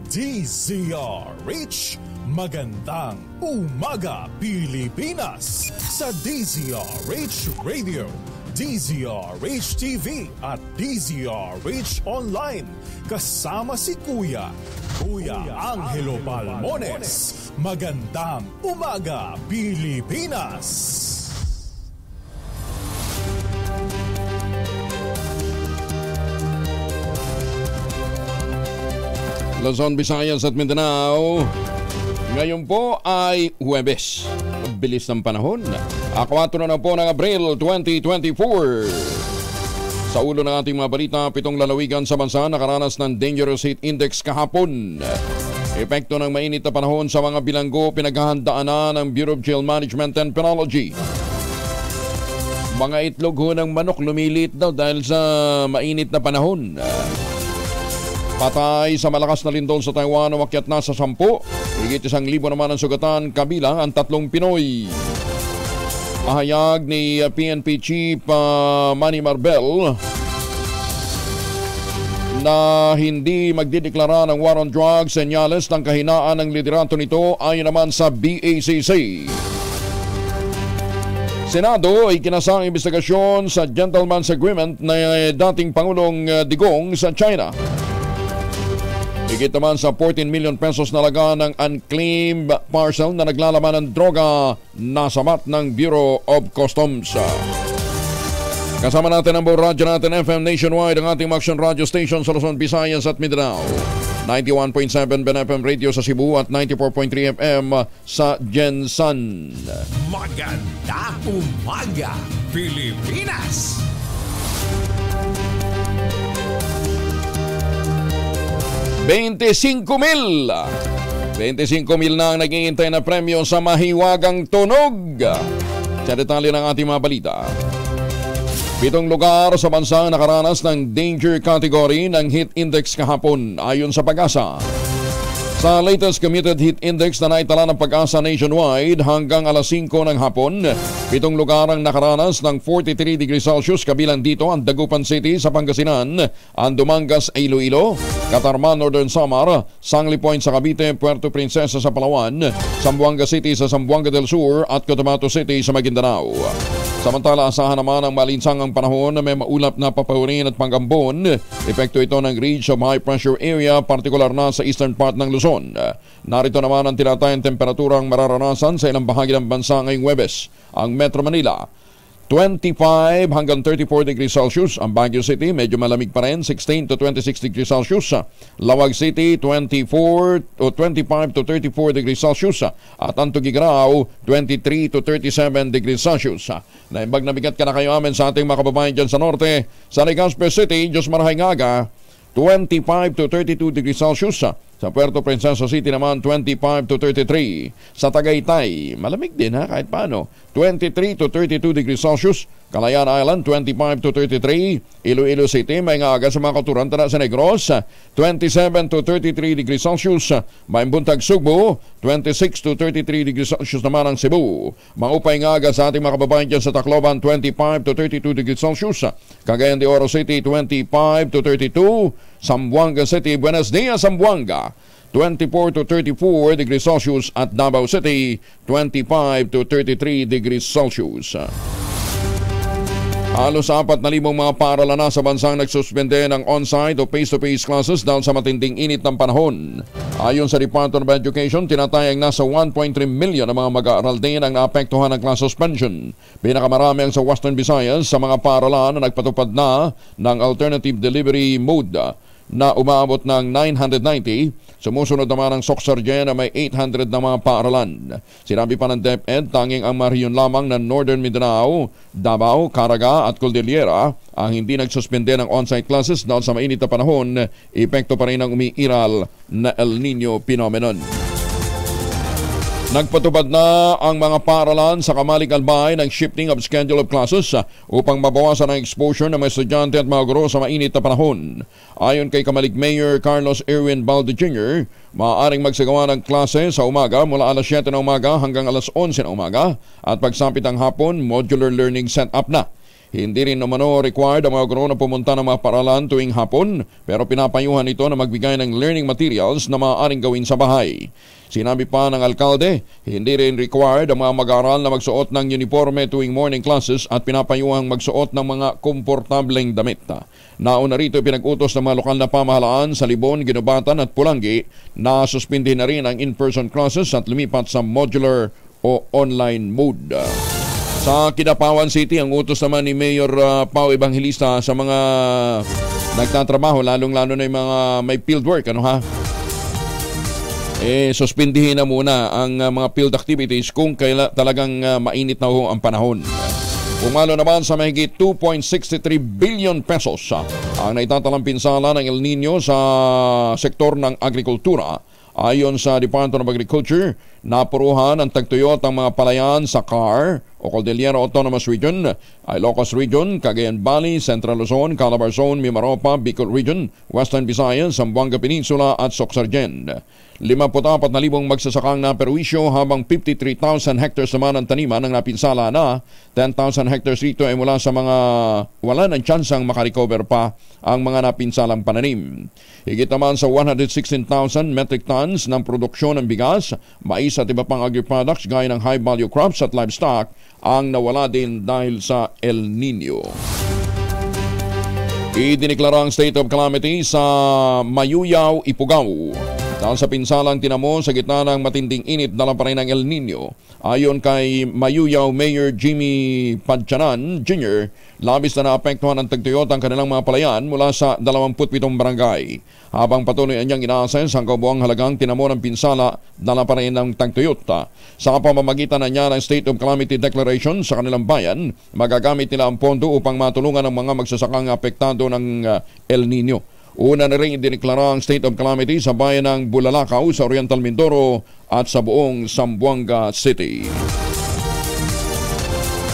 DZRH, magandang umaga Pilipinas sa DZRH Radio, DZRH TV at DZRH Online. Kasama si Kuya Angelo Palmones. Magandang umaga Pilipinas. Luzon, Visayas at Mindanao. Ngayon po ay Huwebes. Bilis ng panahon. 4 na po ng Abril 2024. Sa ulo ng ating mga balita, 7 lalawigan sa bansa nakaranas ng Dangerous Heat Index kahapon. Epekto ng mainit na panahon sa mga bilanggo pinaghahandaan na ng Bureau of Jail Management and Penology. Mga itlog ho ng manok lumilit daw dahil sa mainit na panahon. Patay sa malakas na lindol sa Taiwan, umakyat na sa 10. Higit 1,000 naman ang sugatan, kabilang ang 3 Pinoy. Pahayag ni PNP Chief Manny Marbel na hindi magdideklara ng war on drugs, senyales ng kahinaan ng liderato nito ayon naman sa BACC. Senado ay kinasang investigasyon sa Gentleman's Agreement na dating Pangulong Digong sa China. Higit naman sa 14 million pesos na laga ng unclaimed parcel na naglalaman ng droga nasamat ng Bureau of Customs. Kasama natin ang buong radyo natin FM nationwide, ang ating action radio station sa Luzon, Visayas at Mindanao. 91.7 BNFM Radio sa Cebu at 94.3 FM sa Gensan. Maganda umaga, Pilipinas! 25,000 na ang naghihintay na premyo sa mahiwagang tunog. Sa detalye ng ating mga balita. 7 lugar sa bansa nakaranas ng danger category ng heat index kahapon ayon sa Pag-asa. Sa latest commuted heat index na naitala ng Pag-asa nationwide hanggang alas 5 ng hapon, 7 lugar ang nakaranas ng 43 degrees Celsius, kabilang dito ang Dagupan City sa Pangasinan, ang Dumangas, Iloilo, Catarman, Northern Samar, Sangli Point sa Cavite, Puerto Princesa sa Palawan, Zamboanga City sa Zamboanga del Sur at Cotabato City sa Maguindanao. Samantala, asahan naman ang malinsangang panahon na may maulap na papahurin at panggambon. Epekto ito ng ridge of high pressure area, partikular na sa eastern part ng Luzon. Narito naman ang tinatayang temperaturang mararanasan sa ilang bahagi ng bansa ngayong Huwebes. Ang Metro Manila, 25 hanggang 34 degrees Celsius. Ang Baguio City, medyo malamig pa rin, 16 to 26 degrees Celsius. Lawag City, 25 to 34 degrees Celsius. At ang Tuguegarao, 23 to 37 degrees Celsius. Naimbag na bigat ka na kayo amin sa ating mga kababayan dyan sa norte. Sa Legazpi City, Diyos Marahay Ngaga, 25 to 32 degrees Celsius. Sa Puerto Princesa City naman, 25 to 33. Sa Tagaytay, malamig din kahit paano, 23 to 32 degrees Celsius. Calayan Island, 25 to 33. Iloilo City, may nga sa mga katuran tara sa Negros, 27 to 33 degrees Celsius. Maimbuntag Sugbo, 26 to 33 degrees Celsius naman ang Cebu. Maupay nga sa ating mga kababayan dyan sa Tacloban, 25 to 32 degrees Celsius. Cagayan de Oro City, 25 to 32. Zamboanga City, Buenos Dias, Zamboanga, 24 to 34 degrees Celsius at Davao City, 25 to 33 degrees Celsius. Halos 4,000 mga paaralan na sa bansang nagsuspende ng on-site o face-to-face classes dahil sa matinding init ng panahon. Ayon sa Department of Education, tinatayang nasa 1.3 million ang mga mag-aaral din ang naapektuhan ng class suspension. Pinakamarami ang sa Western Visayas sa mga paaralan na nagpatupad na ng alternative delivery mode na umaabot ng 990. Sumusunod naman ang Soxargen na may 800 na mga paaralan. Sinabi pa ng DepEd, tanging ang mariyon lamang ng Northern Mindanao, Davao, Caraga at Cordillera ang hindi nagsuspende ng on-site classes dahil sa mainit na panahon, epekto pa rin ang umiiral na El Nino phenomenon. Nagpatupad na ang mga paaralan sa Kamalig Albay ng shifting of schedule of classes upang mabawasan ang exposure ng mga estudyante at mga guro sa mainit na panahon. Ayon kay Kamalig Mayor Carlos Erwin Balde Jr., maaaring magsagawa ng klase sa umaga mula alas 7 ng umaga hanggang alas 11 ng umaga at pagsapit ng hapon, modular learning set up na. Hindi rin umano required ang mga guro na pumunta ng mga paaralan tuwing hapon, pero pinapayuhan ito na magbigay ng learning materials na maaaring gawin sa bahay. Sinabi pa ng alkalde, hindi rin required ang mga mag-aaral na magsuot ng uniforme tuwing morning classes at pinapayuhang magsuot ng mga komportableng damit. Nauna rito pinag-utos ng mga lokal na pamahalaan sa Libon, Ginubatan at Pulangi na suspindi na rin ang in-person classes at lumipat sa modular o online mode. Sa Kidapawan City, ang utos naman ni Mayor Pao Evangelista sa mga nagtatrabaho, lalong-lalo na yung mga may field work, suspindihin na muna ang mga field activities kung talagang mainit na ang panahon. Pumalo naman sa mahigit 2.63 billion pesos ang naitatalang pinsala ng El Nino sa sektor ng agrikultura. Ayon sa Department of Agriculture, napuruhan ang tagtuyot ang mga palayan sa CAR o Cordillera Autonomous Region, Ilocos Region, Cagayan Valley, Central Luzon, Calabar Zone, Mimaropa, Bicol Region, Western Visayas, Zamboanga Peninsula at Soxargen. 54,000 magsasakang naperwisyo habang 53,000 hectares naman ang taniman ang napinsala na. 10,000 hectares rito ay mula sa mga wala ng tsansang makarecover pa ang mga napinsalang pananim. Higit naman sa 116,000 metric tons ng produksyon ng bigas, mais at iba pang agri-products gaya ng high-value crops at livestock ang nawala din dahil sa El Nino. Idineklara ang state of calamity sa Mayuyaw, Ifugao. Dahil sa pinsalang tinamo sa gitna ng matinding init dala pa rin ng El Nino. Ayon kay Mayuyaw Mayor Jimmy Padchanan Jr., labis na naapektuhan ng tagtuyot ang kanilang mga palayan mula sa 27 barangay. Habang patuloy niyang inaases ang kabuang halagang tinamo ng pinsala, dala pa rin ng tagtuyot. Sa pamamagitan na niya ng State of Calamity Declaration sa kanilang bayan, magagamit nila ang pondo upang matulungan ang mga magsasakang apektado ng El Nino. Una na rin idineklara ang state of calamity sa bayan ng Bulalakaw sa Oriental Mindoro at sa buong Zamboanga City.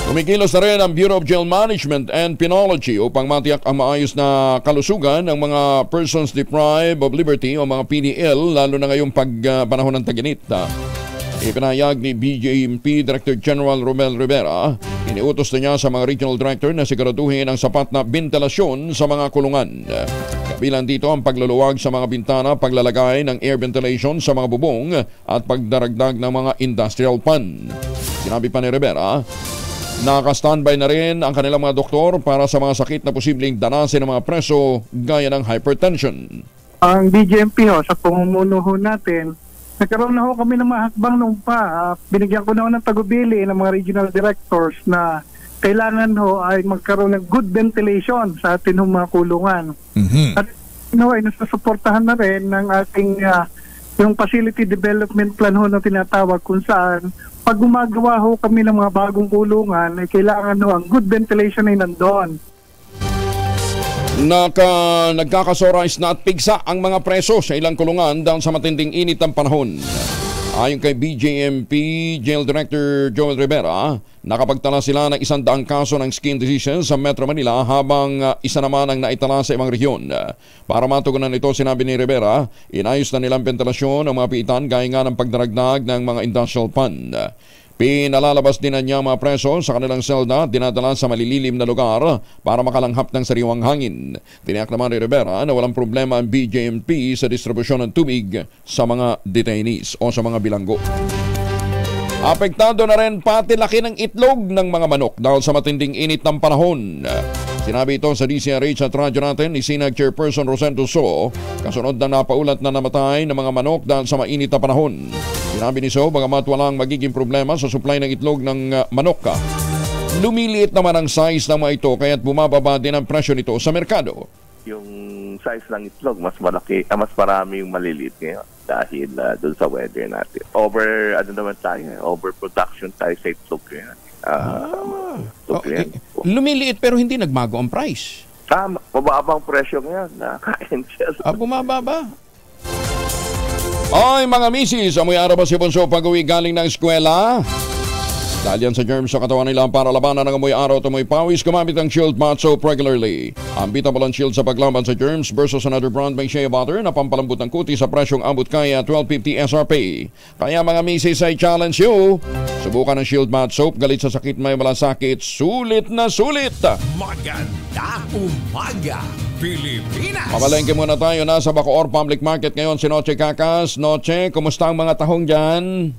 Kumikilos na rin ang Bureau of Jail Management and Penology upang matiyak ang maayos na kalusugan ng mga persons deprived of liberty o mga PDL lalo na ngayong panahon ng tag-init. Ipinahayag ni BJMP Director General Romel Rivera, iniutos na niya sa mga regional director na siguraduhin ang sapat na ventilasyon sa mga kulungan. Kabilang dito ang pagluluwag sa mga bintana, paglalagay ng air ventilation sa mga bubong at pagdaragdag ng mga industrial fan. Sinabi pa ni Rivera, naka-standby na rin ang kanilang mga doktor para sa mga sakit na posibleng danasin ng mga preso gaya ng hypertension. Ang BJMP sa pamumuno natin, nagkaroon na kami ng mga hakbang noon pa. Binigyan ko na ng tagubili ng mga regional directors na kailangan ay magkaroon ng good ventilation sa ating mga kulungan. Mm-hmm. At ay nasusuportahan na rin ng ating yung facility development plan na tinatawag kung saan pag gumagawa kami ng mga bagong kulungan ay kailangan ang good ventilation ay nandoon. Nagkakasorais na at pigsa ang mga preso sa ilang kulungan dahil sa matinding init ng panahon. Ayon kay BJMP Jail Director Joel Rivera, nakapagtala sila ng 100 kaso ng skin diseases sa Metro Manila habang isa naman ang naitala sa ibang rehiyon. Para matugunan ito, sinabi ni Rivera, inayos na nilang ventilasyon ng mga piitan gaya nga ng pagdaragdag ng mga industrial fan. Pinalalabas din na niya mga preso sa kanilang selda, dinadala sa malililim na lugar para makalanghap ng sariwang hangin. Tiniyak naman ni Rivera na walang problema ang BJMP sa distribusyon ng tubig sa mga detainees o sa mga bilanggo. Apektado na rin pati laki ng itlog ng mga manok dahil sa matinding init ng panahon. Sinabi ito sa DCRH at radyo natin ni Sinag Chairperson Rosendo So, kasunod na napaulat na namatay ng mga manok dahil sa mainit na panahon. Sinabi ni So, bagamat walang magiging problema sa supply ng itlog ng manok, lumiliit naman ang size ng mga ito kaya't bumababa din ang presyo nito sa merkado. Yung size ng itlog, mas malaki, mas marami yung maliliit ngayon dahil doon sa weather natin. Overproduction tayo sa itlog ngayon. Okay. Lumiliit pero hindi nagbago ang price. Mababang presyo ngayon. Nakain siya. Bumababa. Ay mga misis, amoy araw ba si Bonso pag-uwi galing ng eskwela? Dahil yan sa germs sa katawan nila para labanan ng amoy araw at amoy pawis, gumamit ang Shield Bath Soap regularly. Ang beatable ang Shield sa paglaban sa germs versus another brand may shea butter na pampalambot ng kuti sa presyong abot kaya 12.50 SRP. Kaya mga misis ay challenge you. Subukan ang Shield Bath Soap, galit sa sakit may malasakit, sulit na sulit. Maganda umaga, Pilipinas! Pamalengke muna tayo na sa Bacoor Public Market ngayon si Noche Cacas. Noche, kumusta ang mga tahong dyan?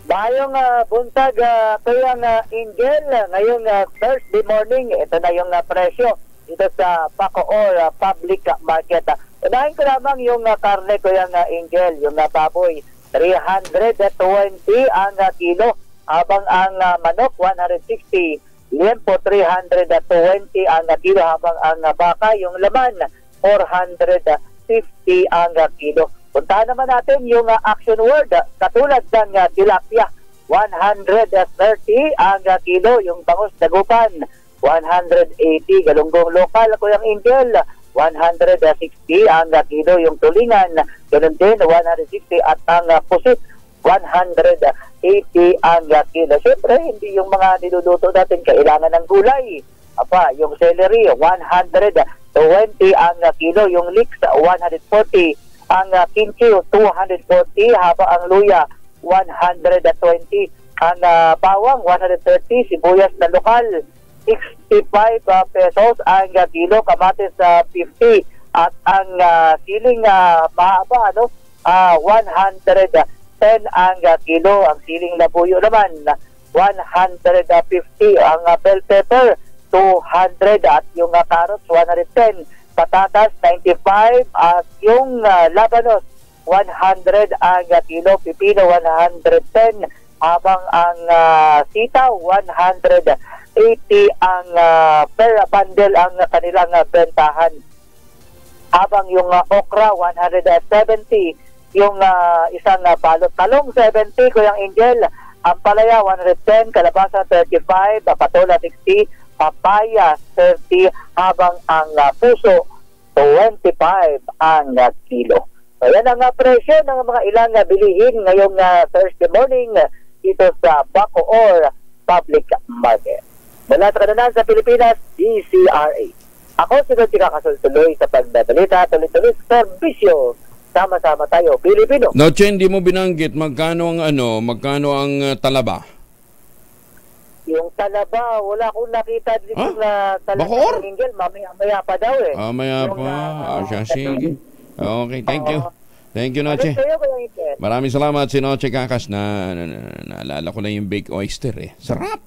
Bayong buntag kayang Angel, ngayong Thursday morning, ito na yung presyo dito sa Bacoor Public Market. Unahin ko lamang yung karne ko yung Angel, yung baboy, 320 ang kilo, habang ang manok 160, liempo 320 ang kilo, habang ang baka yung laman 450 ang kilo. Puntahan naman natin yung action word, katulad ng tilapia, 130 ang kilo, yung bangus dagupan, 180, galunggong lokal, kuyang Angel, 160 ang kilo, yung tulingan, ganun din, 160, at ang pusit, 180 ang kilo. Siyempre, hindi yung mga niluluto natin kailangan ng gulay. Yung celery, 120 ang kilo, yung leeks, 140, ang kimchi 240, habang ang luya 120, ang bawang 130, sibuyas na lokal 65 pesos ang kilo, kamatis 50, at ang siling mahaba 110 ang kilo, ang siling labuyo naman 150, ang bell pepper 200, at yung carrots 110, patatas 95, at yung labanos 100 ang kilo, pipino 110, habang ang sitaw 180 ang per bundle ang kanilang bentahan, habang yung okra 170, yung isang balot talong 70, kuyang Angel, ang palaya 110, kalabasa 35, patola 60, papaya 30, habang ang puso 25 ang kilo. So yan ang presyo ng mga ilang bilihin ngayong Thursday morning dito sa Bacoor Public Market. Mula sa kananan sa Pilipinas, DCRA. Ako si Noche Cacas tuloy sa pagbabalita, tuloy-tuloy serbisyo. Sama-sama tayo, Pilipino. Noche, hindi mo binanggit magkano ang talaba? Yung talaba, wala akong nakita dito na talaba Bacoor? ng Angel. Mamaya pa daw eh. Maya pa. Sige. Okay, thank you. Thank you, Noche. Maraming salamat si Noche Cacas na naalala ko na yung baked oyster eh. Sarap!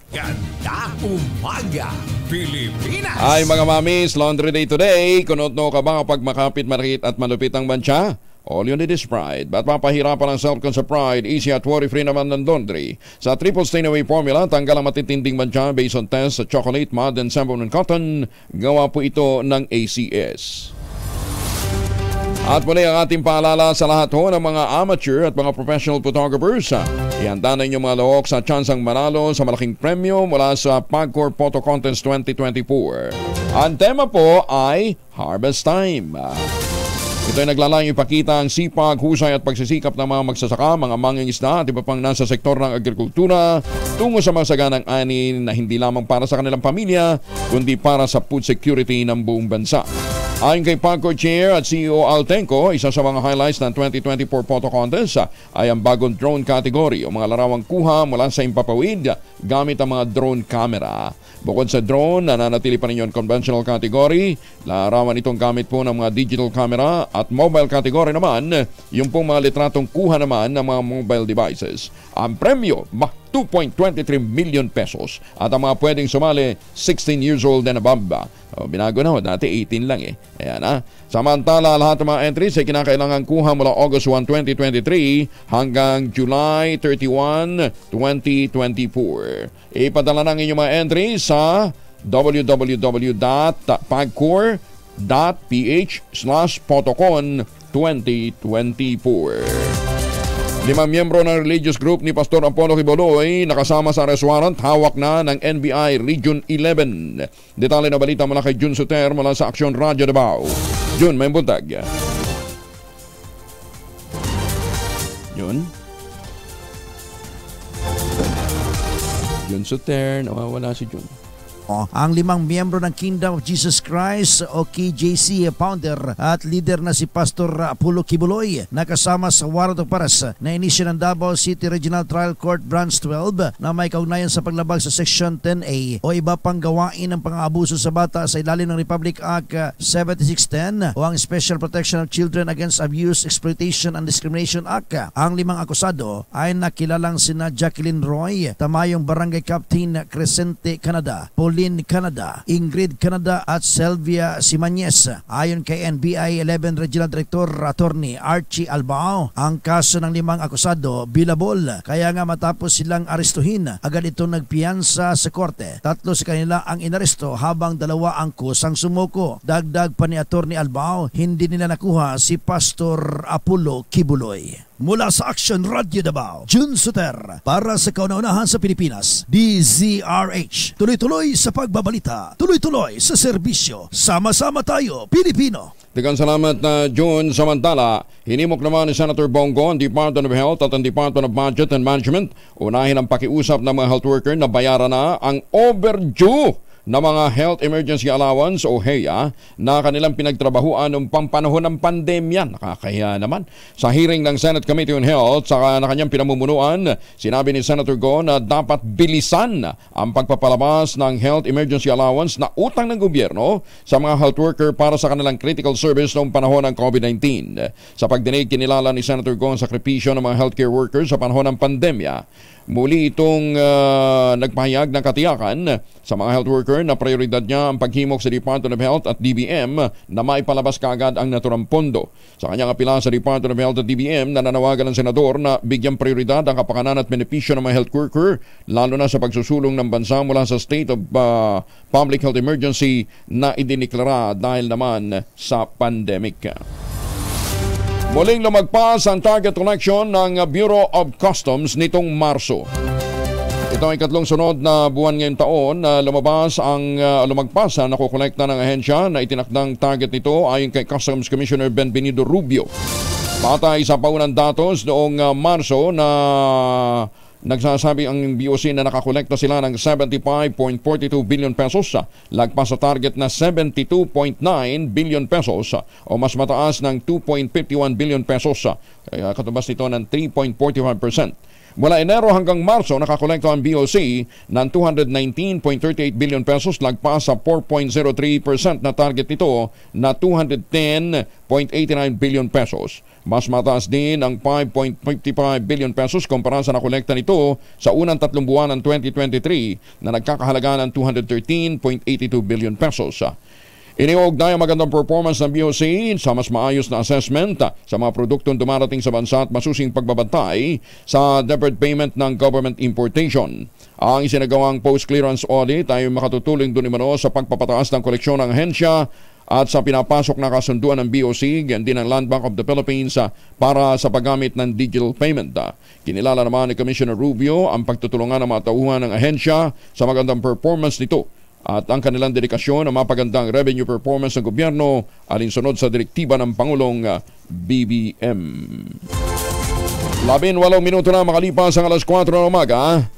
Ganda umaga, Pilipinas! Ay mga mamis, laundry day today. Kunot-no ka ba kapag makapit, marakit at malupit ang bansa? All you need is Pride. Ba't mapahirapan ang self-con sa Pride? Easy at worry-free naman ng laundry. Sa triple stain away formula, tanggal ang matitinding bansa based on test sa chocolate, mud, and sample and cotton. Gawa po ito ng ACS. At muli ang ating paalala sa lahat ho ng mga amateur at mga professional photographers. Ihanda na inyong mga lahok sa tsansang manalo sa malaking premyo mula sa Pagcor Photo Contest 2024. Ang tema po ay Harvest Time. Ito ay naglalayong ipakita ang sipag, husay at pagsisikap ng mga magsasaka, mga mangingisda at iba pang nasa sektor ng agrikultura tungo sa mga saganang ani na hindi lamang para sa kanilang pamilya kundi para sa food security ng buong bansa. Ayon kay Pagcor Chair at CEO Altenco, isa sa mga highlights ng 2024 Photo Contest ay ang bagong drone category o mga larawang kuha mula sa impapawid gamit ang mga drone camera. Bukod sa drone, nananatili pa rin yung conventional category. Larawan itong gamit po ng mga digital camera at mobile category naman, yung pong mga litratong kuha naman ng mga mobile devices. Ang premyo, 2.23 million pesos at ang mga pwedeng sumali 16 years old and above. Binago na ho, dati 18 lang eh. Ayan ha. Samantala, lahat ng mga entries ay kinakailangan kuha mula August 1, 2023 hanggang July 31, 2024. Ipadala ng inyong mga entries sa www.pagcor.ph/photocon2024. 5 miyembro ng religious group ni Pastor Apollo Quiboloy nakasama sa arrest warrant, hawak na ng NBI Region 11. Detalye na balita mula kay Jun Soter mula sa Aksyon Radyo Davao. Jun, may buntag. Jun? Jun Soter, nawawala si Jun. Ang 5 miyembro ng Kingdom of Jesus Christ o KJC founder at leader na si Pastor Apollo Kibuloy nakasama sa warrant of arrest na inisyo ng Davao City Regional Trial Court Branch 12 na may kaugnayan sa paglabag sa Section 10A o iba pang gawain ng pang-aabuso sa bata sa ilalim ng Republic Act 7610 o ang Special Protection of Children Against Abuse, Exploitation and Discrimination Act. Ang 5 akusado ay nakilalang sina Jacqueline Roy, Tamayong Barangay Captain Crescente, Canada, Pauline Canada, Ingrid Canada at Selvia Simañez. Ayon kay NBI 11 Regional Director Attorney Archie Albao, ang kaso ng 5 akusado bilabol, kaya nga matapos silang arestuhin, agad itong nagpiyansa sa korte. 3 sa kanila ang inaresto habang 2 ang kusang sumuko. Dagdag pa ni Attorney Albao, hindi nila nakuha si Pastor Apollo Kibuloy. Mula sa Action Radio Davao, Jun Soter, para sa kauna-unahan sa Pilipinas, DZRH. Tuloy-tuloy sa pagbabalita, tuloy-tuloy sa serbisyo. Sama-sama tayo, Pilipino. Daghang salamat na Jun. Samantala, hinimok naman ni Senator Bongo ang Department of Health at ang Department of Budget and Management unahin ang pakiusap ng mga health worker na bayaran na ang overdue na mga Health Emergency Allowance o HEA na kanilang pinagtrabahuan noong pampanahon ng pandemya. Nakakahiya naman. Sa hearing ng Senate Committee on Health sa kanyang pinamumunuan, sinabi ni Senator Go na dapat bilisan ang pagpapalabas ng Health Emergency Allowance na utang ng gobyerno sa mga health worker para sa kanilang critical service noong panahon ng COVID-19. Sa pagdinig, kinilala ni Senator Go ang sakripisyo ng mga healthcare workers sa panahon ng pandemya. Muli itong nagpahayag ng katiyakan sa mga health worker na prioridad niya ang paghimok sa Department of Health at DBM na maipalabas kaagad ang naturang pondo. Sa kanyang apela sa Department of Health at DBM, nananawagan ng senador na bigyang prioridad ang kapakanan at benepisyo ng mga health worker, lalo na sa pagsusulong ng bansa mula sa state of public health emergency na idiniklara dahil naman sa pandemic. Muling lumagpas ang target collection ng Bureau of Customs nitong Marso. Ito ay 3 sunod na buwan ngayong taon na lumagpas ang nakukolekta ng ahensya na itinakdang target nito ayon kay Customs Commissioner Benvenido Rubio. Batay sa paunang datos noong Marso na nagsasabi ang BOC na nakakolekta sila ng 75.42 billion pesos, lagpas sa target na 72.9 billion pesos o mas mataas ng 2.51 billion pesos, katubas nito ng 3.45%. Mula Enero hanggang Marso, nakakolekta ang BOC ng 219.38 billion pesos, lagpas sa 4.03% na target nito na 210.89 billion pesos. Mas mataas din ang 5.55 billion pesos kumpara sa nakolekta nito sa unang 3 buwan ng 2023 na nagkakahalaga ng 213.82 billion pesos. Iniuugnay ang magandang performance ng BOC sa mas maayos na assessment sa mga produktong dumarating sa bansa at masusing pagbabantay sa deferred payment ng government importation. Ang isinagawang post-clearance audit ay makatutulong doon naman sa pagpapataas ng koleksyon ng ahensya at sa pinapasok na kasunduan ng BOC ganyan din ang Land Bank of the Philippines para sa paggamit ng digital payment. Kinilala naman ni Commissioner Rubio ang pagtutulungan ng mga tauhan ng ahensya sa magandang performance nito at ang kanilang dedikasyon na mapagandang revenue performance ng gobyerno alinsunod sa direktiba ng Pangulong BBM. 18 minuto na makalipas ang alas 4 ng umaga.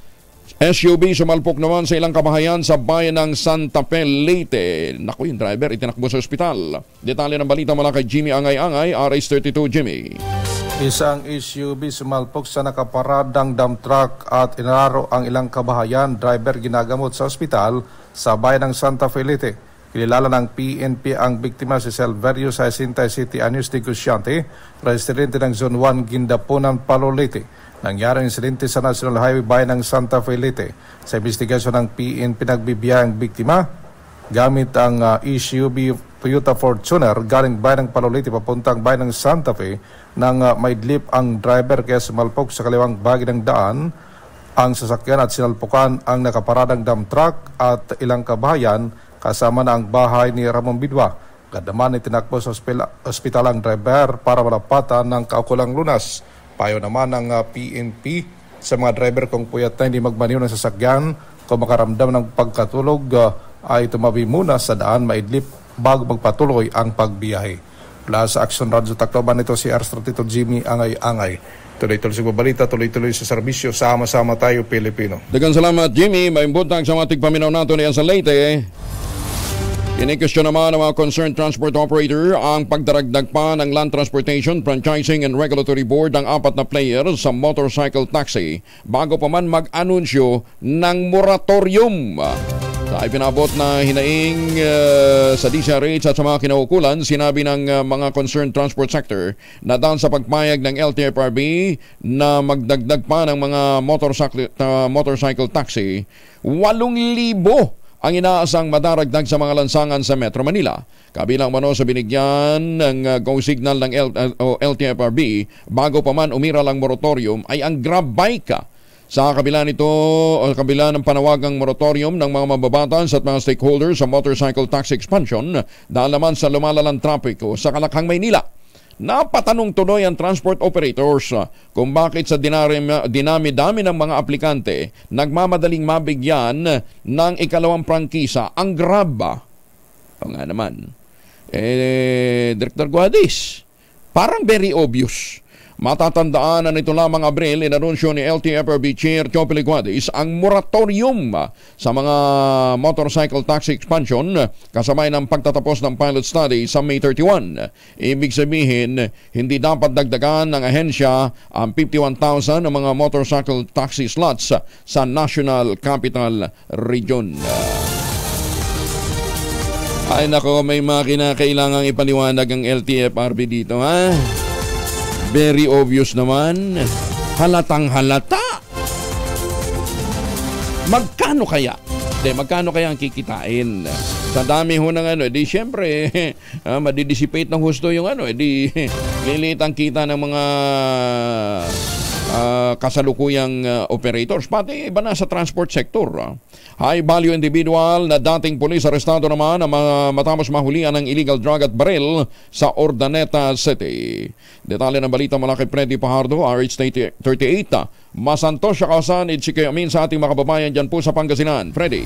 SUV sumalpok naman sa ilang kabahayan sa bayan ng Santa Fe, Leyte. Naku, yung driver itinakbo sa ospital. Detalye ng balita mula kay Jimmy Angay-Angay, RH32 Jimmy. Isang SUV sumalpok sa nakaparadang dump truck at inararo ang ilang kabahayan. Driver ginagamot sa ospital sa bayan ng Santa Fe, Leyte. Kilala ng PNP ang biktima si Silverio Jacinta City Años Negosyante, residente ng Zone 1, Guindapunan, Palo, Leyte. Nangyari ang insidente sa National Highway bayan ng Santa Fe, Leyte. Sa investigasyon ng PNP, nagbibiyahang biktima gamit ang SUV Toyota Fortuner galing bayan ng Palo, Leyte papuntang bayan ng Santa Fe nang maidlip ang driver kaya sumalpok sa kaliwang bahagi ng daan ang sasakyan at sinalpukan ang nakaparadang dump truck at ilang kabahayan kasama na ang bahay ni Ramon Bidwa. Gadaman itinakbo sa ospital ang driver para malapatan ng kaukulang lunas. Payo naman ng PNP sa mga driver kung puyat na hindi magmaniw ng sasakyan, kung makaramdam ng pagkatulog ay tumabi muna sa daan maidlip bago magpatuloy ang pagbiyahe. Mula sa Action Radio Tacloban, ito si Arstra Tito Jimmy Angay-Angay. Tuloy-tuloy sa babalita, tuloy-tuloy sa serbisyo. Sama-sama tayo, Pilipino. Daghang salamat, Jimmy. Maimbutang sa mga tigpaminaw nato niyan sa Leyte. Kini-question naman ng mga concerned transport operator ang pagdaragdag pa ng Land Transportation, Franchising and Regulatory Board ng 4 na players sa motorcycle taxi bago pa man mag-anunsyo ng moratorium. Sa ipinabot na hinaing sa DCRH at sa mga kinaukulan, sinabi ng mga concerned transport sector na dahil sa pagpayag ng LTFRB na magdagdag pa ng mga motorcycle taxi, 8,000 ang inaasang madaragdag sa mga lansangan sa Metro Manila. Kabilang mano sa binigyan ng go signal ng LTFRB bago pa man umiral ang moratorium ay ang Grab Bike. Sa kabila nito, kabila ng panawagang moratorium ng mga mababatas at mga stakeholders sa motorcycle tax expansion dahil naman sa lumalalang trapiko sa Kalakhang, Maynila. Napatanong tuloy ang transport operators kung bakit sa dinami-dami ng mga aplikante nagmamadaling mabigyan ng ikalawang prangkisa ang Grab. O nga naman, Director Guadis, parang very obvious. Matatandaan na nito lamang Abril, inanunsyo ni LTFRB Chair Chopili Guadis ang moratorium sa mga motorcycle taxi expansion kasabay ng pagtatapos ng pilot study sa May 31. Ibig sabihin, hindi dapat dagdagan ng ahensya ang 51,000 ng mga motorcycle taxi slots sa National Capital Region. Ay nako, may mga kinakailangang ipaliwanag ang LTFRB dito, ha? Very obvious naman. Halatang halata. Magkano kaya ang kikitain? Sa dami ho ng di syempre, madidissipate ng husto yung di lilit ang kita ng mga kasalukuyang operators, pati iba na sa transport sector. High value individual na dating pulis arestado naman na matapos mahulian ng illegal drug at baril sa Urdaneta City. Detalye ng balita mula kay Freddy Pajardo, RH38. Masantos siya kausan, Amin sa ating mga kababayan dyan po sa Pangasinan. Freddy.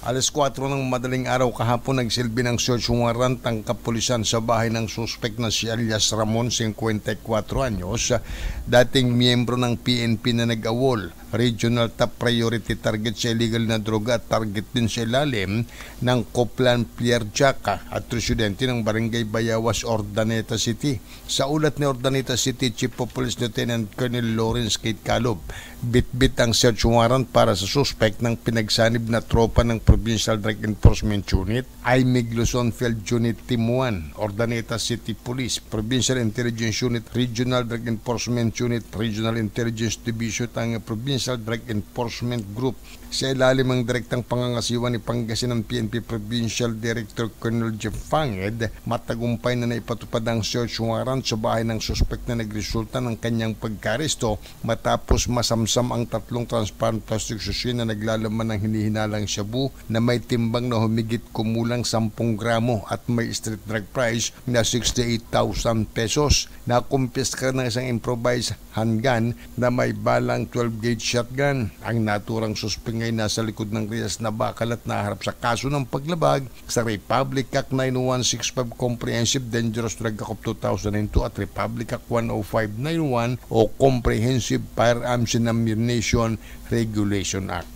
Alas 4 ng madaling araw kahapon nagsilbi ng search warrant ang kapulisan sa bahay ng suspek na si alias Ramon, 54 anyos, dating miyembro ng PNP na nag-awol, regional top priority target sa illegal na droga at target din sa ilalim ng Coplan Plierjaca at residente ng Barangay Bayawas, Urdaneta City. Sa ulat ni Urdaneta City Chief of Police Lieutenant Colonel Lawrence Kate Calob, bit-bit ang search warrant para sa suspect ng pinagsanib na tropa ng Provincial Drug Enforcement Unit, Aimig Luzon Field Unit Team 1, Urdaneta City Police, Provincial Intelligence Unit, Regional Drug Enforcement Unit, Regional Intelligence Division ang Provincial Drug Enforcement Group. Sa ilalim ang direktang pangangasiwa ni Pangasinan PNP Provincial Director Colonel Jeff Fanged, matagumpay na naipatupad ang search warrant sa bahay ng suspect na nagresulta ng kanyang pagkaresto matapos masamsam ang 3 transparent plastic sushi na naglalaman ng hinihinalang shabu na may timbang na humigit kumulang 10 gramo at may street drug price na 68,000 pesos. Nakumpiska ng isang improvised handgun na may balang 12-gauge shotgun. Ang naturang suspect ngay nasa likod ng riyas na bakal at naharap sa kaso ng paglabag sa Republic Act 9165 Comprehensive Dangerous Drug Act of 2002 at Republic Act 10591 o Comprehensive Firearms and Ammunition Regulation Act.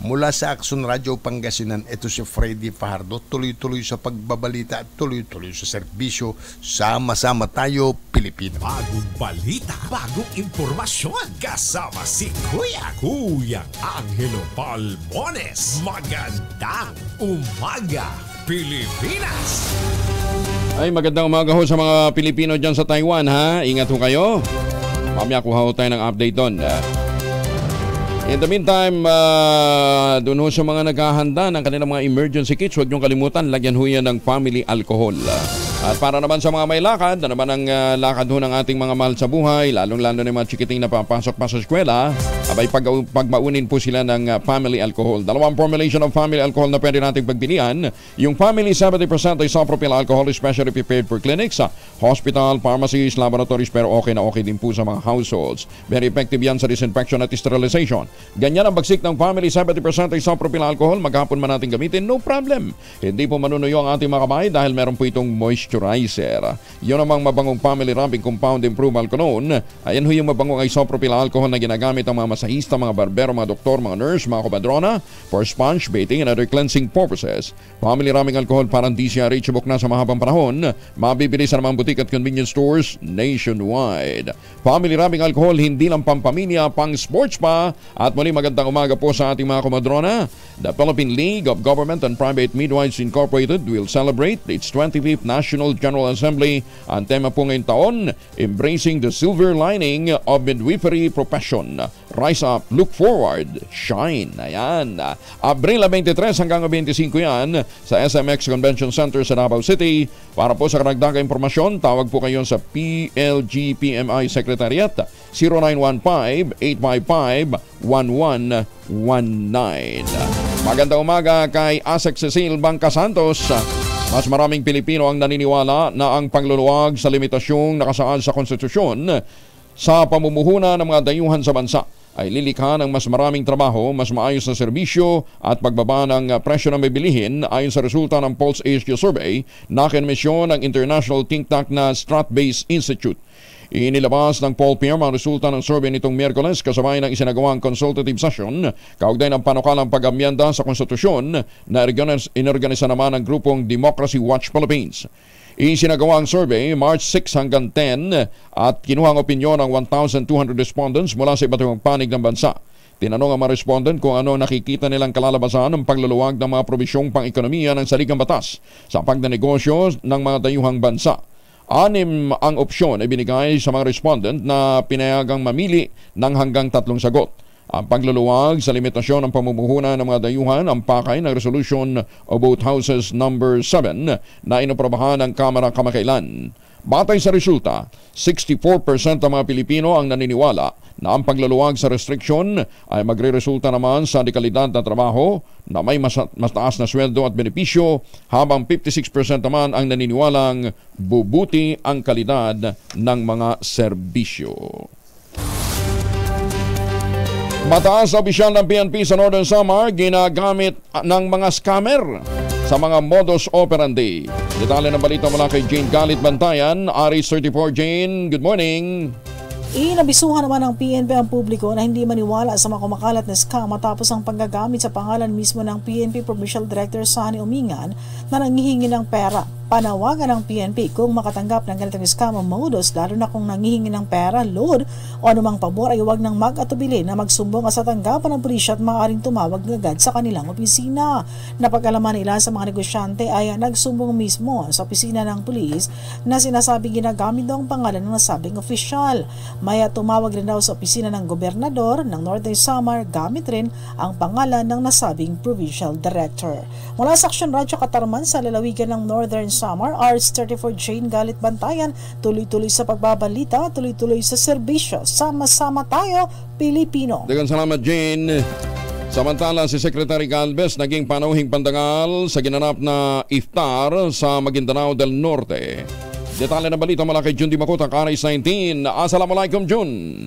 Mula sa Action Radio Pangasinan, ito si Freddy Fajardo, tuloy-tuloy sa pagbabalita at tuloy-tuloy sa serbisyo. Sama-sama tayo, Pilipino. Bagong balita, bagong impormasyon. Kasama si Kuya Angelo Palmones. Magandang umaga, Pilipinas! Ay, magandang umaga ho sa mga Pilipino dyan sa Taiwan, ha? Ingat ho kayo. Mamaya kuha ho tayo ng update doon. In the meantime, doon ho sa mga naghahanda ng kanilang mga emergency kits, huwag niyong kalimutan, lagyan ho yan ng family alcohol. At para naman sa mga may lakad, na naman ang lakad ho ng ating mga mahal sa buhay, lalong-lalo na yung mga chikiting na papasok pa sa eskwela, abay pagmaunin po sila ng family alcohol. Dalawang formulation of family alcohol na pwede nating pagpilian. Yung family 70% isopropyl alcohol is specially prepared for clinics, hospital, pharmacies, laboratories, pero okay na okay din po sa mga households. Very effective yan sa disinfection at sterilization. Ganyan ang bagsik ng family 70% isopropyl alcohol. Maghapon man natin gamitin, no problem. Hindi po manunuyo ang ating mga kamay dahil meron po itong moisture moisturizer. Yun namang mabangong family wrapping compound improvement ko noon. Ayan ho yung mabangong isopropyl alcohol na ginagamit ng mga masahista, mga barbero, mga doktor, mga nurse, mga komadrona for sponge bathing and other cleansing purposes. Family wrapping alcohol parang di siya reachable na sa mahabang panahon. Mabibili sa mga butik at convenience stores nationwide. Family wrapping alcohol hindi lang pampamilya, pang sports pa. At muli magandang umaga po sa ating mga komadrona. The Philippine League of Government and Private Midwives Incorporated will celebrate its 25th National General Assembly. Ang tema po ngayong taon, Embracing the Silver Lining of Midwifery Profession. Rise up, look forward, shine. Ayan. Abril 23 hanggang 25 yan sa SMX Convention Center sa Davao City. Para po sa karagdagang impormasyon, tawag po kayo sa PLG-PMI Secretariat 0915-855-1119. Magandang umaga kay Asek Cecil Bangka Santos. Mas maraming Pilipino ang naniniwala na ang pagluluwag sa limitasyong nakasaad sa konstitusyon sa pamumuhunan ng mga dayuhan sa bansa ay lilikha ng mas maraming trabaho, mas maayos na serbisyo at pagbaba ng presyo ng bibilihin ayon sa resulta ng Pulse Asia Survey na kinmisyon ng international think tank na Strat-Based Institute. Inilabas ng Paul Pierre ang resulta ng survey nitong Miyerkules kasabay ng isinagawang consultative session kaugnay ng panukalang pag-amyenda sa konstitusyon na inorganisa naman ng grupong Democracy Watch Philippines. Isinagawa ang survey March 6 hanggang 10 at kinuha ang opinyon ng 1,200 respondents mula sa iba't ibang panig ng bansa. Tinanong ang mga respondent kung ano nakikita nilang kalalabasan ng pagluluwag ng mga probisyong pang-ekonomiya ng saligang batas sa pagnenegosyo ng mga dayuhang bansa. 6 ang opsyon ay binigay sa mga respondent na pinayagang mamili ng hanggang 3 sagot. Ang pagluluwag sa limitasyon ng pamumuhunan ng mga dayuhan ang pakay ng Resolution of Both Houses No. 7 na inoprobahan ng Kamara kamakailan. Batay sa resulta, 64% ng mga Pilipino ang naniniwala na ang pagluluwag sa restriksyon ay magre-resulta naman sa dekalidad na trabaho na may mas taas na sweldo at benepisyo, habang 56% naman ang naniniwalang bubuti ang kalidad ng mga serbisyo. Mataas na opisyal ng PNP sa Northern Samar ginagamit ng mga scammer sa mga modus operandi. Detalye ng balita mula kay Jane Galit Bantayan, Aris 34. Jane, good morning. Inabisuhan naman ng PNP ang publiko na hindi maniwala sa mga kumakalat na scam matapos ang paggagamit sa pangalan mismo ng PNP Provincial Director Sunny Umingan na nanghihingi ng pera. Panawagan ng PNP kung makatanggap ng ganitong scam ang modus, lalo na kung nanghihingi ng pera, load o anumang pabor, ay huwag nang mag-atubili na magsumbong sa tanggapan ng pulisya at maaaring tumawag agad sa kanilang opisina. Napag-alaman nila sa mga negosyante ay nagsumbong mismo sa opisina ng pulis na sinasabing ginagamit daw ang pangalan ng nasabing opisyal. Maya tumawag rin daw sa opisina ng gobernador ng Northern Samar gamit rin ang pangalan ng nasabing Provincial Director. Mula sa Action Radio Katarman sa lalawigan ng Northern Samar, Ars 34 Jane Galit Bantayan, tuloy-tuloy sa pagbabalita, tuloy-tuloy sa serbisyo. Sama-sama tayo, Pilipino. Daghang salamat, Jane. Samantala, si Secretary Galvez naging panauhing pandangal sa ginanap na iftar sa Maguindanao del Norte. Detalye ng balita mula kay Jun Di Makota, Karis 19. Assalamualaikum, Jun.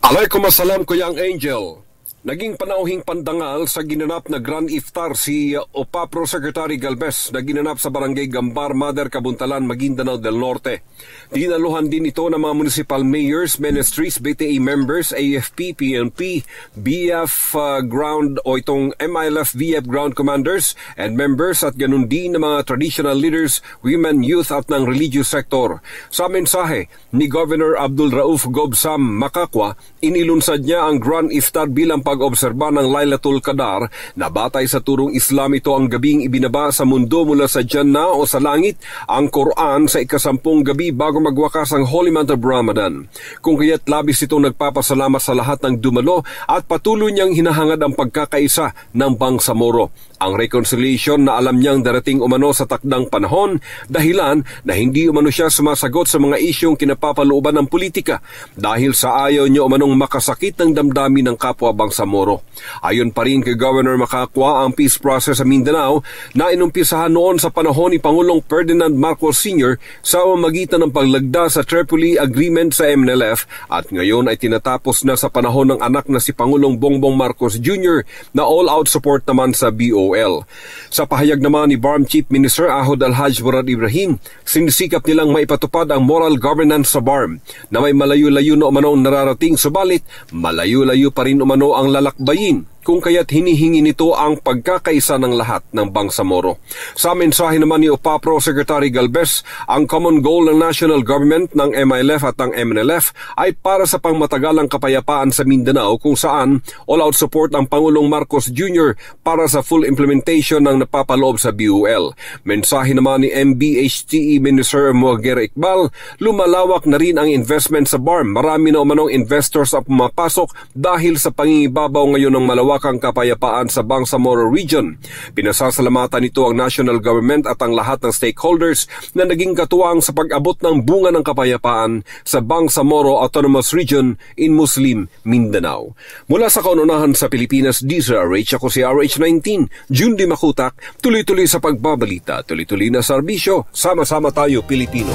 Alaikumussalam, Kuyang Angel. Naging panauhing pandangal sa ginanap na Grand Iftar si OPAPRO Secretary Galvez na ginanap sa Barangay Gambar, Mother, Kabuntalan, Maguindanao del Norte. Dinaluhan din ito ng mga municipal mayors, ministries, BTA members, AFP, PNP, BF ground o itong MILF VF ground commanders and members at ganun din ng mga traditional leaders, women, youth at ng religious sector. Sa mensahe ni Governor Abdul Rauf Gobsam Makakwa, inilunsad niya ang Grand Iftar bilang pag-obserba ng Lailatul Qadar na batay sa turong Islam ito ang gabing ibinaba sa mundo mula sa Jannah o sa langit ang Quran sa ikasampung gabi bago magwakas ang Holy Month of Ramadan. Kung kaya't labis itong nagpapasalamat sa lahat ng dumalo at patuloy niyang hinahangad ang pagkakaisa ng Bangsamoro. Ang reconciliation na alam niyang darating umano sa takdang panahon, dahilan na hindi umano siya sumasagot sa mga isyong kinapapalooban ng politika dahil sa ayaw niya umanong makasakit ng damdamin ng kapwa Bangsamoro. Ayon pa rin kay Governor Makakwa, ang peace process sa Mindanao na inumpisahan noon sa panahon ni Pangulong Ferdinand Marcos Sr. sa pamamagitan ng paglagda sa Tripoli Agreement sa MNLF at ngayon ay tinatapos na sa panahon ng anak na si Pangulong Bongbong Marcos Jr. na all-out support naman sa BOF. BUL. Sa pahayag naman ni BARM Chief Minister Ahod Alhaj Murad Ibrahim, sinisikap nilang maipatupad ang moral governance sa BARM na may malayo-layo na umano nararating, subalit malayo-layo pa rin umano ang lalakbayin, kung kaya't hinihingi nito ang pagkakaisa ng lahat ng Bangsamoro. Sa mensahe naman ni UPAPRO Secretary Galvez, ang common goal ng national government ng MILF at ng MNLF ay para sa pangmatagalang kapayapaan sa Mindanao, kung saan all-out support ang Pangulong Marcos Jr. para sa full implementation ng napapaloob sa BUL. Mensahe naman ni MBHTE Minister Muaguer Iqbal, lumalawak na rin ang investment sa BARM. Marami na umanong investors ang pumapasok dahil sa pangingibabaw ngayon ng malawakang kapayapaan sa Bangsamoro Region. Pinasasalamatan nito ang national government at ang lahat ng stakeholders na naging katuwang sa pag-abot ng bunga ng kapayapaan sa Bangsamoro Autonomous Region in Muslim Mindanao. Mula sa kaununahan sa Pilipinas, DZRH, ako si RH19, June Di Makutak, tuloy-tuloy sa pagbabalita, tuloy-tuloy na serbisyo, sama-sama tayo Pilipino.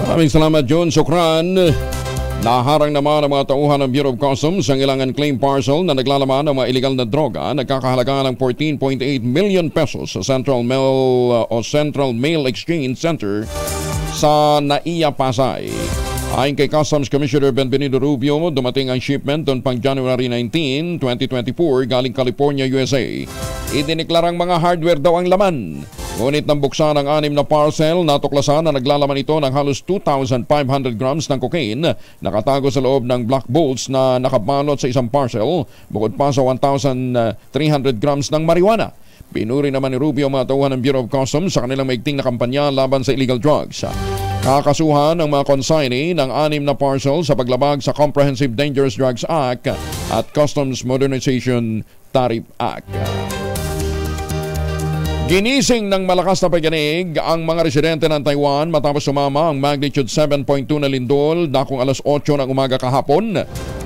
Maraming salamat, John. Sukran. Naharang naman ang mga tauhan ng Bureau of Customs ang ilang unclaimed parcel na naglalaman ng mga illegal na droga, nagkakahalaga ng 14.8 million pesos sa Central Mail Exchange Center sa Naiya, Pasay. Ayon kay Customs Commissioner Benvenido Rubio, dumating ang shipment doon pang January 19, 2024 galing California, USA. Idineklarang mga hardware daw ang laman. Ngunit nang buksan ang 6 na parcel, natuklasan na naglalaman ito ng halos 2,500 grams ng cocaine, nakatago sa loob ng black bolts na nakabalot sa isang parcel, bukod pa sa 1,300 grams ng marijuana. Pinuri naman ni Rubio mga tauhan ng Bureau of Customs sa kanilang maigting na kampanya laban sa illegal drugs. Kakasuhan ng mga consignee ng 6 na parcel sa paglabag sa Comprehensive Dangerous Drugs Act at Customs Modernization Tariff Act. Ginising ng malakas na pagyanig ang mga residente ng Taiwan matapos sumama ang magnitude 7.2 na lindol dakong alas 8 ng umaga kahapon.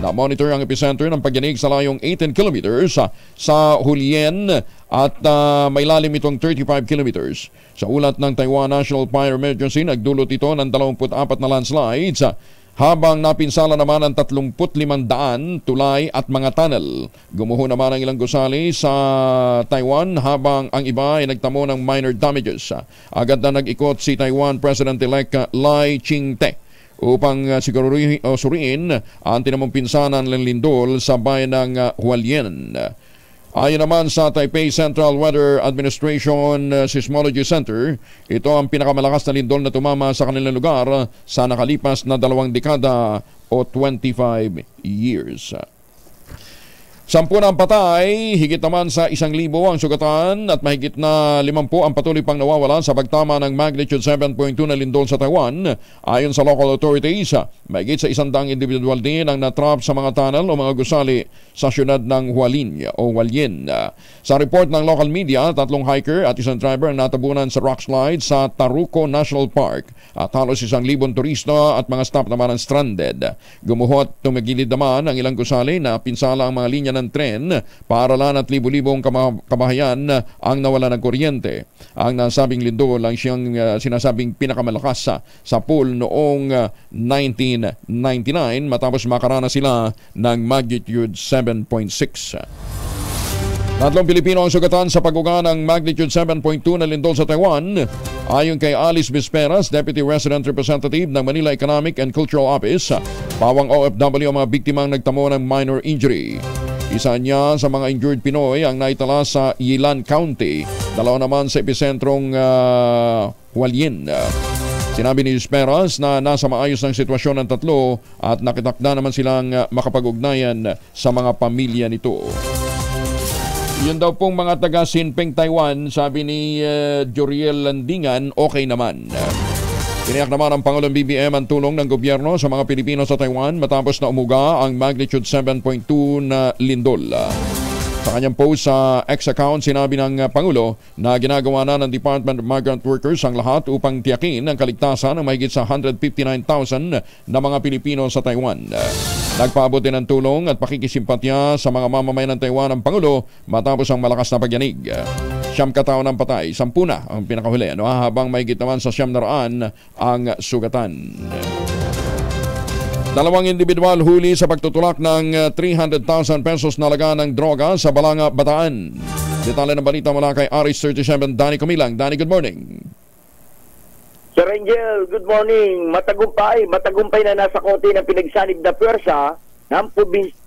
Na-monitor ang epicenter ng pagyanig sa layong 18 kilometers sa Hualien at may lalim itong 35 kilometers. Sa ulat ng Taiwan National Fire Emergency, nagdulot ito ng 24 na landslides, habang napinsala naman ang 35,000 tulay at mga tunnel. Gumuho naman ang ilang gusali sa Taiwan habang ang iba ay nagtamo ng minor damages. Agad na nag-ikot si Taiwan President-elect Lai Ching-te upang suriin ang tinamong pinsanan ng lindol sa bayan ng Hualien. Ayon naman sa Taipei Central Weather Administration Seismology Center, ito ang pinakamalakas na lindol na tumama sa kanilang lugar sa nakalipas na 2 dekada o 25 years. 10 ang patay, higit naman sa 1,000 ang sugatan at mahigit na 50 ang patuloy pang nawawala sa pagtama ng magnitude 7.2 na lindol sa Taiwan. Ayon sa local authorities, mahigit sa 100 individual din ang natrap sa mga tunnel o mga gusali sa syudad ng Hualien. Sa report ng local media, 3 hiker at 1 driver ang natabunan sa rock slide sa Taruco National Park at halos 1,000 turista at mga staff naman ang stranded. Gumuho at tumagilid naman ang ilang gusali na pinsala ang mga linya ng tren, paaralan at libo-libong kabahayan ang nawala ng kuryente. Ang nasabing lindol ang siyang sinasabing pinakamalakas sa pool noong 1999 matapos makaranas sila ng magnitude 7.6. 3 Pilipino ang sugatan sa pag-uga ng magnitude 7.2 na lindol sa Taiwan. Ayon kay Alice Bisperas, Deputy Resident Representative ng Manila Economic and Cultural Office, pawang OFW ang mga biktimang nagtamo ng minor injury. Isa niya sa mga injured Pinoy ang naitala sa Yilan County, 2 naman sa episentrong Hualien. Sinabi ni Bisperas na nasa maayos ng sitwasyon ng 3 at nakitakda naman silang makapag-ugnayan sa mga pamilya nito. Yun daw pong mga taga Sinpeng, Taiwan, sabi ni Joriel Landingan, okay naman. Tiniyak naman ang Pangulong BBM ang tulong ng gobyerno sa mga Pilipino sa Taiwan matapos na umuga ang magnitude 7.2 na lindol. Sa kanyang post sa X account, sinabi ng Pangulo na ginagawa na ng Department of Migrant Workers ang lahat upang tiyakin ang kaligtasan ng mahigit sa 159,000 na mga Pilipino sa Taiwan. Nagpaabot din ng tulong at pakikisimpatya sa mga mamamayan ng Taiwan ang Pangulo matapos ang malakas na pagyanig. 9 katao ng patay, 10 na ang pinakahuli, habang mahigit naman sa 900 ang sugatan. 2 individual huli sa pagtutulak ng 300,000 pesos na laga ng droga sa Balanga, Bataan. Detalye ng balita mula kay Aris 37, Danny Kumilang. Danny, good morning. Sir Angel, good morning. Matagumpay na nasa kote ng pinagsanib na pwersa ng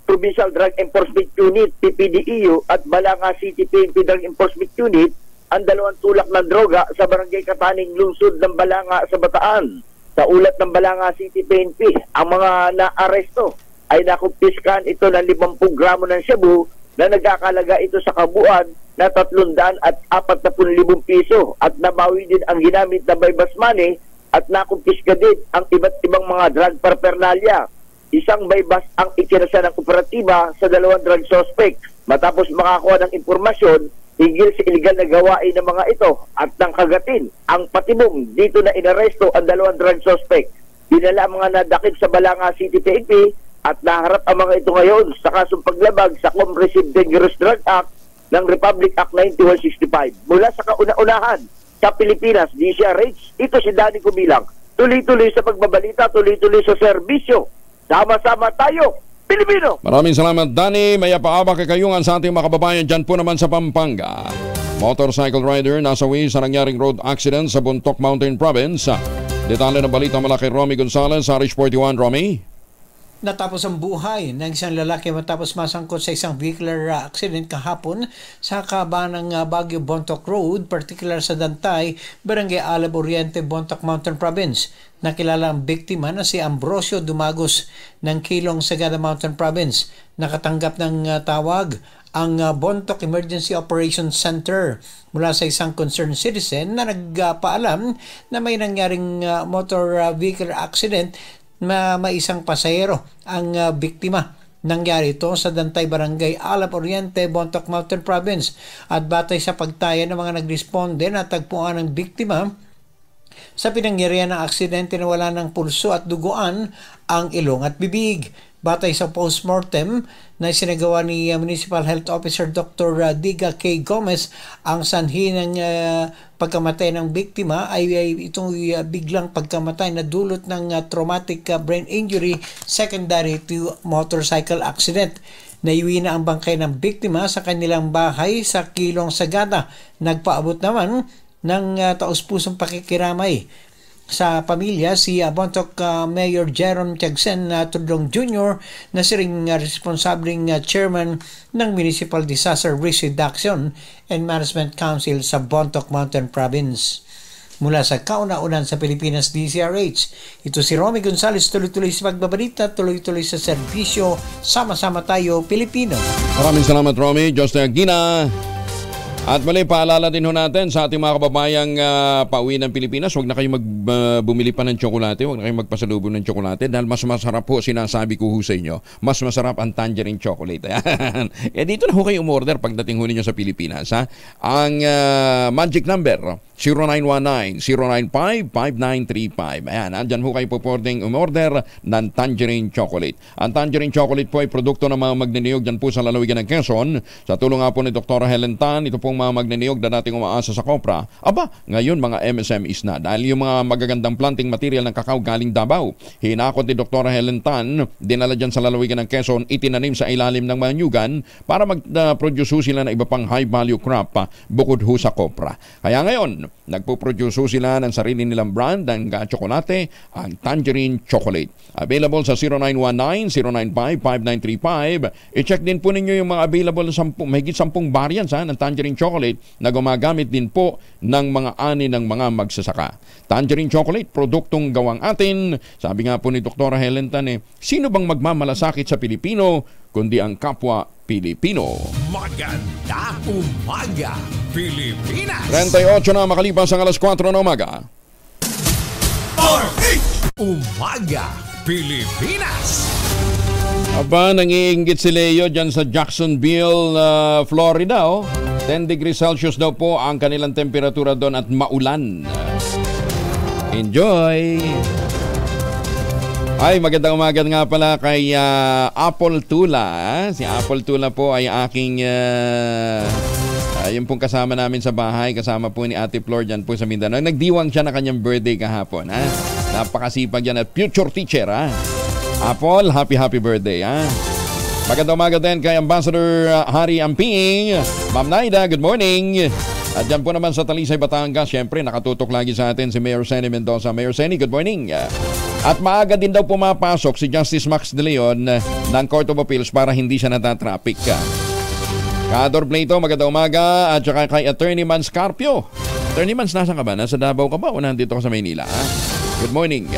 Provincial Drug Enforcement Unit, PPDEU, at Balanga City PNP Drug Enforcement Unit ang dalawang tulak ng droga sa barangay Kataning, lungsod ng Balanga sa Bataan. Sa ulat ng Balanga City PNP, ang mga naaresto ay nakumpiskan ito ng 50 gramo ng shabu na nagkakalaga ito sa kabuuan na 340,000 piso at nabawi din ang ginamit na bypass money at nakumpiska din ang iba't ibang mga drug paraphernalia. Isang bypass ang ikinasa ng operatiba sa dalawang drug suspect matapos makakuha ng impormasyon higil sa iligal na gawain ng mga ito at nang kagatin ang patibong dito na inaresto ang dalawang drug suspect. Dinala ang mga nadakip sa Balanga City PNP at naharap ang mga ito ngayon sa kasong paglabag sa Comprehensive Dangerous Drug Act ng Republic Act 9165. Mula sa kauna-unahan sa Pilipinas, DCRH, ito si Danny Kumilang. Tuloy-tuloy sa pagbabalita, tuloy-tuloy sa serbisyo. Sama-sama tayo, Pilipino! Maraming salamat, Danny. May paabak kakayungan sa ating mga kababayan dyan po naman sa Pampanga. Motorcycle rider nasawi sa nangyaring road accident sa Bontoc Mountain Province. Detalye ng balita mula kay Romy Gonzalez, Arish 41. Romy? Natapos ang buhay ng isang lalaki matapos masangkot sa isang vehicular accident kahapon sa kahabaan ng Baguio Bontoc Road, particular sa Dantay, Barangay Alab Oriente, Bontoc Mountain Province. Nakilala ang biktima na si Ambrosio Dumagos ng Kilong, Sagada Mountain Province. Nakatanggap ng tawag ang Bontoc Emergency Operations Center mula sa isang concerned citizen na nagpaalam na may nangyaring motor vehicle accident na may isang pasahero ang biktima. Nangyari ito sa Dantay Barangay Alab Oriente, Bontoc Mountain Province, at batay sa pagtaya ng mga nagresponde na tagpuan ng biktima sa pinangyarihan ng aksidente na wala ng pulso at duguan ang ilong at bibig. Batay sa postmortem na sinagawa ni Municipal Health Officer Dr. Diga K. Gomez, ang sanhi ng pagkamatay ng biktima ay itong biglang pagkamatay na dulot ng traumatic brain injury secondary to motorcycle accident. Naiuwi na ang bangkay ng biktima sa kanilang bahay sa Kilong, Sagada. Nagpaabot naman ng taus-pusong pakikiramay sa pamilya si Bontoc Mayor Jerome Tiagsen Tudong Jr. na siring responsabling chairman ng Municipal Disaster Risk Reduction and Management Council sa Bontoc Mountain Province. Mula sa kauna-unan sa Pilipinas, DCRH, ito si Romy Gonzalez, tuloy-tuloy sa pagbabalita, tuloy-tuloy sa serbisyo, sama-sama tayo, Pilipino. Maraming salamat, Romy. Joste Aguina. At mali, paalala din ho natin sa ating mga kababayang pauwi ng Pilipinas, huwag na kayo bumili pa ng tsokolate, huwag na kayo magpasalubong ng tsokolate dahil mas masarap po, sinasabi ko ho sa inyo, mas masarap ang tangerine chocolate. Ayan. Dito na ho kayo umorder pagdating ho ninyo sa Pilipinas. Ha? Ang magic number, 0919-095-5935. Ayan, andyan ho kayo po pwedeng umorder ng tangerine chocolate. Ang tangerine chocolate po ay produkto ng mga magniniyog dyan po sa lalawigan ng Quezon. Sa tulong nga po ni Dr. Helen Tan, ito pong mga magniniyog na dating umaasa sa kopra. Aba, ngayon mga MSMEs na. Dahil yung mga magagandang planting material ng kakao galing Davao. Hinakot ni Dr. Helen Tan, dinala dyan sa lalawigan ng Quezon, itinanim sa ilalim ng mga nyugan para mag-produce sila ng iba pang high value crop bukod ho sa kopra. Kaya ngayon, nagpo-produce sila ng sarili nilang brand ng tsokolate, ang Tangerine Chocolate. Available sa 0919-095-5935. I-check din po ninyo yung mga available na mahigit 10 variants ng Tangerine Chocolate na gumagamit din po ng mga ani ng mga magsasaka. Tangerine Chocolate, produktong gawang atin. Sabi nga po ni Dr. Helen Tan, sino bang magmamalasakit sa Pilipino kundi ang kapwa Pilipino. Magandang umaga, Pilipinas! 38 na makalipas ang alas 4 na umaga. Umaga, Pilipinas! Aba, nangiinggit si Leo dyan sa Jacksonville, Florida. 10 degrees Celsius daw po ang kanilang temperatura doon at maulan. Enjoy! Ay, magandang umaga nga pala kay Apple Tula. Si Apple Tula po ay aking yung pong kasama namin sa bahay, kasama po ni Ate Flor dyan po sa Mindanao. Nagdiwang siya na kanyang birthday kahapon. Napakasipag yan at future teacher. Apple, happy birthday. Magandang umaga din kay Ambassador Harry Amping. Ma'am Naida, good morning. At dyan po naman sa Talisay, Batangas, syempre nakatutok lagi sa atin si Mayor Senny Mendoza. Mayor Senny, good morning. At maaga din daw pumapasok si Justice Max De Leon ng Court of Appeals para hindi siya natatraffic. Kador Plato, magandang umaga. At saka kay Attorney Mans Carpio. Attorney Mans, nasan ka ba? Nasa Davao ka ba o nandito ka sa Maynila? Good morning.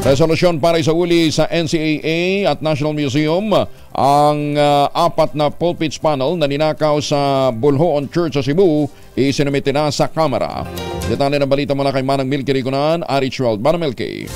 Resolusyon para isauli sa NCAA at National Museum ang apat na pulpits panel na ninakaw sa Bulhoon Church sa Cebu isinumite na sa Kamara. Detalye ng balita mula kay Manang Milky Riconan, Arichwald. Manang Milky.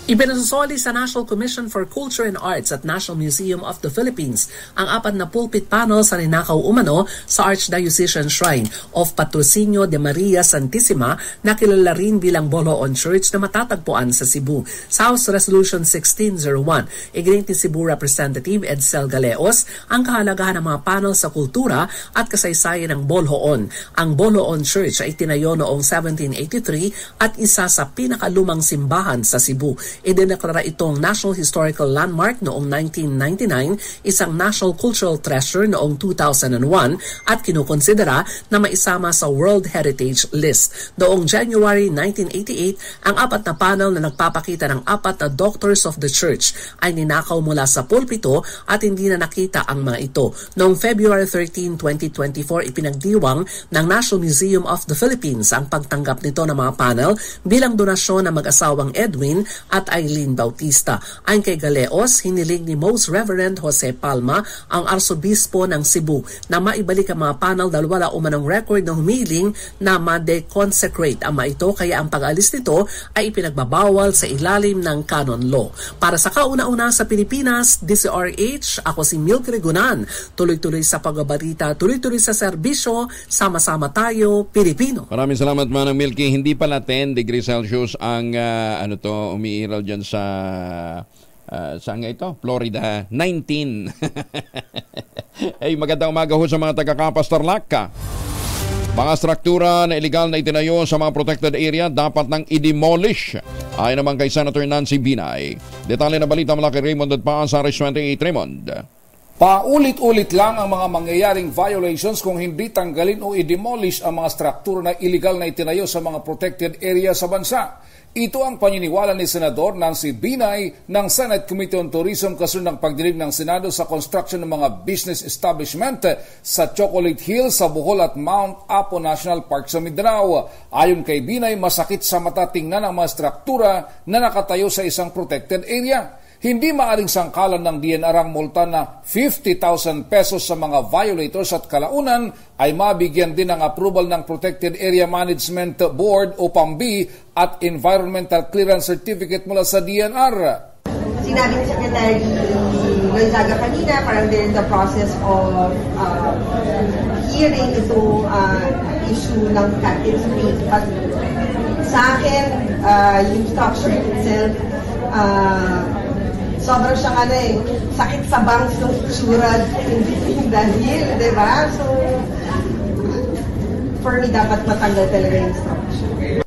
Ipinasasoli sa National Commission for Culture and Arts at National Museum of the Philippines ang apat na pulpit panel sa ninakaw umano sa Archdiocesan Shrine of Patrocinio de Maria Santissima na kilala rin bilang Bulhoon Church na matatagpuan sa Cebu. Sa House Resolution 1601, iginit ni Cebu Representative Edsel Galeos ang kahalagahan ng mga panel sa kultura at kasaysayan ng Bulhoon. Ang Bulhoon Church ay tinayo noong 1783 at isa sa pinakalumang simbahan sa Cebu. Idineklara itong National Historical Landmark noong 1999, isang National Cultural Treasure noong 2001 at kinukonsidera na maisama sa World Heritage List. Noong January 1988, ang apat na panel na nagpapakita ng apat na Doctors of the Church ay ninakaw mula sa pulpito at hindi na nakita ang mga ito. Noong February 13, 2024, ipinagdiwang ng National Museum of the Philippines ang pagtanggap nito ng mga panel bilang donasyon ng mag-asawang Edwin at Eileen Bautista. Ayon kay Galeos, hiniling ni Most Reverend Jose Palma, ang Arsobispo ng Cebu, na maibalik ang mga panel dahil wala umanong record ng humiling na ma-deconsecrate ang mga ito, kaya ang pag-alis nito ay ipinagbabawal sa ilalim ng canon law. Para sa kauna-una sa Pilipinas, DCRH, ako si Milky Riconan. Tuloy-tuloy sa pagbabalita, tuloy-tuloy sa serbisyo, sama-sama tayo, Pilipino. Maraming salamat, Manang Milky. Hindi pala 10 degrees Celsius ang umiiraw dyan sa saan nga ito? Florida, 19. Ay, magandang umaga ho sa mga taga-Kapas, Tarlac. Mga struktura na illegal na itinayo sa mga protected area dapat nang i-demolish. Ayon naman kay Senator Nancy Binay. Detalye na balita mula kay Raymond at Paan sa RS28. Raymond. Paulit-ulit lang ang mga mangyayaring violations kung hindi tanggalin o i-demolish ang mga struktura na illegal na itinayo sa mga protected area sa bansa. Ito ang paniniwala ni Senador Nancy Binay ng Senate Committee on Tourism kasunod ng pagdinig ng Senado sa construction ng mga business establishment sa Chocolate Hill sa Bohol at Mount Apo National Park sa Mindanao. Ayon kay Binay, masakit sa mata tingnan ang mga struktura na nakatayo sa isang protected area. Hindi maaring sangkalan ng DNR ang multa na 50,000 pesos sa mga violators at kalaunan ay mabigyan din ng approval ng Protected Area Management Board o PAMB at Environmental Clearance Certificate mula sa DNR. Sinabi ni Secretary Gonzaga kanina, parang they're in the process of hearing itong issue ng Captain Street. But sa akin, yung structure itself, sobrang siyang sakit sa bangs ng itsura dahil, di ba? So, for me, dapat matanggal talaga yung structure.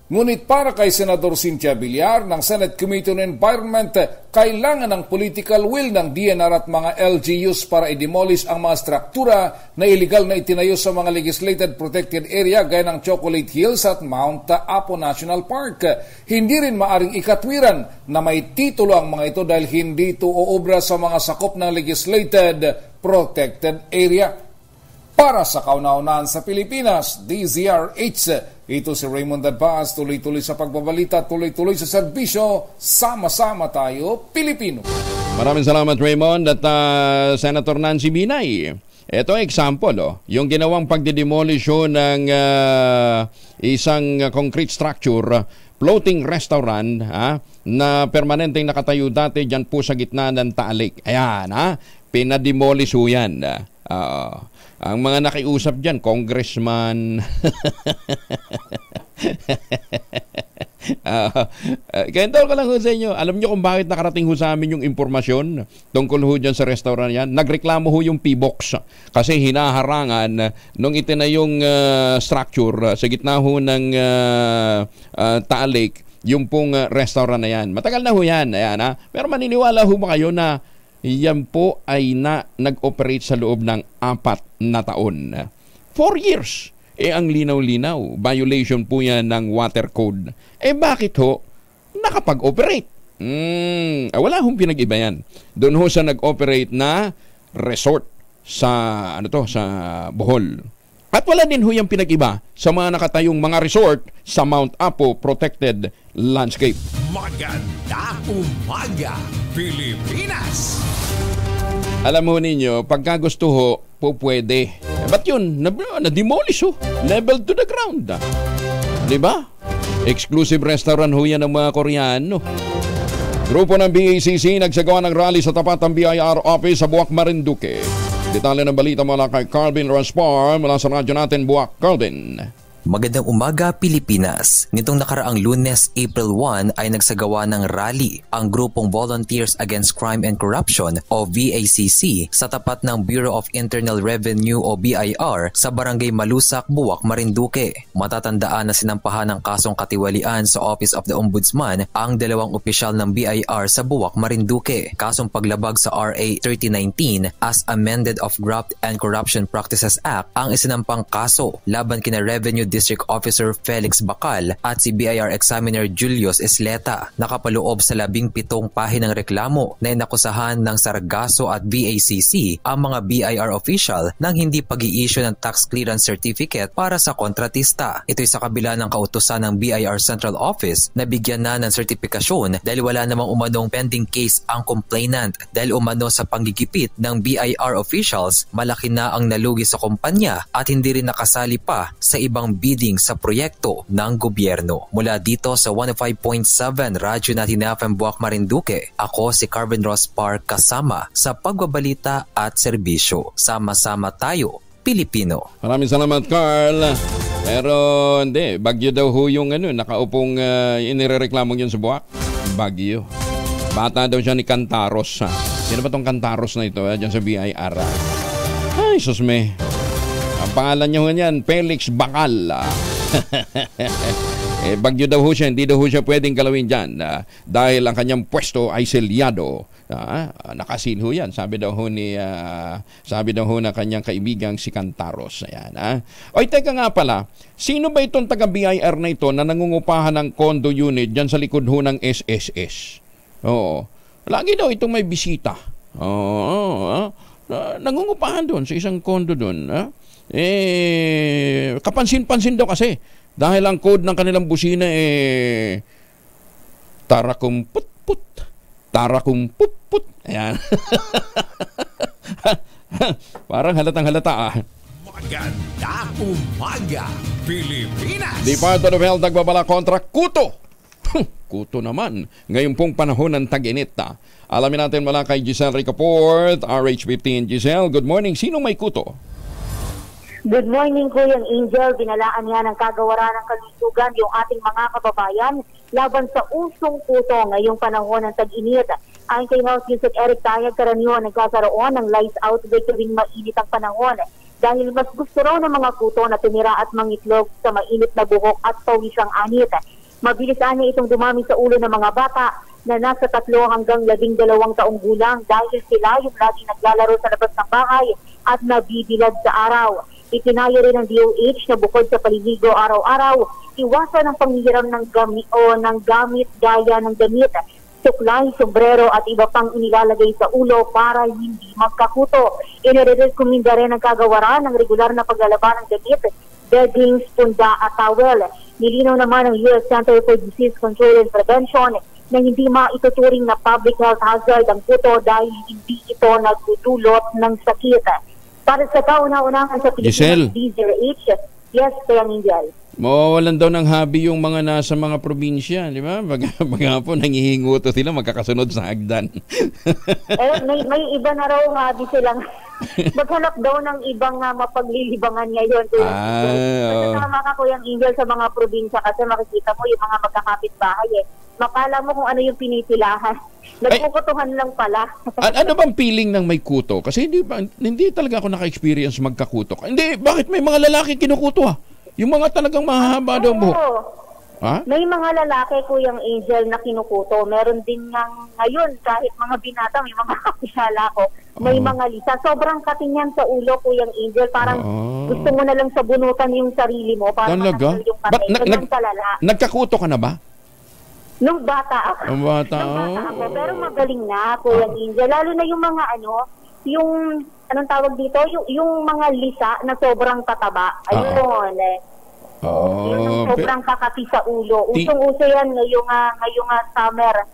Ngunit para kay Senador Cynthia Villar ng Senate Committee on Environment, kailangan ng political will ng DNR at mga LGUs para i-demolish ang mga struktura na illegal na itinayo sa mga legislated protected area gaya ng Chocolate Hills at Mount Apo National Park. Hindi rin maaring ikatwiran na may titulo ang mga ito dahil hindi ito uobra sa mga sakop ng legislated protected area. Para sa kauna-unahan sa Pilipinas, DZRH, ito si Raymond Advaz, tuloy-tuloy sa pagbabalita, tuloy-tuloy sa serbisyo, sama-sama tayo, Pilipino. Maraming salamat, Raymond, at Senator Nancy Binay. Ito example, yung ginawang pagdidemolish ng isang concrete structure, floating restaurant na permanenteng nakatayo dati dyan po sa gitna ng Taalik. Ayan, pinademolish ho yan. Ang mga nakiusap dyan, congressman. Kaya ko lang ho sa inyo. Alam nyo kung bakit nakarating ho sa amin yung impormasyon tungkol ho dyan sa restaurant yan? Nagreklamo ho yung P-Box kasi hinaharangan nung itinayong structure sa gitna ho ng Taalik, yung pong restaurant na yan. Matagal na ho yan. Ayan, pero maniniwala ho ba kayo na yan po ay nag-operate sa loob ng 4 na taon. 4 years. Ang linaw-linaw. Violation po yan ng water code. Bakit ho? Nakapag-operate. Wala hong pinag-iba yan. Doon ho siya nag-operate na resort sa sa Bohol. At wala din ho yung pinag-iba sa mga nakatayong mga resort sa Mount Apo Protected Landscape. Maganda umaga, Pilipinas! Alam mo ninyo, pagka gusto ho, po pwede. Ba't yun? Na-demolish ho. Level to the ground. Diba? Exclusive restaurant ho yan ng mga Koreano. Grupo ng BACC nagsagawa ng rally sa tapat ng BIR office sa Buwak, Marinduque. Detalye ng balita mula kay Carvin Raspar mula sa radyo natin, Buwak. Carvin. Magandang umaga, Pilipinas. Nitong nakaraang Lunes, April 1 ay nagsagawa ng rally ang grupong Volunteers Against Crime and Corruption o VACC sa tapat ng Bureau of Internal Revenue o BIR sa Barangay Malusak, Buwak, Marinduque. Matatandaan na sinampahan ng kasong katiwalian sa Office of the Ombudsman ang 2 opisyal ng BIR sa Buwak, Marinduque. Kasong paglabag sa RA 3019 as amended of Graft and Corruption Practices Act ang isinampang kaso laban kina Revenue District Officer Felix Bacal at si BIR Examiner Julius Isleta. Nakapaloob sa 17 pahinang reklamo na inakusahan ng Sargasso at BACC ang mga BIR official ng hindi pag-i-issue ng tax clearance certificate para sa kontratista. Ito'y sa kabila ng kautusan ng BIR Central Office na bigyan na ng sertifikasyon dahil wala namang umanong pending case ang complainant. Dahil umano sa panggigipit ng BIR officials, malaki na ang nalugi sa kumpanya at hindi rin nakasali pa sa ibang bidding sa proyekto ng gobyerno. Mula dito sa 105.7 Radyo Natin FM Buwak, Marinduque, ako si Carvin Raspar kasama sa pagbabalita at serbisyo. Sama-sama tayo, Pilipino. Maraming salamat, Carl. Pero hindi, Bagyo daw ho yung nakaupong inirereklamo yun sa Buwak. Bagyo. Bata daw siya ni Cantaros. Sino ba tong Cantaros na ito dyan sa BIR? Ay, susme. Ang pangalan niyo niyan, Felix Bacal. Bagyo daw ho siya, hindi daw ho siya pwedeng galawin dyan dahil ang kanyang pwesto ay selyado. Nakasil ho yan, sabi daw ho na kanyang kaibigang si Cantaros. Ayan, Oy, teka nga pala, sino ba itong taga-BIR na ito na nangungupahan ng condo unit dyan sa likod ho ng SSS? Oo. Lagi daw itong may bisita. Nangungupahan doon sa isang condo doon. Kapansin-pansin daw kasi dahil ang code ng kanilang busina tarakumput-put, tarakumput-put. Ayan. Parang halatang-halata Maganda umaga, Pilipinas! Department of Health nagbabala kontra kuto. Kuto naman ngayon pong panahon ng tag-init. Alamin natin mula kay Giselle Ricaport, RH15. Giselle, good morning. Sino may kuto? Good morning, Kuya Angel. Binalaan niya ng kagawaran ng kalusugan yung ating mga kababayan laban sa usong kuto ngayong panahon ng tag-init. Ayon kay Health Yusek Eric Tayag, karaniwan nagkakaroon ng lice outbreak tuwing mainit ang panahon dahil mas gusto raw ng mga kuto na tumira at mangitlog sa mainit na buhok at pawisang anit. Mabilis niya itong dumami sa ulo ng mga bata na nasa 3 hanggang 12 taong gulang dahil sila yung laging naglalaro sa labas ng bahay at nabibilad sa araw. Itinayo rin ng DOH na bukod sa paliligo araw-araw, iwasan ang panghihiram ng gamit gaya ng damit, suklay, sombrero at iba pang inilalagay sa ulo para hindi magkakuto. Inirekomenda rin ang kagawaran ng regular na paglalaban ng damit, beddings, punda at towel. Nilinaw naman ng U.S. Center for Disease Control and Prevention na hindi maituturing na public health hazard ang kuto dahil hindi ito nagdudulot ng sakit. Para sa kauna-unahan sa Pilipinas, DZRH, yes, Kuya Angel. Mawawalan daw ng hobby yung mga nasa mga probinsya, di ba? Baga po, nangihinguto sila, magkakasunod sa hagdan. May iba na raw hobby silang maghanap daw ng ibang mapaglilibangan ngayon. Kasi tama ka, Kuya Angel, sa mga probinsya kasi makikita mo yung mga magkakapit-bahay Makala mo kung ano yung pinipilahan. Nagkukutuhan lang pala. Ano bang feeling ng may kuto? Kasi hindi talaga ako naka-experience magkakuto. Hindi, bakit may mga lalaki kinukuto Yung mga talagang mahahaba daw buhok. Ha? May mga lalaki, Kuyang Angel, na kinukuto. Meron din nga ngayon, kahit mga binata, may mga kakilala ko, may mga lisa. Sobrang katinyan sa ulo, Kuyang Angel. Parang gusto mo na lang sabunutan yung sarili mo para matanggal yung patay. Nagkakuto ka na ba? Nung bata ako. Pero magaling na, Kuyang Angel. Lalo na yung mga yung, anong tawag dito? Yung mga lisa na sobrang tataba. Ayun, yung sobrang kakati sa ulo. Usong-uso yan ngayong summer.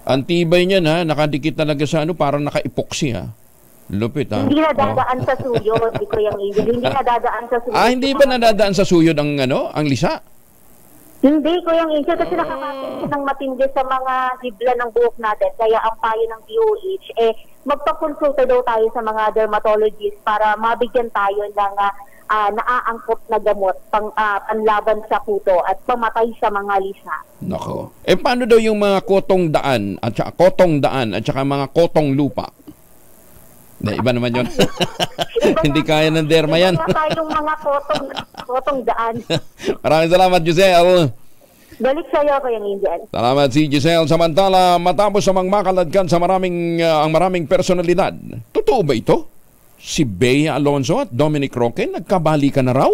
Ang tibay niyan ha, nakadikit talaga sa parang naka-epoxy ha. Lupit ha. Hindi nadadaan sa suyod, Kuyang Angel. Hindi nadadaan sa suyod. Hindi ba nadadaan sa suyod ang lisa? Hindi, Kuyang Angel, kasi nakakapit ng matindi sa mga hibla ng buhok natin. Kaya ang payo ng DOH, magpakonsulta daw tayo sa mga dermatologist para mabigyan tayo ng naaangkop na gamot panlaban sa kuto at pamatay sa mga lisa. Nako. Paano daw yung mga kotong daan at saka mga kotong lupa? Iba naman yun. Hindi kaya ng derma yan. Iba tayong mga kotong daan. Maraming salamat, Giselle. Balik sa'yo, Kuyang Angel. Salamat si Giselle. Samantala, matapos samang makaladkan sa ang maraming personalidad, totoo ba ito? Si Bea Alonzo at Dominic Roque nagkabalikan na raw?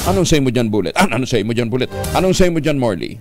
Anong say mo dyan, Bullet? Anong say mo dyan, Morley?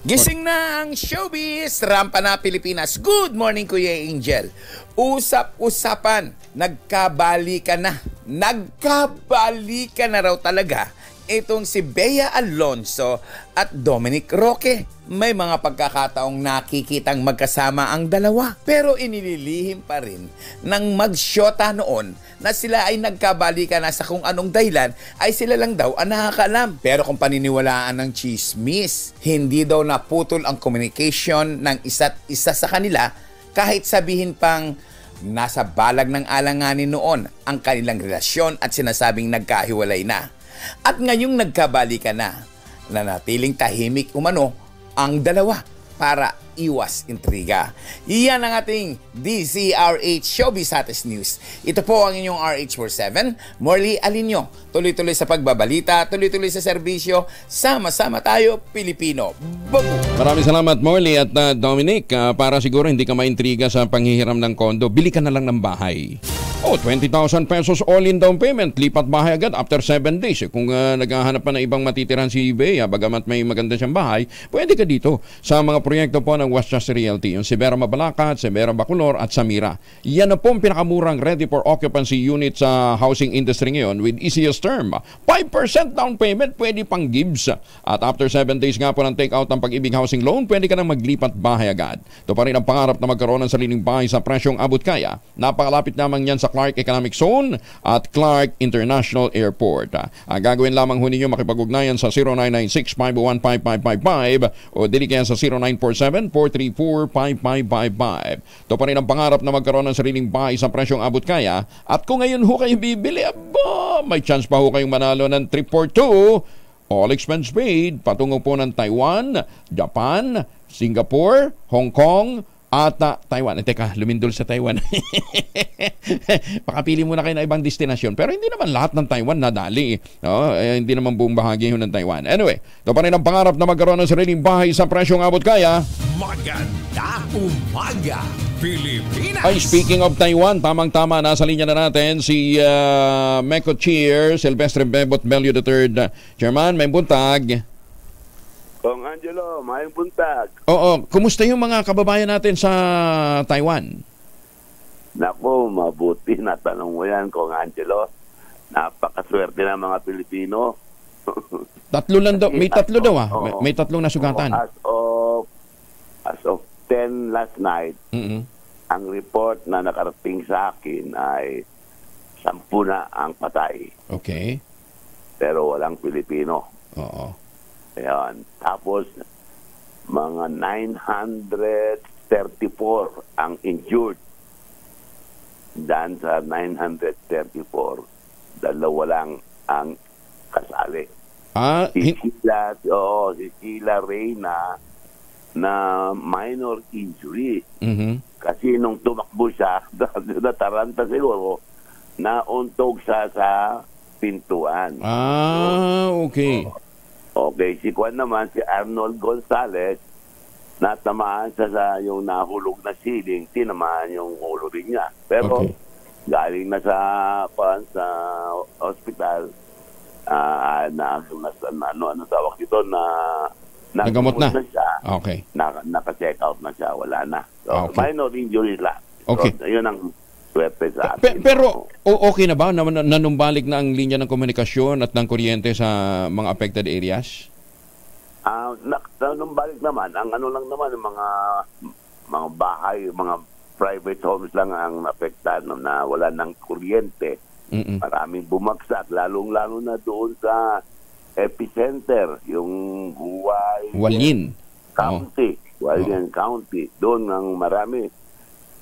Gising na ang showbiz! Rampa na Pilipinas. Good morning, Kuya Angel. Usap-usapan. Nagkabalikan na. Nagkabalikan na raw talaga itong si Bea Alonzo at Dominic Roque. May mga pagkakataong nakikitang magkasama ang dalawa. Pero inililihim pa rin ng magsyota noon na sila ay nagkabalikan na sa kung anong dahilan ay sila lang daw ang nakakaalam. Pero kung paniniwalaan ng chismis, hindi daw naputol ang communication ng isa't isa sa kanila kahit sabihin pang nasa balag ng alanganin noon ang kanilang relasyon at sinasabing nagkahiwalay na. At ngayong nagkabalikan na, nanatiling tahimik umano ang dalawa para iwas intriga. Iyan ang ating DZRH Showbiz Hottest News. Ito po ang inyong RH47, Morley Alinyo. Tuloy-tuloy sa pagbabalita, tuloy-tuloy sa serbisyo, sama-sama tayo, Pilipino. Babu! Maraming salamat, Morley at Dominic. Para siguro hindi ka maintriga sa panghihiram ng kondo, bili ka na lang ng bahay. 20,000 pesos all-in down payment. Lipat bahay agad after 7 days. Kung naghahanap pa ng ibang matitirahan si Bea, bagamat may maganda siyang bahay, pwede ka dito sa mga proyekto po ng Westchester Realty. Yung Severa Mabalacat, Severa Bacolor at Samira. Yan na po ang pinakamurang ready for occupancy unit sa housing industry ngayon with easiest term. 5% down payment, pwede pang Gibbs. At after 7 days nga po ng take-out ng Pag-ibig Housing Loan, pwede ka nang maglipat bahay agad. Ito pa rin ang pangarap na magkaroon ng sariling bahay sa presyong abot kaya. Napakalapit naman yan sa Clark Economic Zone at Clark International Airport. Ang gagawin lamang ho ninyo makipag-ugnayan sa 0996-501-5555 o dili kaya sa 0947-434-5555. Ito pa rin ang pangarap na magkaroon ng sariling bahay sa presyong abot kaya. At kung ngayon ho kayo bibili, may chance pa ho kayong manalo ng trip for two. All expense paid, patungo po ng Taiwan, Japan, Singapore, Hong Kong, at Taiwan. Teka, lumindol sa Taiwan. Pakapili muna kayo na ibang destinasyon. Pero hindi naman lahat ng Taiwan nadali. No? Hindi naman buong bahagi yun ng Taiwan. Anyway, ito pa rin ang pangarap na magkaroon ng sariling bahay sa presyong abot kaya. Maganda umaga, Pilipinas! Ay, speaking of Taiwan, tamang-tama, nasa linya na natin si Meco Cheer, Silvestre Bebot Bello III. Chairman, may buntag. Kong Angelo, mayang buntag. Oo, kumusta yung mga kababayan natin sa Taiwan? Naku, mabuti na tanong mo yan, Kong Angelo. Napakaswerte ng mga Pilipino. Tatlo lang daw, may tatlo daw may tatlong nasugatan. As of 10 last night, ang report na nakarating sa akin ay 10 na ang patay. Okay. Pero walang Pilipino. Oo. Ayan. Tapos, mga 934 ang injured. Dan sa 934, dalawa lang ang kasali. Si Sheila Reyna na minor injury. Kasi nung tumakbo siya, nataranta siguro, nauntog siya sa pintuan. Okay. Okay, si Juan naman, si Arnold Gonzalez, natamaan sa yung nahulog na ceiling, tinamaan yung ulo rin niya. Pero galing na sa hospital, ano tawag dito, nagamot na siya. Okay. Naka-check out na siya, wala na. So, minor injury lang. Okay. So, yun ang swerte sa atin. Pero okay na ba? Nanumbalik na ang linya ng komunikasyon at ng kuryente sa mga affected areas? Nanumbalik naman. Ang ano lang naman, mga bahay, mga private homes lang ang affected na wala ng kuryente. Maraming bumagsak, lalong-lalo na doon sa epicenter, yung Hualien County. Hualien County. Doon ang marami.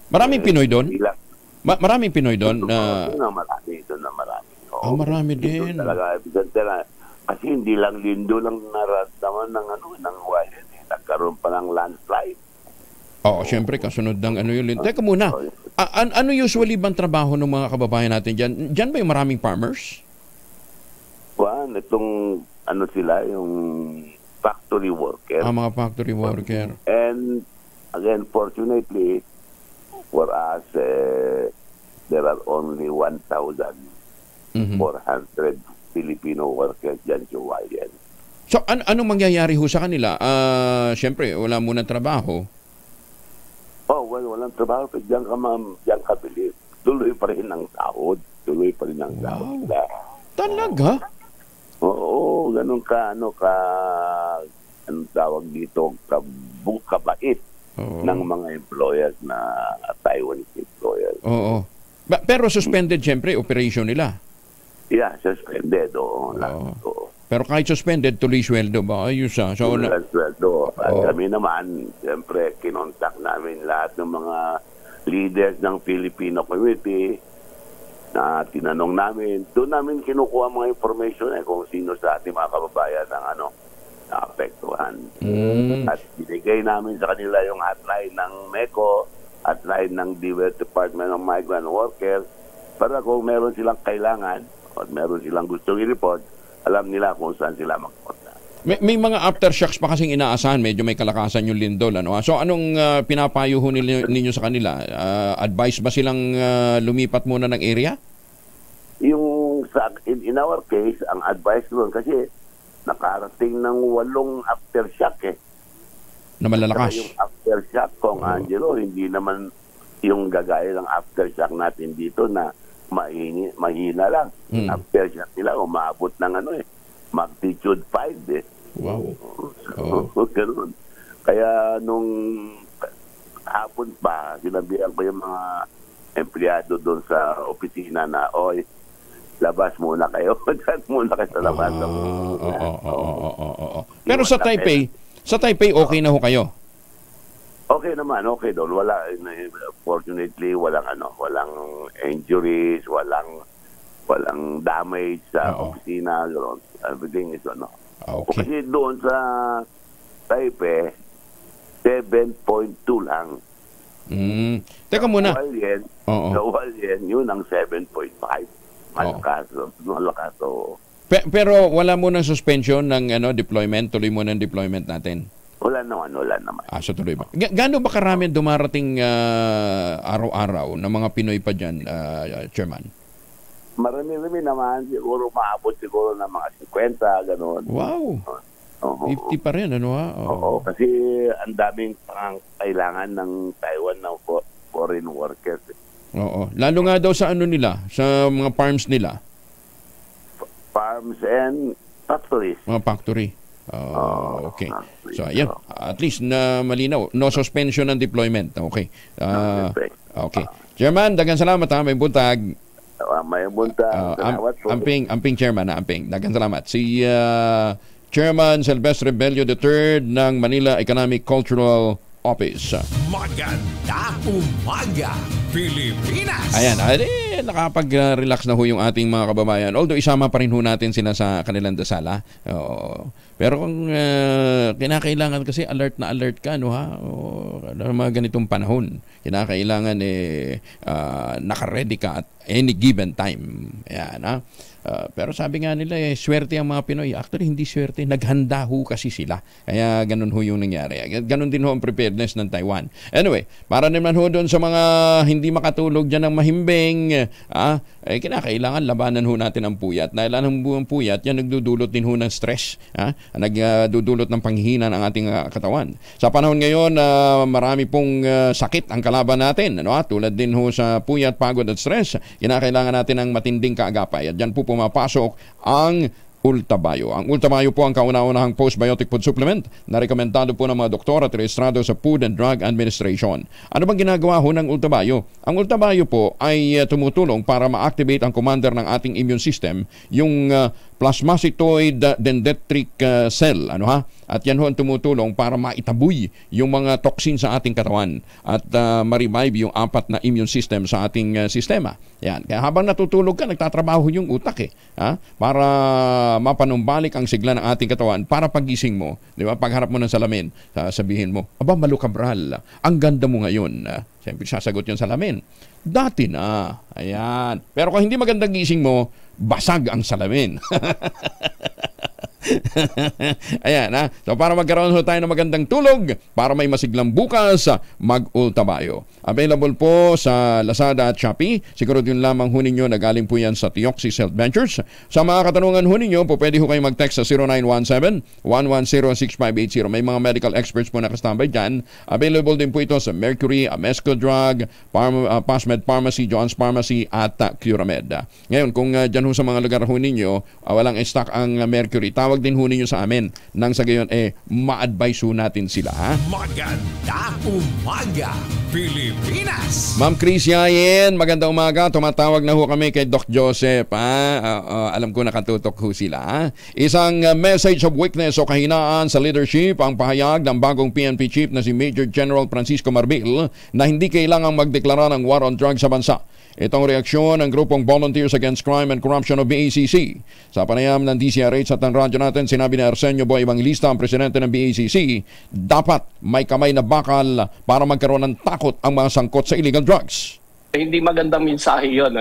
Maraming Pinoy doon? Maraming Pinoy doon? Marami. Marami din. Doon talaga epicenter. Kasi hindi lang lindo lang naramdaman ng Hualien. Nagkaroon pa ng landslide. Oo, syempre, kasunod ng ano yun. Teka muna, ano usually bang trabaho ng mga kababayan natin dyan? Dyan ba yung maraming farmers? Itong sila, yung factory worker. Mga factory worker. And again, fortunately, for us, there are only 1,400 Filipino workers dyan sa Hualien. So, anong mangyayari ho sa kanila? Syempre, wala munang trabaho. Walang trabaho. Diyan ka bilib. Tuloy pa rin ang sahod. Talaga? Oo, ganun ka, anong tawag dito, kabait ng mga employers na Taiwanese employers. Oo. Pero suspended, syempre, operation nila. Yeah, suspended. Pero kahit suspended, tuloy sweldo ba? Ayos So, tuloy sweldo. At kami naman, siyempre, kinontak namin lahat ng mga leaders ng Filipino community na tinanong namin. Doon namin kinukuha mga information kung sino sa ating mga kababayan ang naapektuhan. At binigay namin sa kanila yung hotline ng MECO, hotline ng Department of Migrant Workers, para kung meron silang kailangan o meron silang gustong i-report, alam nila kung saan sila magpunta. May mga aftershocks pa kasing inaasahan, medyo may kalakasan yung lindol. So anong pinapayo ninyo sa kanila? Advice ba silang lumipat muna ng area? In our case, ang advice doon kasi nakarating ng 8 aftershock na malalakas. Yung aftershock kung Angelo, hindi naman yung gagaya ng aftershock natin dito na mahina lang. Aftershock nila umabot ng magnitude 5 Wow. Ganun. Kaya nung hapon pa, sinabihan ko yung mga empleyado doon sa opisina na, labas muna kayo. Diyan muna kayo sa labas. Pero sa Taipei, okay na ho kayo? Okay naman, okay doon. Fortunately, walang injuries, walang damage sa opisina. Everything is Okay. Kasi doon sa Taipei, 7.2 lang. Teka muna. Sa Hualien, yun ang 7.5. Malakas. Pero wala mo ng suspension ng deployment? Tuloy mo ng deployment natin? Wala naman. So tuloy ba? Gaano ba karami dumarating araw-araw ng mga Pinoy pa dyan, Chairman? Marami naman. Siguro maabot ng mga 50, gano'n. Wow! 50 pa rin, Oo, kasi ang daming kailangan ng Taiwan ng foreign workers. Oo. Lalo nga daw sa nila, sa mga farms nila. Farms and factories. Mga factory. Okay. So, ayan. At least na malinaw. No suspension ng deployment. Okay. Okay. Chairman, daghang salamat ha. May buntag. May buntag. Amping Chairman na amping. Daghang salamat. Si Chairman Silvestre Bello III ng Manila Economic Cultural Office. Magandang umaga, Pilipinas! Ayan. nakapag-relax na ho yung ating mga kababayan. Although isama pa rin ho natin sila sa kanilang dasala. Pero kung kinakailangan kasi alert na alert ka, no ha? Mga ganitong panahon, kinakailangan naka-ready ka at any given time. Ayan, ha? Pero sabi nga nila, swerte ang mga Pinoy. Actually, hindi swerte. Naghanda ho kasi sila. Kaya ganun ho yung nangyari. Ganun din ho ang preparedness ng Taiwan. Anyway, para naman ho doon sa mga hindi makatulog dyan ng mahimbing, kinakailangan labanan ho natin ang puyat. Dahil ang buong puyat, yan nagdudulot din ho ng stress. Nagdudulot ng panghihina ng ating katawan. Sa panahon ngayon, marami pong sakit ang kalaban natin. Tulad din ho sa puyat, pagod at stress, kinakailangan natin ng matinding kaagapay. At dyan po pumapasok ang Ultabayo. Ang Ultabayo po ang kauna-unahang postbiotic food supplement na rekomendado po ng mga doktor at rehistrado sa Food and Drug Administration. Ano bang ginagawa ho ng Ultabayo? Ang Ultabayo po ay tumutulong para ma-activate ang commander ng ating immune system, yung plasmacytoid dendritic cell, At yan ho ang tumutulong para maitaboy yung mga toxin sa ating katawan at ma-revive yung 4 na immune system sa ating sistema. Yan. Kaya habang natutulog ka, nagtatrabaho yung utak para mapanumbalik ang sigla ng ating katawan para pagising mo, di ba? Pagharap mo ng salamin, sabihin mo, aba Malu Cabral, ang ganda mo ngayon. Siyempre sasagot yung salamin, dati na. Ayan. Pero kung hindi magandang gising mo, basag ang salamin. Ayan, So para magkaroon tayo ng magandang tulog, para may masiglang bukas, mag-Ultabayo. Available po sa Lazada at Shopee. Siguro din lamang ho ninyo, nagaling po yan sa Tioxis Health Ventures. Sa mga katanungan ho ninyo, pwede ho kayo mag-text sa 0917-110-6580. May mga medical experts po nakastambay dyan. Available din po ito sa Mercury, Amesco Drug, Pasmed Pharmacy, John's Pharmacy at Curamed. Ngayon, kung dyan ho sa mga lugar ho ninyo, walang stock ang Mercury, tawag din ho ninyo sa amin nang sa gayon ma-advise ho natin sila. Magandang umaga, Pilipinas! Ma'am Chris Yayen, magandang umaga. Tumatawag na ho kami kay Doc Joseph. Alam ko nakatutok ho sila. Isang message of weakness o kahinaan sa leadership ang pahayag ng bagong PNP chief na si Major General Francisco Marbil na hindi kailangang magdeklara ng war on drugs sa bansa. Itong reaksyon ng grupong Volunteers Against Crime and Corruption o BACC. Sa panayam ng DCRH at ng radyo natin, sinabi ni Arsenio Boy Evangelista, ang presidente ng BACC, dapat may kamay na bakal para magkaroon ng takot ang mga sangkot sa illegal drugs. Hindi magandang mensahe yun,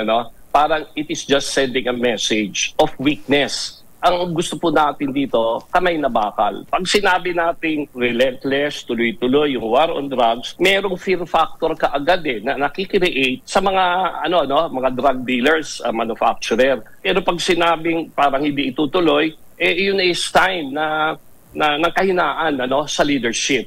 Parang it is just sending a message of weakness. Ang gusto po natin dito, kamay na bakal. Pag sinabi nating relentless, tuloy-tuloy yung war on drugs, merong fear factor kaagad na nakikreate sa mga mga drug dealers, manufacturer. Pero pag sinabing parang hindi itutuloy, yun is time na ng kahinaan sa leadership.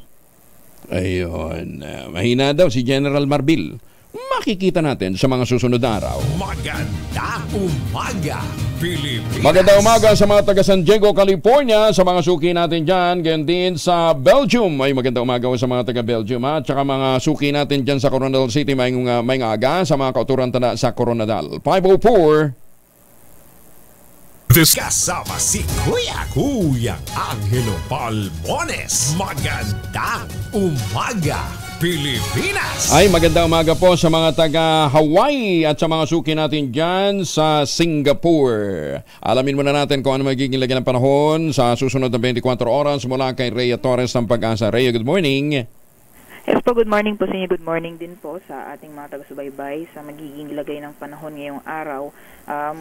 Ayun, mahina daw si General Marbil. Makikita natin sa mga susunod na araw. Magandang umaga, Pilipinas! Magandang umaga sa mga taga San Diego, California, sa mga suki natin dyan, ganyan din sa Belgium. Ay magandang umaga sa mga taga Belgium, at saka mga suki natin dyan sa Coronadal City, may aga sa mga kauturan tanda sa Coronadal. 504. Kasama si Kuya Angelo Palmones. Magandang umaga, Pilipinas! Ay magandang umaga po sa mga taga Hawaii at sa mga suki natin dyan sa Singapore. Alamin muna natin kung ano magiging lagyan ng panahon sa susunod na 24 oras mula kay Rhea Torres ng Pag-asa. Rhea, good morning. Yes po, good morning po sa inyo. Good morning din po sa ating mga taga-subaybay sa magiging lagay ng panahon ngayong araw.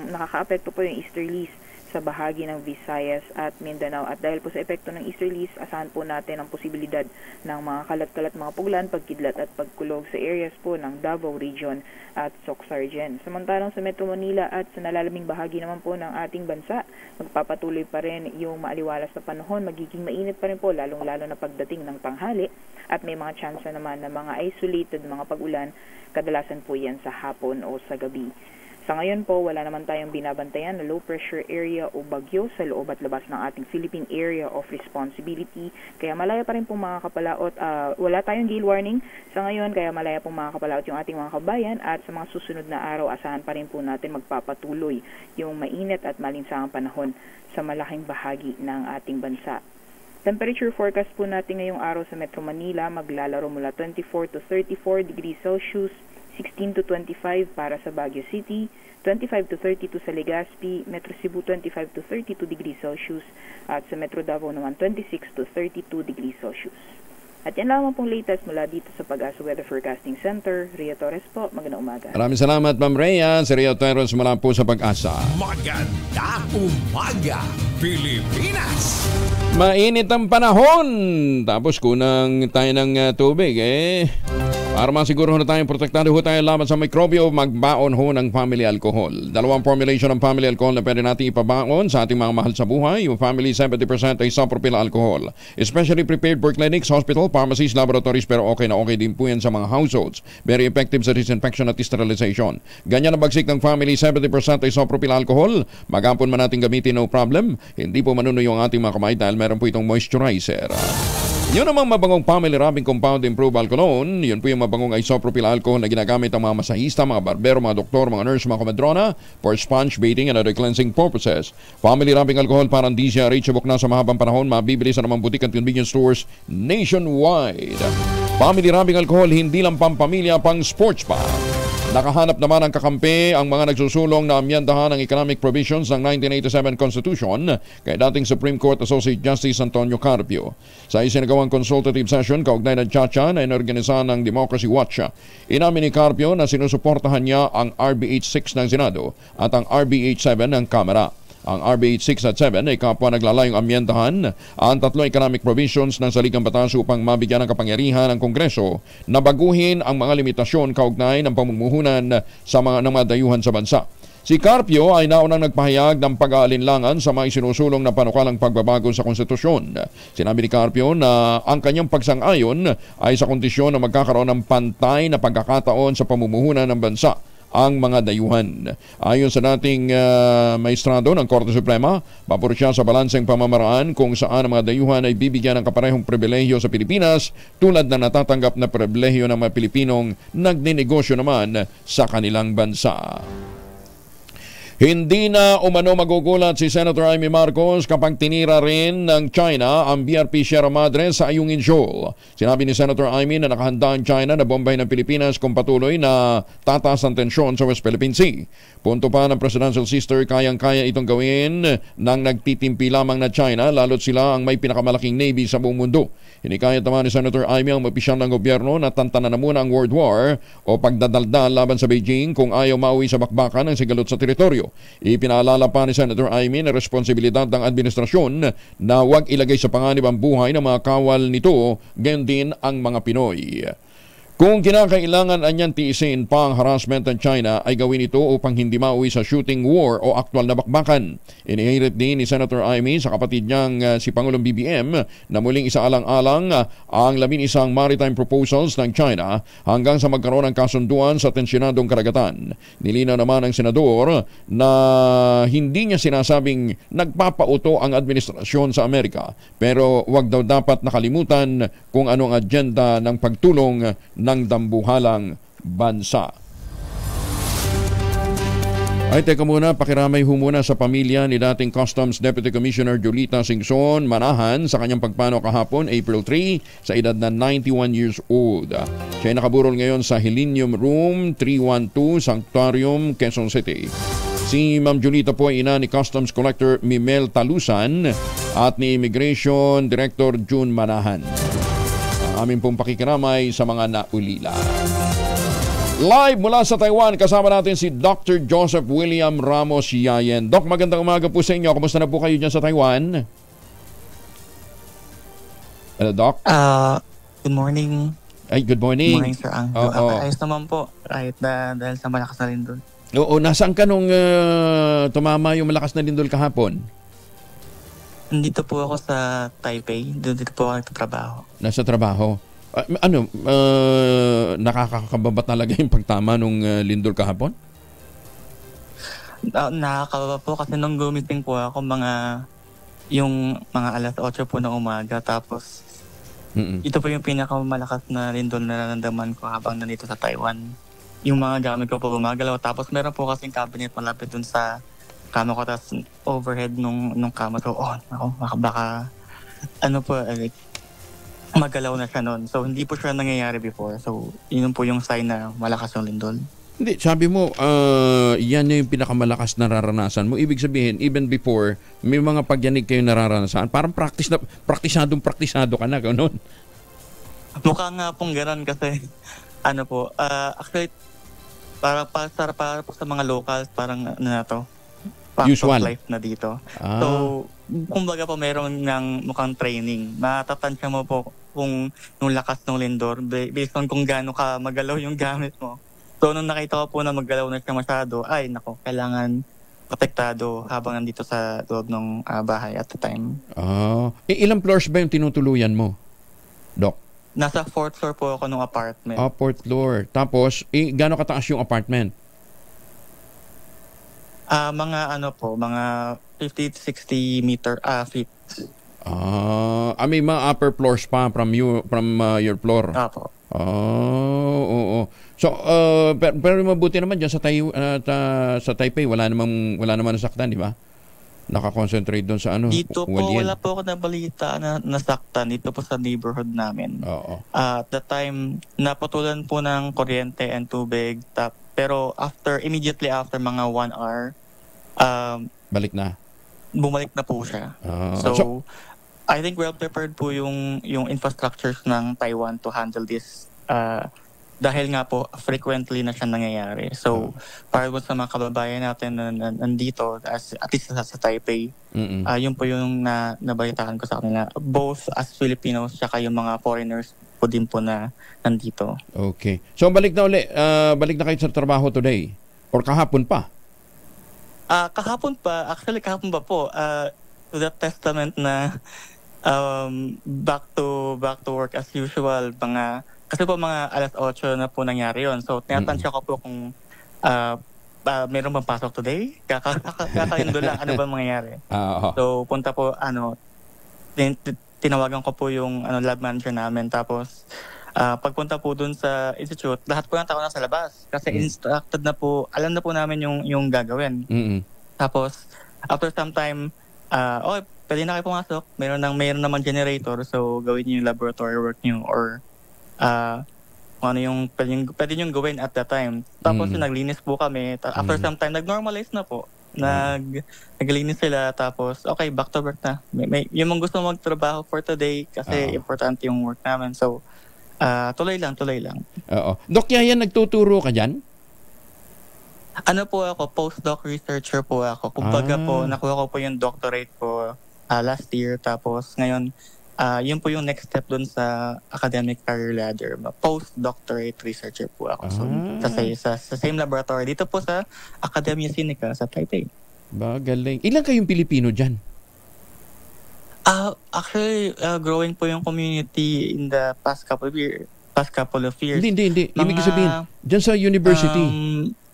Nakaka-apekto po yung easterlies sa bahagi ng Visayas at Mindanao. At dahil po sa epekto ng easterlies, asahan po natin ang posibilidad ng mga kalat-kalat mga puglan, pagkidlat at pagkulog sa areas po ng Davao Region at Soc-Sargen. Samantalang sa Metro Manila at sa nalalaming bahagi naman po ng ating bansa, magpapatuloy pa rin yung maaliwalas na panahon. Magiging mainit pa rin po, lalong-lalo na pagdating ng tanghali, at may mga chance naman na mga isolated mga pag-ulan, kadalasan po yan sa hapon o sa gabi. Sa ngayon po, wala naman tayong binabantayan na low pressure area o bagyo sa loob at labas ng ating Philippine Area of Responsibility. Kaya malaya pa rin pong mga kapalaot. Wala tayong gale warning sa ngayon, kaya malaya pong mga kapalaot yung ating mga kabayan, at sa mga susunod na araw, asahan pa rin po natin magpapatuloy yung mainit at malinsangang panahon sa malaking bahagi ng ating bansa. Temperature forecast po natin ngayong araw sa Metro Manila, maglalaro mula 24 to 34 degrees Celsius, 16 to 25 para sa Baguio City, 25 to 32 sa Legazpi, Metro Cebu 25 to 32 degrees Celsius, at sa Metro Davao naman 26 to 32 degrees Celsius. At yan lamang pong latest mula dito sa Pag-asa Weather Forecasting Center. Rhea Torres po, magandang umaga. Maraming salamat, Ma'am Rhea. Si Rhea Torres mula po sa Pag-asa. Magandang umaga, Pilipinas! Mainit ang panahon. Tapos kunang tayo ng tubig Para masiguro na tayong protektado ho tayo laban sa mikrobyo, magbaon ho ng family alcohol. Dalawang formulation ng family alcohol na pwede natin ipabaon sa ating mga mahal sa buhay. Yung family 70% ay isopropyl alcohol. Especially prepared for clinics, hospital, pharmacies, laboratories, pero okay na okay din po yan sa mga households. Very effective sa disinfection at sterilization. Ganyan ang bagsik ng family 70% ay isopropyl alcohol. Magampon man natin gamitin, no problem. Hindi po manuno yung ating mga kamay dahil meron po itong moisturizer. Yun namang mabangong family rubbing compound improved alcoholone. Yun po yung mabangong isopropyl alcohol na ginagamit ng mga masahista, mga barbero, mga doktor, mga nurse, mga komadrona for sponge bathing and other cleansing purposes. Family rubbing alcohol parang di siya reachable na sa mahabang panahon, mabibili sa namang butik at convenience stores nationwide. Family rubbing alcohol hindi lang pampamilya, pang sports pa. Nakahanap naman ang kakampi ang mga nagsusulong na amyendahan ng economic provisions ng 1987 Constitution kay dating Supreme Court Associate Justice Antonio Carpio. Sa isinagawang consultative session kaugnay ng Chacha na inorganisahan ng Democracy Watch, inamin ni Carpio na sinusuportahan niya ang RBH 6 ng Senado at ang RBH 7 ng Kamara. Ang RBH 6 at 7 ay kapwa naglalayong amyendahan ang tatlong economic provisions ng saligang batas upang mabigyan ng kapangyarihan ng Kongreso na baguhin ang mga limitasyon kaugnay ng pamumuhunan sa mga dayuhan sa bansa. Si Carpio ay naunang nagpahayag ng pag-aalinlangan sa mga isinusulong na panukalang pagbabago sa konstitusyon. Sinabi ni Carpio na ang kanyang pagsang-ayon ay sa kondisyon na magkakaroon ng pantay na pagkakataon sa pamumuhunan ng bansa ang mga dayuhan. Ayon sa dating maestrado ng Korte Suprema, pabor siya sa balanseng pamamaraan kung saan ang mga dayuhan ay bibigyan ng kaparehong pribilehyo sa Pilipinas tulad na natatanggap na pribilehyo ng mga Pilipinong nagninegosyo naman sa kanilang bansa. Hindi na umano magugulat si Senator Amy Marcos kapag tinira rin ng China ang BRP Sierra Madre sa Ayungin Shoal. Sinabi ni Senator Amy na nakahanda ang China na bombahin ng Pilipinas kung patuloy na tataas ang tensyon sa West Philippine Sea. Punto pa ng Presidential Sister, kayang-kaya itong gawin ng nagtitimpi lamang na China lalo't sila ang may pinakamalaking navy sa buong mundo. Hinikayat naman ni Senator Amy ang opisyal ng gobyerno na tantanan na muna ang World War o pagdadaldal laban sa Beijing kung ayaw mauwi sa bakbakan ng sigalot sa teritoryo. Ipinaalala pa ni Senator Amy na responsibilidad ng administrasyon na huwag ilagay sa panganib ang buhay ng mga kawal nito, gayon din ang mga Pinoy. Kung kinakailangan anyang tiisin pa ang harassment ng China ay gawin ito upang hindi mauwi sa shooting war o aktwal na bakbakan. Inihirit din ni Senator Amy sa kapatid niyang si Pangulong BBM na muling isaalang-alang ang 11 maritime proposals ng China hanggang sa magkaroon ng kasunduan sa tensyonadong karagatan. Nilinaw naman ng senador na hindi niya sinasabing nagpapauto ang administrasyon sa Amerika, pero wag daw dapat nakalimutan kung anong agenda ng pagtulong ng dambuhalang bansa. Ay, teka muna, pakiramay ho muna sa pamilya ni dating Customs Deputy Commissioner Julita Singson Manahan sa kanyang pagpanaw kahapon, April 3, sa edad na 91 years old. Siya ay nakaburol ngayon sa Helenium Room 312, Sanctuarium, Quezon City. Si Ma'am Julita po ay ina ni Customs Collector Mimel Talusan at ni Immigration Director June Manahan. Amin pong pakikiramay sa mga naulila. Live mula sa Taiwan, kasama natin si Dr. Joseph William Ramos Yayen. Doc, magandang umaga po sa inyo. Kumusta na po kayo dyan sa Taiwan? Hello, Doc? Good morning. Ay, good morning. Good morning, Sir Ang. Ayos naman po. Right, dahil sa malakas na lindol. Oo, nasaan ka nung tumama yung malakas na lindol kahapon? Nandito po ako sa Taipei. Dito po ako nagtatrabaho. Nasa trabaho? Nakakakababa talaga yung pagtama nung lindol kahapon? Nakakababa po kasi nung gumising po ako yung mga alas 8 po ng umaga. Tapos ito po yung pinakamalakas na lindol na nararamdaman ko habang nandito sa Taiwan. Yung mga gamit ko po gumagalaw. Tapos meron po kasing cabinet malapit dun sa kama ko, tapos overhead nung kama ko, baka magalaw na siya noon. So, hindi po siya nangyayari before. So, yun po yung sign na malakas yung lindol. Hindi, sabi mo, yan yung pinakamalakas na nararanasan mo. Ibig sabihin, even before, may mga pagyanig kayo nararanasan. Parang praktisado ka na, gano'n. Mukha nga pong gano'n kasi, actually, para po sa mga locals, parang fact usual of life na dito. So, kumbaga po meron ng mukhang training. Matatansya mo po kung yung lakas ng lindor based on kung gaano ka magalaw yung gamit mo. So, nung nakita ko po na maggalaw na siya masyado, kailangan protektado habang nandito sa loob ng bahay at the time. Ilang floors ba yung tinutuluyan mo, Doc? Nasa 4th floor po ako ng apartment. 4th floor. Tapos, gaano kataas yung apartment? Mga 50 to 60 feet. May mga upper floors pa from your floor. Apo. Oo. So, pero mabuti naman dyan sa Taipei, wala naman nasaktan, di ba? Nakakonsentrate doon sa Dito po, wala po ako nabalita na nasaktan dito po sa neighborhood namin. At the time, naputulan po ng kuryente and tubig. Pero immediately after mga 1 hour, balik na. Bumalik na po siya. So, I think well prepared po yung infrastructures ng Taiwan to handle this. Dahil nga po, frequently na siya nangyayari. So, para sa mga kababayan natin na nandito, at least sa Taipei, yun po yung nabalitaan ko sa kanila. Both as Filipinos, saka yung mga foreigners po din po na nandito. Okay. So, balik na kayo sa trabaho today? Or kahapon pa? Kahapon pa po. To the testament na back to work as usual. Kasi po mga 8:00 na po nangyari yun. So, tinatansya ko po kung mayroon bang pasok today? Kakaindo lang, ano ba mangyayari? So, punta po, tinawagan ko po yung lab manager namin. Tapos, pagpunta po dun sa institute, lahat po ng tao nasa labas. Kasi instructed na po, alam na po namin yung gagawin. Tapos, after some time, pwede na kayo pumasok. Meron namang generator, so gawin niyo yung laboratory work niyo or ano yung pwede nyo gawin at that time. Tapos naglinis po kami. After some time, nag-normalize na po. Naglinis sila. Tapos, okay, back to work na. Yung mga gusto magtrabaho for today kasi importante yung work namin. So, tuloy lang. Oo. Doc Yaya, nagtuturo ka dyan? Po ako, postdoc researcher po ako. Kumbaga po, nakuha ko po yung doctorate ko last year. Tapos, ngayon, yun po yung next step dun sa academic career ladder. Postdoctorate researcher po ako. So, sa same laboratory. Dito po sa Academia Sinica sa Taipei. Galing. Ilan kayong Pilipino dyan? Actually, growing po yung community in the past couple of years. Hindi. Ibig sabihin, dyan sa university?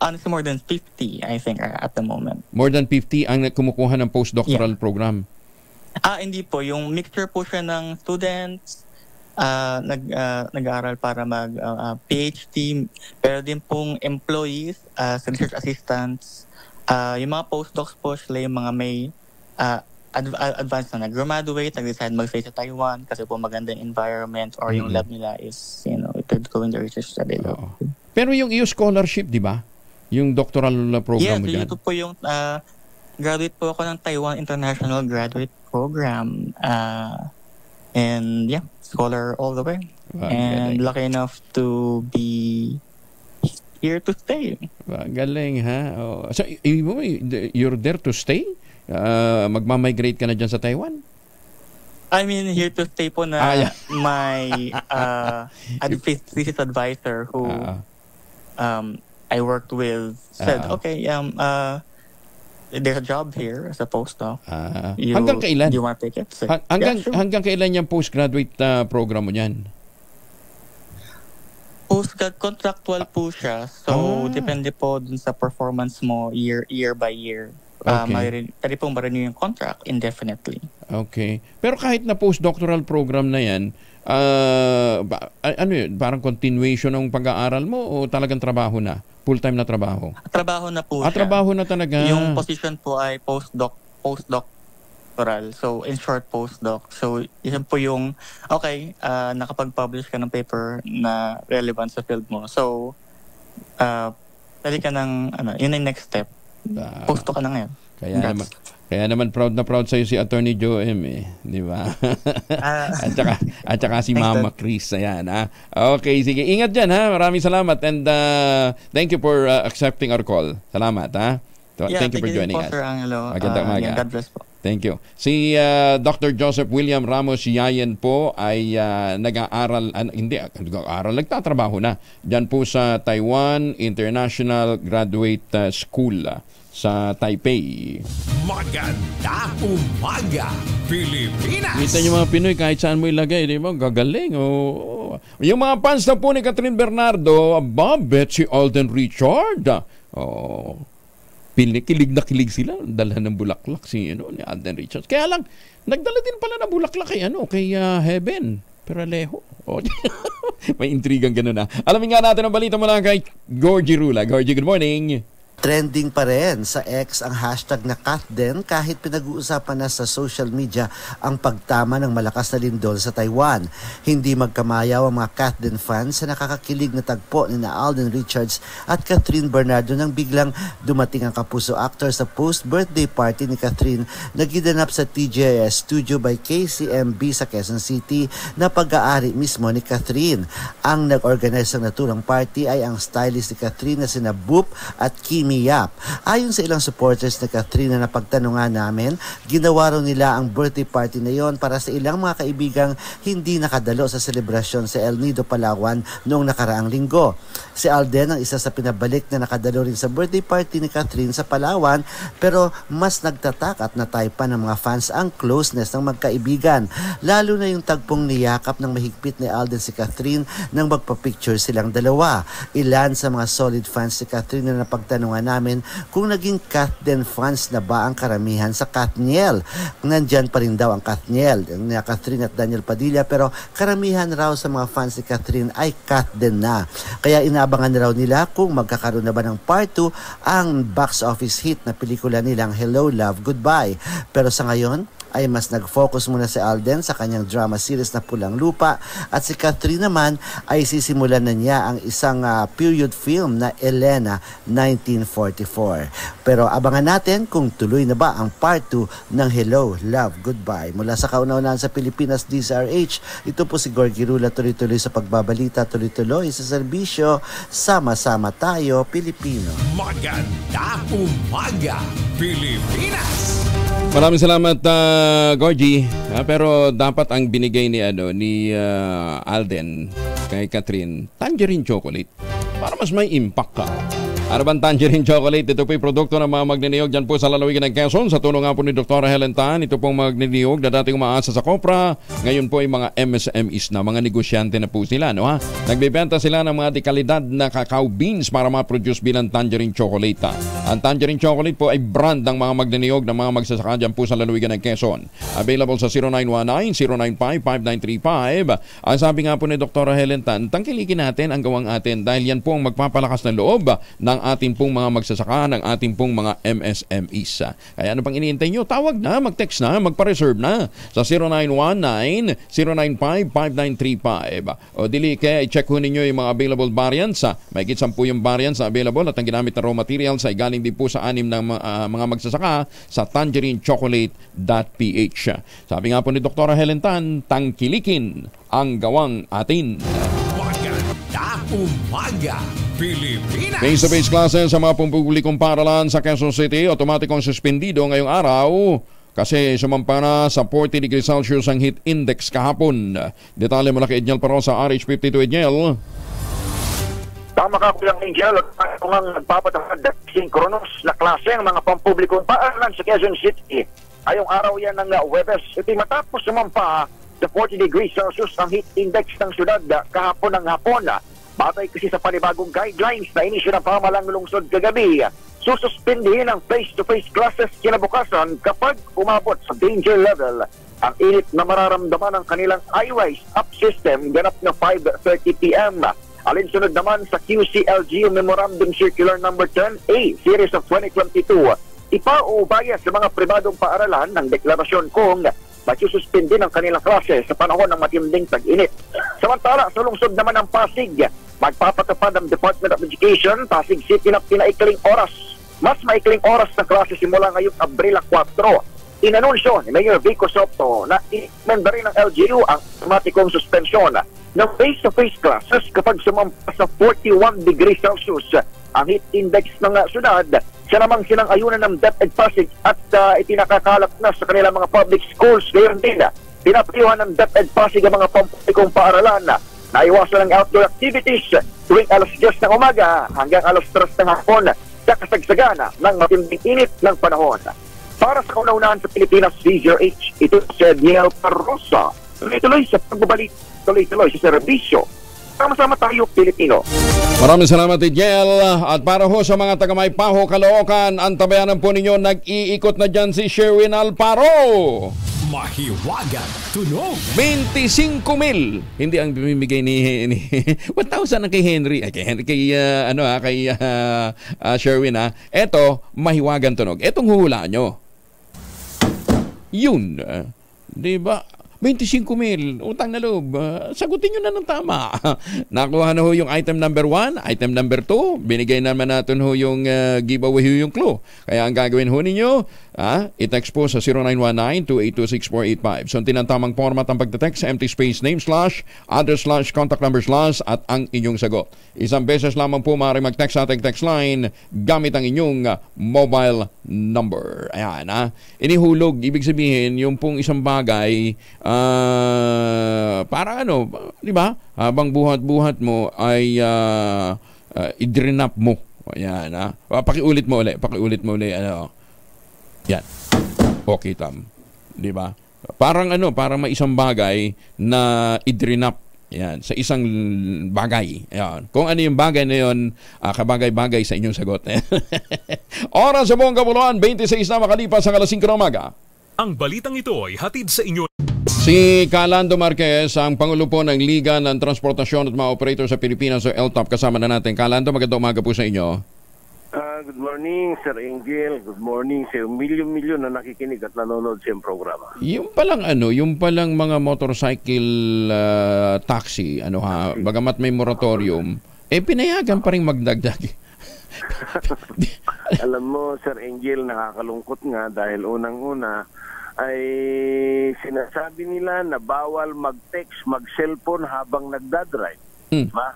Honestly, more than 50, I think, at the moment. More than 50 ang kumukuha ng postdoctoral program? Hindi po. Yung mixture po siya ng students, nag-aaral para mag-PhD, pero din pong employees, research assistants. Yung mga postdocs po, sila yung mga may advanced na nag-graduate, nag-decide mag-stay sa Taiwan kasi po magandang environment or yung lab nila is, to go in the research study lab. Pero yung EU scholarship, di ba? Yung doctoral program mo dyan? Yes, ito po yung graduate po ako ng Taiwan International Graduate Program. And scholar all the way. And lucky enough to be here to stay. Galing, ha? So, you're there to stay? Magmamigrate ka na dyan sa Taiwan? I mean, here to stay po na my thesis advisor who I worked with said, okay, there's a job here as a postdoc. Hanggang kailan? Do you want to take it? So, hanggang kailan yung postgraduate program mo yan? Postgrad contractual po siya. So, depende po dun sa performance mo year by year. Pwede pong ma-renew yung contract indefinitely. Okay. Pero kahit na postdoctoral program na yan, parang continuation ng pag-aaral mo o talagang trabaho na? Full-time na trabaho? Trabaho na po siya. Trabaho na talaga. Yung position po ay postdoc postdoctoral. So, in short, postdoc. So, yun po yung, nakapag-publish ka ng paper na relevant sa field mo. So, pwede ka ng, yun yung next step. Postdoc ka na ngayon. Kaya naman proud na proud sa'yo si Attorney Joe M. Di ba? at saka si Mama Chris. Ayan, ha? Okay, sige. Ingat dyan, ha? Maraming salamat. And thank you for accepting our call. Salamat, ha? Thank you for joining us. Sir Angelo. Magandang umaga. God bless po. Thank you. Si Dr. Joseph William Ramos Yayen po ay nagtatrabaho na dyan po sa Taiwan International Graduate School sa Taipei. Maganda umaga, Pilipinas! Kita niyo mga Pinoy, kahit saan mo ilagay, di ba? Gagaling. Yung mga fans na po ni Catherine Bernardo, Babet, si Alden Richard. Kilig na kilig sila. Dala ng bulaklak ni Alden Richards. Kaya lang, nagdala din pala ng bulaklak kay Heaven Peralejo. May intrigang gano'n na. Alamin nga natin ang balita mula kay Gorgie Rula. Gorgie, good morning. Trending pa rin sa X ang hashtag na Katden kahit pinag-uusapan na sa social media ang pagtama ng malakas na lindol sa Taiwan. Hindi magkamayaw ang mga Katden fans sa nakakakilig na tagpo ni Alden Richards at Catherine Bernardo nang biglang dumating ang kapuso actor sa post-birthday party ni Catherine na ginanap sa TGIS Studio by KCMB sa Quezon City na pag-aari mismo ni Catherine. Ang nag-organize ng naturang party ay ang stylist ni Catherine na sina Boop at Kimi Yap. Ayon sa ilang supporters ni Catherine na napagtanungan namin, ginawa raw nila ang birthday party na yon para sa ilang mga kaibigang hindi nakadalo sa selebrasyon sa El Nido, Palawan noong nakaraang linggo. Si Alden ang isa sa pinabalik na nakadalo rin sa birthday party ni Catherine sa Palawan, pero mas nagtatak at nataypan ng mga fans ang closeness ng magkaibigan. Lalo na yung tagpong niyakap ng mahigpit ni Alden si Catherine nang magpa-picture silang dalawa. Ilan sa mga solid fans si Catherine na napagtanungan namin kung naging Katden fans na ba ang karamihan sa Katniel. Nandyan pa rin daw ang Katniel ni Catherine at Daniel Padilla, pero karamihan raw sa mga fans ni Catherine ay Katden na. Kaya inaabangan na raw nila kung magkakaroon na ba ng part 2 ang box office hit na pelikula nilang Hello, Love, Goodbye. Pero sa ngayon ay mas nag-focus muna si Alden sa kanyang drama series na Pulang Lupa at si Catherine naman ay sisimulan na niya ang isang period film na Elena 1944. Pero abangan natin kung tuloy na ba ang part 2 ng Hello, Love, Goodbye. Mula sa kauna-unahan sa Pilipinas, DZRH, ito po si Gorgie Rula, tuloy-tuloy sa pagbabalita, tuloy-tuloy sa serbisyo, sama-sama tayo, Pilipino. Maganda umaga, Pilipinas! Maraming salamat, Gorgie. Pero dapat ang binigay ni Alden kay Catherine, tangerine chocolate para mas may impact ka. Ano bang tangerine chocolate? Ito po'y produkto ng mga magniniyog dyan po sa lalawigan ng Quezon. Sa tulong nga po ni Dr. Helen Tan, ito pong magniniyog na dating umaasa sa Kopra. Ngayon po ay mga MSMEs na, mga negosyante na po sila. Nagbibenta sila ng mga dekalidad na cacao beans para ma-produce bilang tangerine chocolate. Ang tangerine chocolate po ay brand ng mga magniniyog ng mga magsasaka dyan po sa lalawigan ng Quezon. Available sa 0919-095-5935. Ang sabi nga po ni Dr. Helen Tan, tangkilikin natin ang gawang atin dahil yan po ang magpapalakas ng loob ng ating pong mga magsasaka, ng ating pong mga MSMEs. Kaya ano pang iniintay nyo? Tawag na, mag-text na, magpa-reserve na sa 0919-095-5935. O dili kaya i-check ho ninyo yung mga available variants. May higit 10 yung variants na available at ang ginamit na raw materials ay galing din po sa 6 ng mga magsasaka sa tangerinechocolate.ph. Sabi nga po ni Dr. Helen Tan, tangkilikin ang gawang atin. Maganda umaga, Pilipinas! Face-to-face classes sa mga pampublikong paaralan sa Quezon City, otomatikong suspendido ngayong araw kasi sumampa na sa 40 degrees Celsius ang heat index kahapon. Detalye mula kay Edniel Paro sa RH52. Edniel. Tama ka, Kuya Angel, at kung ang nagpapatawag na synchronous na klase ng mga pampublikong paaralan sa Quezon City. Ayong araw yan ng Webes, ito matapos sumampa sa 40 degrees Celsius ang heat index ng syudad kahapon ng hapon. Batay kasi sa panibagong guidelines na inisyo ng pamahalang lungsod kagabi, sususpindihin ang face-to-face classes kinabukasan kapag umabot sa danger level ang init na mararamdaman ng kanilang iRise app system ganap na 5:30 p.m. Alinsunod naman sa QCLGU Memorandum Circular No. 10A Series of 2022 Ipaubaya sa mga pribadong paaralan ng deklarasyon kung magsususpindi ng kanilang klase sa panahon ng matinding tag-init. Samantala, sa lungsod naman ng Pasig, magpapatupad ang Department of Education, Pasig City ng pinaikling oras. Mas maikling oras ng klase simula ngayong Abril 4. Inanunsyo ni Mayor Vico Soto na i-menda rin ng LGU ang automatikong suspensyon ng face-to-face classes kapag sumampa sa 41 degrees Celsius ang heat index ng syudad. Siya namang sinang-ayunan ng DepEd Pasig at itinakakalap na sa kanilang mga public schools. Gayon din, pinapayuhan ng DepEd Pasig ang mga pampublikong paaralan na iwasan ng outdoor activities tuwing alas 10 ng umaga hanggang alas 3 ng hapon sa kasagsagana ng matinding init ng panahon. Para sa kauna-unahan sa Pilipinas, CZRH, ito si Daniel Parrosa. Tuloy-tuloy sa pagbabalik, tuloy-tuloy sa serbisyo. Sama-sama tayo, Pilipino. Maraming salamat, Tigel. At para ho sa mga taga-Maypaho, Caloocan, antabayanan po ninyo, nag-iikot na dyan si Sherwin Alparo. Mahiwagan tunog. 25,000. Hindi ang bimigay ni 1,000 ang kay Henry. Ay, kay Sherwin ha. Eto, mahiwagan tunog. Etong huhulaan nyo. Yun. Diba? 25,000, utang na loob. Sagutin nyo na ng tama. Nakuha na ho yung item number 1, item number 2. Binigay naman natin ho yung giveaway ho yung clue. Kaya ang gagawin ho ninyo, i-text po sa 0919-2826485. So, tinantamang format ang pagte-text, empty space, name / address / contact number / at ang inyong sagot. Isang beses lamang po maaaring mag-text sa ating text line gamit ang inyong mobile number. Ayan, inihulog, ibig sabihin, yung pong isang bagay, para ano, di ba? Habang buhat-buhat mo ay i-drenap mo. Ayan, pakiulit mo ulit, ano. Yan. Okay, tam. Di ba? Parang may isang bagay na i-drenap. Yan, sa isang bagay. Ayan. Kung ano yung bagay na yun, kabagay-bagay sa inyong sagot. Oras sa buong Kapuluan, 26 na makalipas ang alas 5 ng umaga. Ang balitang ito ay hatid sa inyo. Si Calando Marquez, ang Pangulo po ng Liga ng Transportasyon at mga Operator sa Pilipinas o LTOP, kasama na natin. Calando, magandang umaga po sa inyo. Good morning, Sir Angel. Good morning sa milyon-milyon na nakikinig at nanonood sa programa. Yung palang mga motorcycle taxi, bagamat may moratorium, pinayagan pa rin magdagdag. Alam mo, Sir Angel, nakakalungkot nga dahil unang-una ay sinasabi nila na bawal mag-text, mag-cellphone habang nagdadrive. Diba?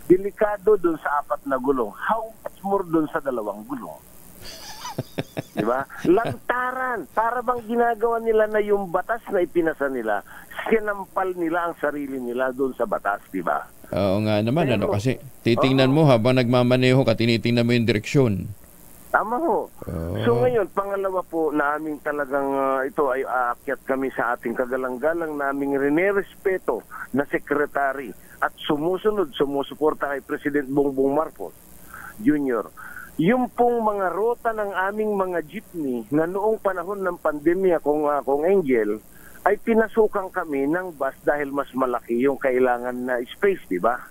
Delikado dun sa 4 na gulong. How much more dun sa 2 gulong? Diba? Lantaran. Para bang ginagawa nila na yung batas na ipinasa nila, sinampal nila ang sarili nila dun sa batas, diba? Oo nga naman, kasi titingnan mo habang nagmamaneho ka, tinitingnan mo yung direksyon. Tama ho. So ngayon, pangalawa po naming talagang ito ay aakyat kami sa ating kagalang-galang naming rinerespeto na sekretary at sumusuporta kay President Bongbong Marcos Jr. Yung pong mga rota ng aming mga jeepney na noong panahon ng pandemya kung Angel, ay pinasukan kami ng bus dahil mas malaki yung kailangan na space, di ba?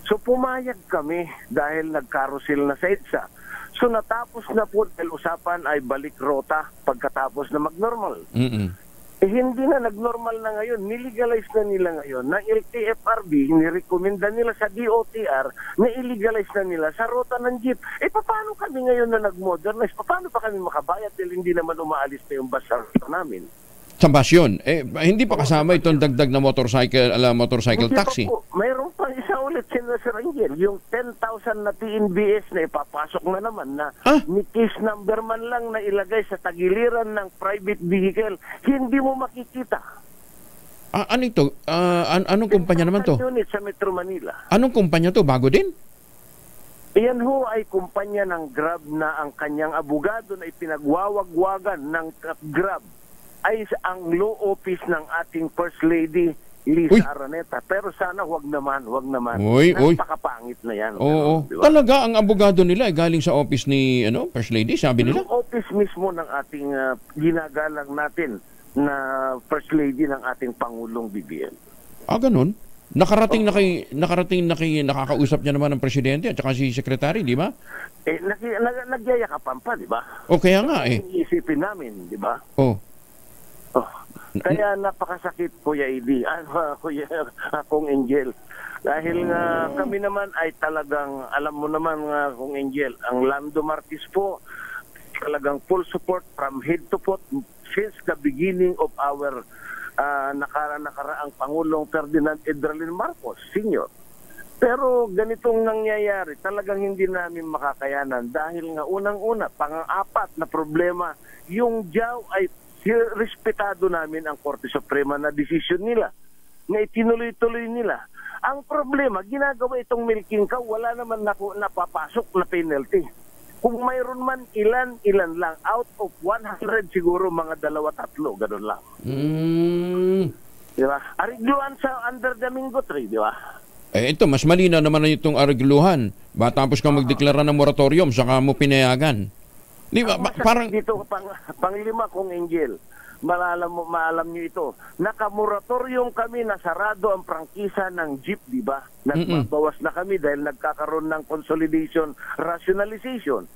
So pumayag kami dahil nag-carousel na sa EDSA. So natapos na po dahil usapan ay balik rota pagkatapos na mag-normal. Hindi na nag-normal na ngayon. Nilegalize na nila ngayon ng LTFRB, nirekomenda nila sa DOTR na illegalize na nila sa rota ng jeep. Paano kami ngayon na nag-modernize? Paano pa kami makabayad dahil hindi naman umaalis na yung bus sa rota namin? Sa basyon, hindi pa kasama itong dagdag na motorcycle taxi. Mayroon pa isa ulit, Sir Angel, yung 10,000 na TNBS na ipapasok na naman na ni case number man lang na ilagay sa tagiliran ng private vehicle, hindi mo makikita. Ano ito? Anong kumpanya naman to? Unit sa Metro Manila. Anong kumpanya to? Bago din? Iyan ho ay kumpanya ng Grab na ang kanyang abogado na ipinagwawagwagan ng Grab ay ang law office ng ating First Lady Lisa Araneta. Pero sana wag naman. Napakapangit na yan. Oo. Diba? Talaga ang abogado nila ay galing sa office ni First Lady, sabi nila? Yung office mismo ng ating ginagalang natin na First Lady ng ating Pangulong BBM. Ganun? Nakarating na kay nakakausap niya naman ng presidente at saka si secretary, di ba? Nagyayakapan pa, di ba? O kaya nga eh. Iisipin namin, di ba? Kaya napakasakit, Kuya Edi, Kuya Kong Angel. Dahil nga kami naman ay talagang, alam mo naman nga Kong Angel, ang Lando Martis po, talagang full support from head to foot since the beginning of our nakaraang Pangulong Ferdinand Edralin Marcos Sr. Pero ganitong nangyayari, talagang hindi namin makakayanan dahil nga unang-una, pang-apat na problema, yung JAW ay respetado namin ang Korte Suprema na desisyon nila, na itinuloy-tuloy nila. Ang problema, ginagawa itong milking cow, wala naman napapasok na penalty. Kung mayroon man ilan lang. Out of 100 siguro mga 2-3, ganun lang. Di ba? Arigluhan sa under Domingo 3, di ba? Ito, mas malinaw naman na itong arigluhan. Tapos kang magdeklara ng moratorium, saka mo pinayagan. Di ba? Parang... Dito, panglima kong Angel, maalam nyo ito, nakamoratorium kami na sarado ang prangkisa ng jeep, di ba? Nagbabawas na kami dahil nagkakaroon ng consolidation, rationalization.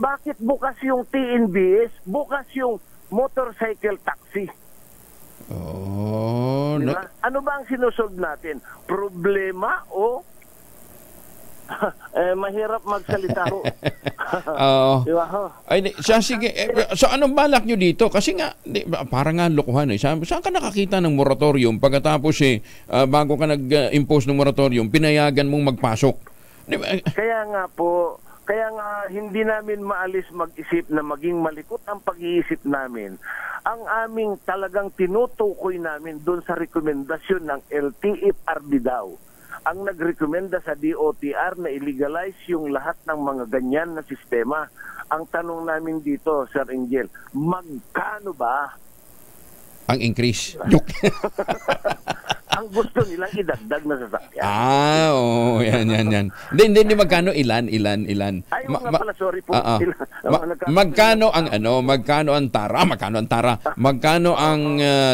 Bakit bukas yung TNBS, bukas yung motorcycle taxi? Diba? Ano ba ang sinusolve natin? Problema o mahirap magsalita ho. Diba ho? Sige. So anong balak nyo dito? Kasi nga, parang nga lokohan eh. Saan ka nakakita ng moratorium pagkatapos bago ka nag-impose ng moratorium, pinayagan mong magpasok? Diba? Kaya nga hindi namin maalis mag-isip na maging malikot ang pag-iisip namin. Ang aming talagang tinutukoy namin doon sa rekomendasyon ng LTFRB daw. Ang nagrekomenda sa DOTR na illegalize yung lahat ng mga ganyan na sistema. Ang tanong namin dito, Sir Angel, magkano ba ang increase? Ang gusto nilang idagdag na sasakyan. Yan. Hindi magkano ilan. Ay, pala, sorry po. Magkano ang tara? Magkano ang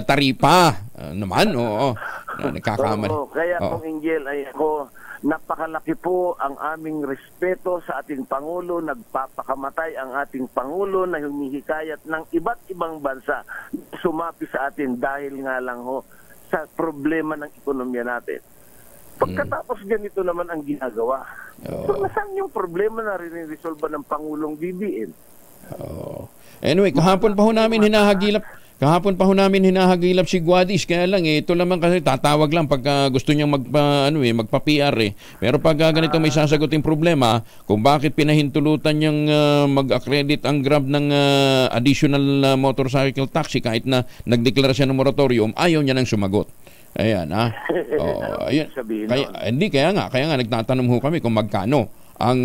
taripa? Naman, oo. Nagkakamali. Kaya kung Angel ay ako, napakalaki po ang aming respeto sa ating Pangulo. Nagpapakamatay ang ating Pangulo na humihikayat ng iba't ibang bansa sumapi sa atin dahil nga lang sa problema ng ekonomiya natin. Pagkatapos ganito naman ang ginagawa. So nasaan yung problema na rin-resolve ng Pangulong BBM? Anyway, kahapon pa ho namin hinahagilap si Guadis, kaya lang ito naman kasi tatawag lang pagka gusto niyang magpa-PR eh. Pero pag ganito may sasaguting problema kung bakit pinahintulutan niyang mag-accredit ang Grab ng additional motorcycle taxi kahit na nagdeklara siya ng moratorium, ayaw niya nang sumagot. Ayan, ayun. Kaya nga nagtatanong ho kami kung magkano ang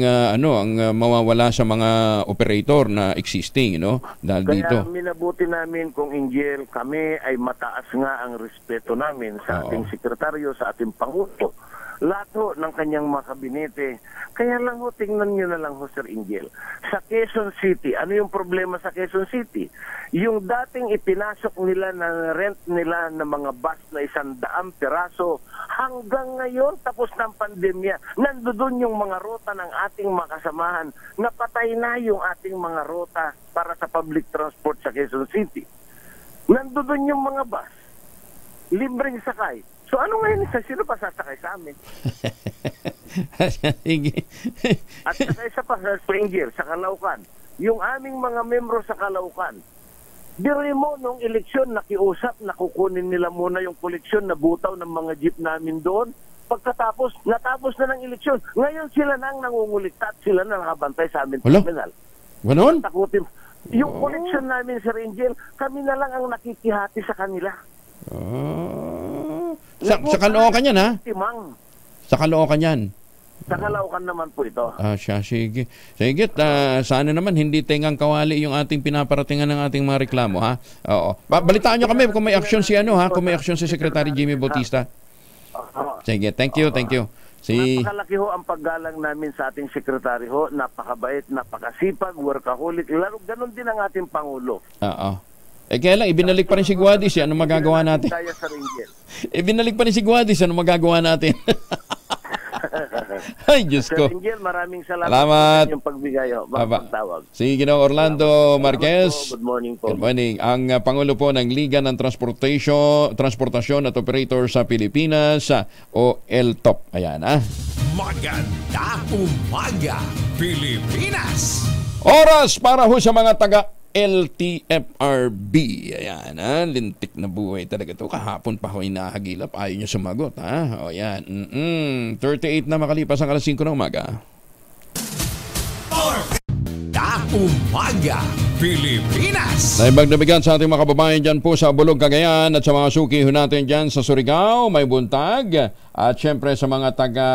mawawala sa mga operator na existing, dahil dito. Kaya minabuti namin kung Angel, kami ay mataas nga ang respeto namin sa ating sekretaryo, sa ating Pangulo, lahat ng kanyang mga kabinete. Kaya lang tingnan nyo na lang Sir Angel, sa Quezon City, ano yung problema sa Quezon City? Yung dating ipinasok nila na rent nila ng mga bus na 100 piraso, hanggang ngayon, tapos ng pandemya, nandoon yung mga ruta ng ating mga kasamahan, napatay na yung ating mga ruta para sa public transport sa Quezon City. Nandoon yung mga bus, libreng sakay. So ano ngayon, sino pa sasakay sa amin? At saka isa pa sa Springer, sa Calaucan, yung aming mga membro sa Calaucan, diri mo nung eleksyon nakiusap na kukunin nila muna yung koleksyon na butaw ng mga jeep namin doon. Pagkatapos, natapos na ng eleksyon. Ngayon sila nang nangungulikta at sila na nakabantay sa amin terminal. Ganon? Takutin. Yung koleksyon namin, Sir Angel, kami na lang ang nakikihati sa kanila. Sa Caloocan yan, ha? Sa Caloocan yan. Sa Caloocan naman po ito. Sige. Sige, sana naman hindi tingang kawali yung ating pinaparatingan ng ating mga reklamo, ha? Oo. Balitaan nyo kami kung may action kung may action si Secretary Jimmy Bautista. Sige, thank you. Napakalaki ang paggalang namin sa ating sekretary napakabait, napakasipag, workaholic. Lalo, ganun din ang ating Pangulo. Kaya lang, ibinalik pa rin si Guadis. Ano magagawa natin? Ibinalik pa rin si Guadis. Ano magagawa natin? Ay, Diyos ko. Sir Angel, maraming salamat sa yung pagbigay. Magpagtawag. Si Ginoong Orlando Marquez. Good morning po. Good morning. Ang Pangulo po ng Liga ng Transportasyon at Operator sa Pilipinas o LTOP. Ayan, Maganda umaga, Pilipinas! Oras para ho sa mga taga LTFRB. Ayan, lintik na buhay talaga to. Kahapon pa ho inahagilap. Ayaw nyo sumagot, O yan. 38 na makalipas ang alas 5 ng umaga. Umaga, Pilipinas! Naibagnabigan sa ating mga kababayan dyan po sa Bulog, Cagayan at sa mga suki ho natin dyan sa Surigao, may Buntag at syempre sa mga taga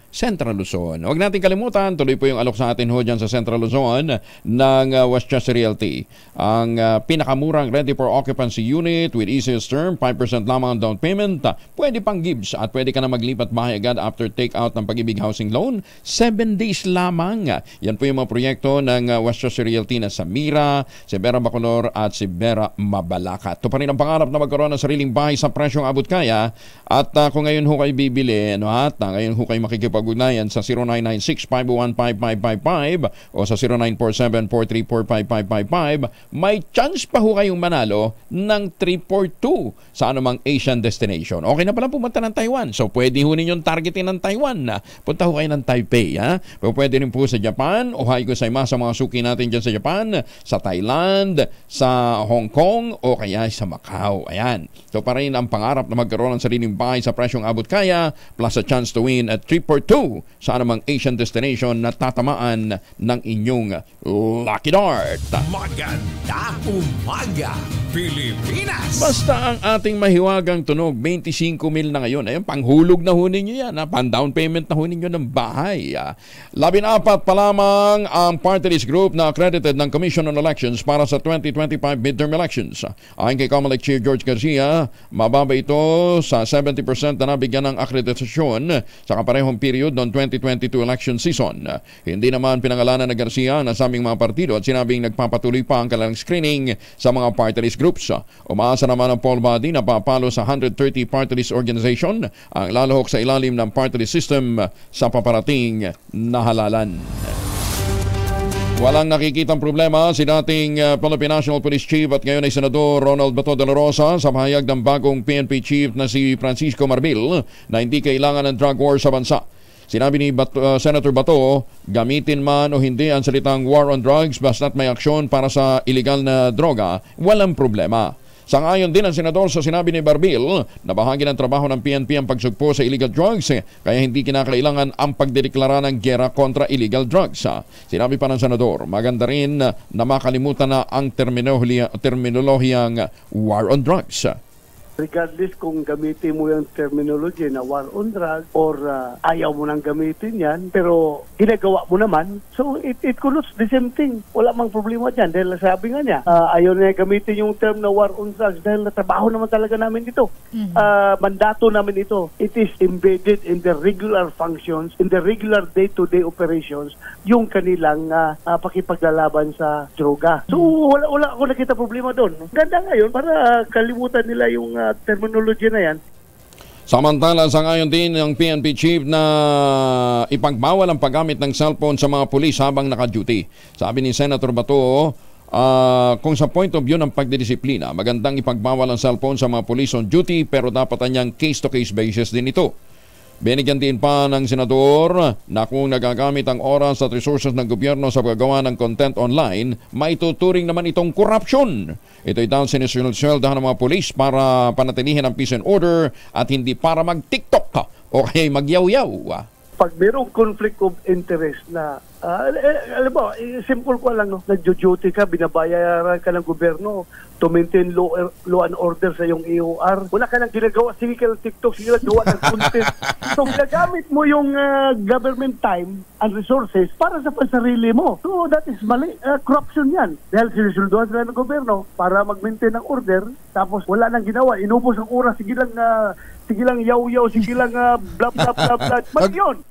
Central Luzon. Huwag natin kalimutan, tuloy po yung alok sa atin ho dyan sa Central Luzon ng Westchester Realty. Ang pinakamurang ready for occupancy unit with easiest term, 5% lamang ang down payment. Pwede pang Gibbs at pwede ka na maglipat bahay agad after take-out ng Pag-ibig Housing Loan. 7 days lamang. Yan po yung mga proyekto ng Westchester Realty na sa Mira, Sibera Bacolor at Sibera Mabalacat. Ito pa rin ang pangarap na magkaroon ng sariling bahay sa presyong abot kaya. At kung ngayon ho kayo bibili, ngayon ho kayo makikipag-ugnayan sa 0996-501-5555 o sa 0947-434-5555, may chance pa ho kayong manalo ng 342 sa anumang Asian destination. Okay na pala pumunta ng Taiwan. So pwede ho ninyong targetin ng Taiwan. Punta ho kayo ng Taipei. Pwede rin po sa Japan. Ohay ko sa mga suki natin dyan sa Japan, sa Thailand, sa Hong Kong o kaya sa Macau. Ayan. So pa rin ang pangarap na magkaroon ng sariling bahay sa presyong abot kaya plus a chance to win at 342 sa anumang Asian destination na tatamaan ng inyong Lucky Dart. Maganda umaga, Pilipinas! Basta ang ating mahiwagang tunog, 25 mil na ngayon. Ayun, panghulog na ho ninyo yan. Pang down payment na ho ninyo ng bahay. 14 pa lamang ang party list group na accredited ng Commission on Elections para sa 2025 midterm elections. Ayon kay COMELEC Chief George Garcia, mababa ito sa 70% na nabigyan ng akreditasyon sa kaparehong period noong 2022 election season. Hindi naman pinangalanan na Garcia ang nasabing mga partido at sinabing nagpapatuloy pa ang kanilang screening sa mga party list groups. Umaasa naman ang poll body na papalo sa 130 party list organization ang lalahok sa ilalim ng party list system sa paparating na halalan. Walang nakikitang problema si dating Philippine National Police Chief at ngayon ay Senador Ronald Bato de la Rosa sa pahayag ng bagong PNP Chief na si Francisco Marbil na hindi kailangan ng drug war sa bansa. Sinabi ni Senator Bato, gamitin man o hindi ang salitang war on drugs basta't may aksyon para sa illegal na droga, walang problema. Sangayon din ang senador sa sinabi ni Barbil na bahagi ng trabaho ng PNP ang pagsugpo sa illegal drugs kaya hindi kinakailangan ang pagdedeklara ng giyera kontra illegal drugs. Sinabi pa ng senador, maganda rin na makalimutan na ang terminolohiyang war on drugs. Regardless kung gamitin mo yung terminology na war on drugs or ayaw mo nang gamitin yan, pero ginagawa mo naman, so it connotes the same thing. Wala mang problema dyan dahil sabi nga niya, ayaw na gamitin yung term na war on drugs dahil trabaho naman talaga namin ito. Mandato namin ito. It is embedded in the regular functions, in the regular day-to-day operations, yung kanilang pakipaglalaban sa droga. So wala ako nakita problema doon. Ganda ngayon para kalimutan nila yung terminology na yan. Samantala, sangayon din ng PNP Chief na ipagbawal ang paggamit ng cellphone sa mga pulis habang naka-duty. Sabi ni Senator Bato, kung sa point of view ng pagdidisiplina, magandang ipagbawal ang cellphone sa mga pulis on duty pero dapat anyang case-to-case basis din ito. Binigyan din pa ng senador na kung nagagamit ang oras at resources ng gobyerno sa paggawa ng content online, maituturing naman itong korupsyon. Ito'y dahil sinisweldahan ng mga pulis para panatilihin ang peace and order at hindi para mag-TikTok o kaya magyaw-yaw. Pag mayroong conflict of interest na, alam mo, simple ko lang, no? Nag-duty ka, binabayaran ka ng gobyerno to maintain law and order sa iyong EOR. Wala ka nang ginagawa, sige ka ng TikTok, sige lang gawa ng content. So, ginagamit mo yung government time and resources para sa pansarili mo. So, that is mali. Corruption yan. Dahil sinisulduhan sila ng gobyerno para mag-maintain ng order, tapos wala nang ginawa, inubos ang oras, sige lang yaw-yaw, sige lang blah blah blah blah. Mali yun.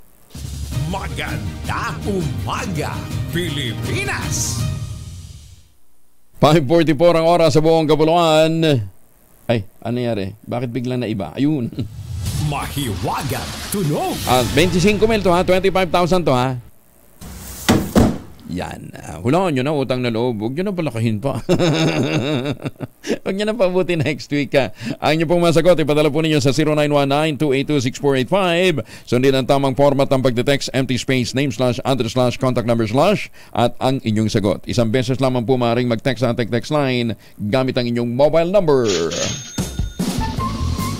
Maganda umaga, Pilipinas! 5:44 ang oras sa buong Kapuluan. Ay, ano nangyari? Bakit biglang naiba? Ayun. Mahiwagang tunog. 25 mil to ha, 25,000 to ha. Yan. Hulaan nyo na utang na loob. Huwag nyo na palakahin pa. Huwag nyo na pabuti next week ha. Ang nyo pong masagot, ipadala po ninyo sa 0919-282-6485. Sundin ang tamang format ng pagdetext, empty space, name / address / contact number / at ang inyong sagot. Isang beses lamang po maaaring mag-text sa text line gamit ang inyong mobile number.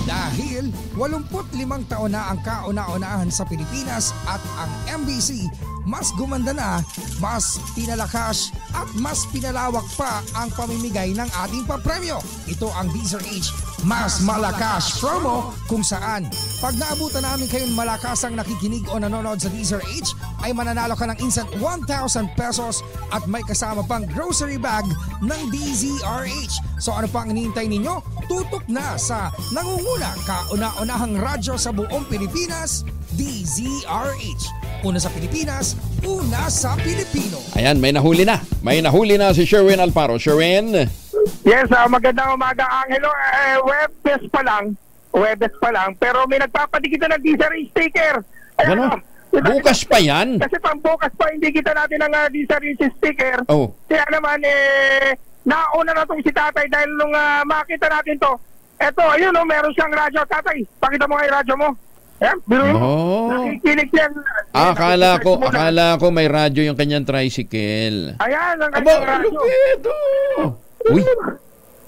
Dahil 85 taon na ang kauna-unahan sa Pilipinas at ang MBC mas gumanda na, mas pinalakas at mas pinalawak pa ang pamimigay ng ating papremyo. Ito ang DZRH Mas Malakas Promo kung saan pag naabutan namin kayong malakasang nakikinig o nanonood sa DZRH ay mananalo ka ng instant 1,000 pesos at may kasama pang grocery bag ng DZRH. So ano pang hinihintay ninyo? Tutok na sa nangunguna kauna-unahang radyo sa buong Pilipinas, DZRH. Una sa Pilipinas, una sa Pilipino. Ayan, may nahuli na. May nahuli na si Sherwin Alparo. Sherwin? Yes, magandang umaga, Angelo. Webes pa lang. Pero may nagpapadigita ng DZRH sticker. Ano? Bukas pa yan? Kasi pambukas pa, hindi kita natin ng DZRH sticker. Oh. Kaya naman, nauna na itong si tatay dahil nung makita natin to. Eto, ayun, meron siyang radyo. Tatay, pakita mo nga yung radyo mo. Nakikinig yan. Akala ko may radyo yung kanyang tricycle. Ayan, ang kanyang radyo. Uy,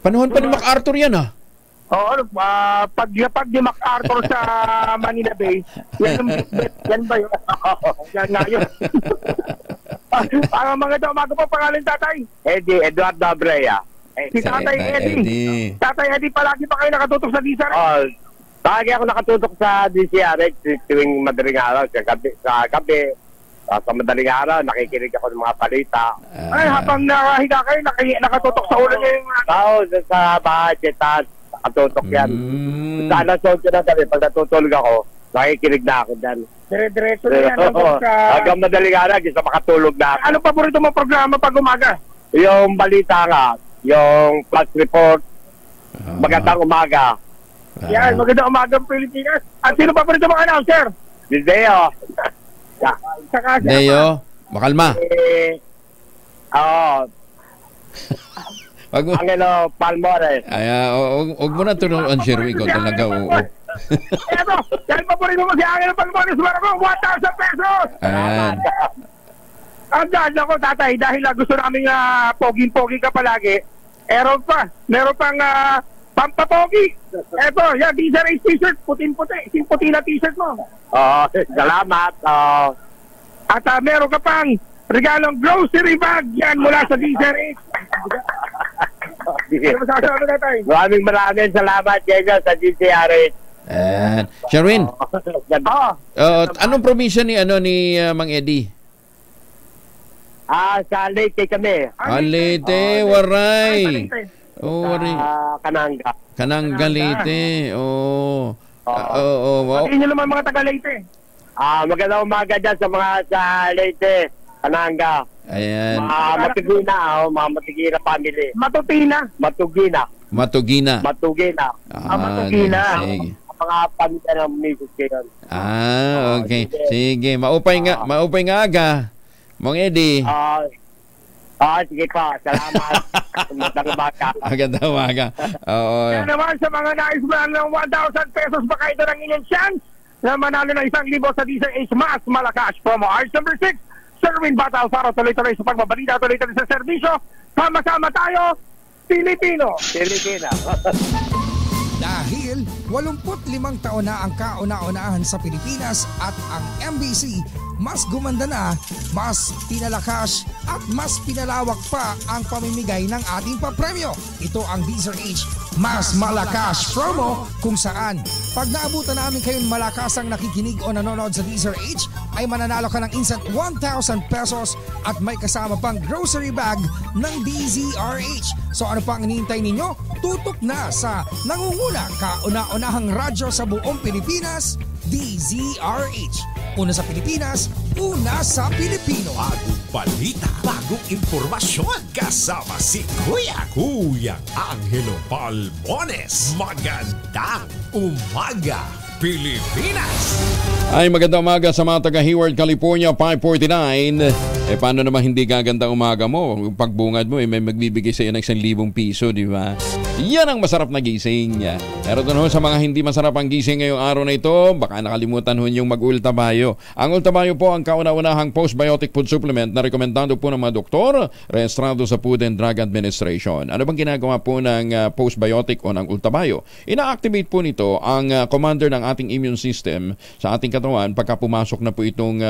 panahon pa ni MacArthur yan ah. Oo, paglapag ni MacArthur sa Manila Bay, yan ba yun? Yan nga yun. Ang mga daw, umaga pa pangalan tatay? Eduardo Abrea. Si Tatay Eddie. Tatay Eddie, palagi pa kayo nakatutok sa DZRH? Lagi ako nakatutok sa DZRH tuwing madaling araw, sa gabi, sa madaling araw, nakikinig ako ng mga balita. Ay, habang nakahiga kayo, nakatutok sa ulo niyo yung... Oo, sa bahay, nakatutok yan. Sa alas 8 na sabi, pag natutulog ako, nakikinig na ako dyan. Dire-diretso na yan. Hanggang madaling araw, gusto makatulog na ako. Anong paborito mong programa pag umaga? Yung balita nga, yung Flash Report, magandang umaga. Yan, magandang umagang Pilipinas. At sino pa pa rin mga announcer? Si Deo. Deo, makalma. Angelo Palmores. Huwag mo na tunuan, Sherwin, ko talaga. Eto, dahil paborito mo si Angelo Palmores, meron ko 1,000 pesos. Ang dahil ako, tatay, dahil gusto namin poging-pogi ka palagi, meron pang pampapogi. Eto, yan, DZRH t-shirt, puting-puti. Puti na t-shirt mo. Salamat. At meron ka pang regalong grocery bag yan mula sa DZRH. Maraming salamat kayo sa DZRH. Sherwin, anong probinsya ni Mang Eddie? Sa Leyte kami. Leyte, waray. Kananga Leyte. Pati nyo naman mga taga Leyte. Magandang umaga dyan sa mga sa Leyte, Kananga. Ayan. Matugina, mga Matugina family. Matugina. Matugina. Mga pamilya ng misis kayo. Okay. Sige, maupay nga aga. Mang Eddie. Sige pa. Salamat. Magandang umaga. Kaya naman sa mga nais mo ng 1,000 pesos, baka ito ng inyong chance na manalo ng 1,000 sa DZRH Mas Malakas Promo. Arts number 6, Sherwin Bata Alfaro, tuloy-tuloy sa pagbabalita, tuloy-tuloy sa serbisyo. Sama-sama tayo, Pilipino. Dahil 85 taon na ang kauna-unahan sa Pilipinas at ang MBC mas gumanda na, mas pinalakas at mas pinalawak pa ang pamimigay ng ating papremyo. Ito ang DZRH Mas Malakas Promo kung saan pag naabutan namin kayong malakasang nakikinig o nanonood sa DZRH ay mananalo ka ng instant 1,000 pesos at may kasama pang grocery bag ng DZRH. So ano pang hinihintay ninyo? Tutok na sa nangunguna kauna-unahang radyo sa buong Pilipinas, DZRH. Una sa Pilipinas, una sa Pilipino. Bagong balita, bagong impormasyon. Kasama si Kuya Angelo Palmones. Magandang umaga, Pilipinas! Ay magandang umaga sa mga taga Hayward, California, 549. Paano naman hindi gagandang umaga mo? Yung pagbungad mo, may magbibigay sa iyo ng 1,000 piso, di ba? Yan ang masarap na gising. Pero doon sa mga hindi masarap ang gising ngayong araw na ito, baka nakalimutan ho yung mag-Ultabayo. Ang Ultabayo po ang kauna-unahang postbiotic food supplement na rekomendado po ng mga doktor, rehistrado sa Food and Drug Administration. Ano bang ginagawa po ng postbiotic o ng Ultabayo? Ina-activate po nito ang commander ng ating immune system sa ating katawan pagka pumasok na po itong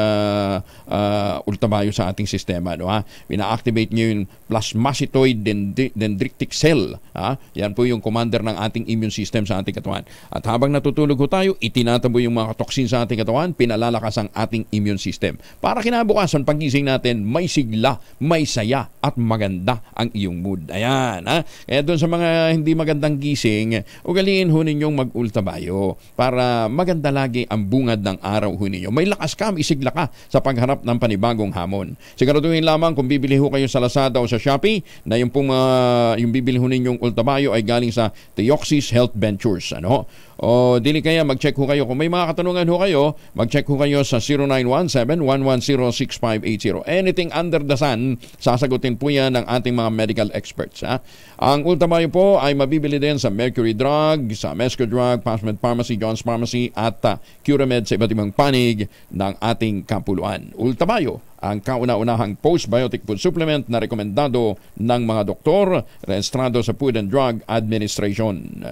Ultabayo sa ating sistema. No, ha? Ina-activate nyo yung plasmacytoid dendritic cell. Ha? Yan po yung commander ng ating immune system sa ating katawan. At habang natutulog ho tayo, itinatabo yung mga toxin sa ating katawan, pinalalakas ang ating immune system. Para kinabukasan, pagising natin, may sigla, may saya, at maganda ang iyong mood. Ayan. Ha? Kaya doon sa mga hindi magandang gising, ugaliin ho ninyong mag-Ultabayo para maganda lagi ang bungad ng araw ho ninyo. May lakas ka, may sigla ka sa pagharap ng panibagong hamon. Siguraduhin lamang kung bibili ho kayo sa Lazada o sa Shopee na yung bibili ho ninyong Ultabayo ay galing sa Theoxis Health Ventures. Ano? O dili kaya mag-check ho kayo. Kung may mga katanungan ho kayo, mag-check ho kayo sa 0917-110-6580. Anything under the sun, sasagutin po yan ng ating mga medical experts. Ha? Ang Ultabayo po ay mabibili din sa Mercury Drug, sa Mesco Drug, Passment Pharmacy, John's Pharmacy at Curamed sa iba't ibang panig ng ating kapuluan. Ultabayo, ang kauna-unahang postbiotic food supplement na rekomendado ng mga doktor, rehistrado sa Food and Drug Administration.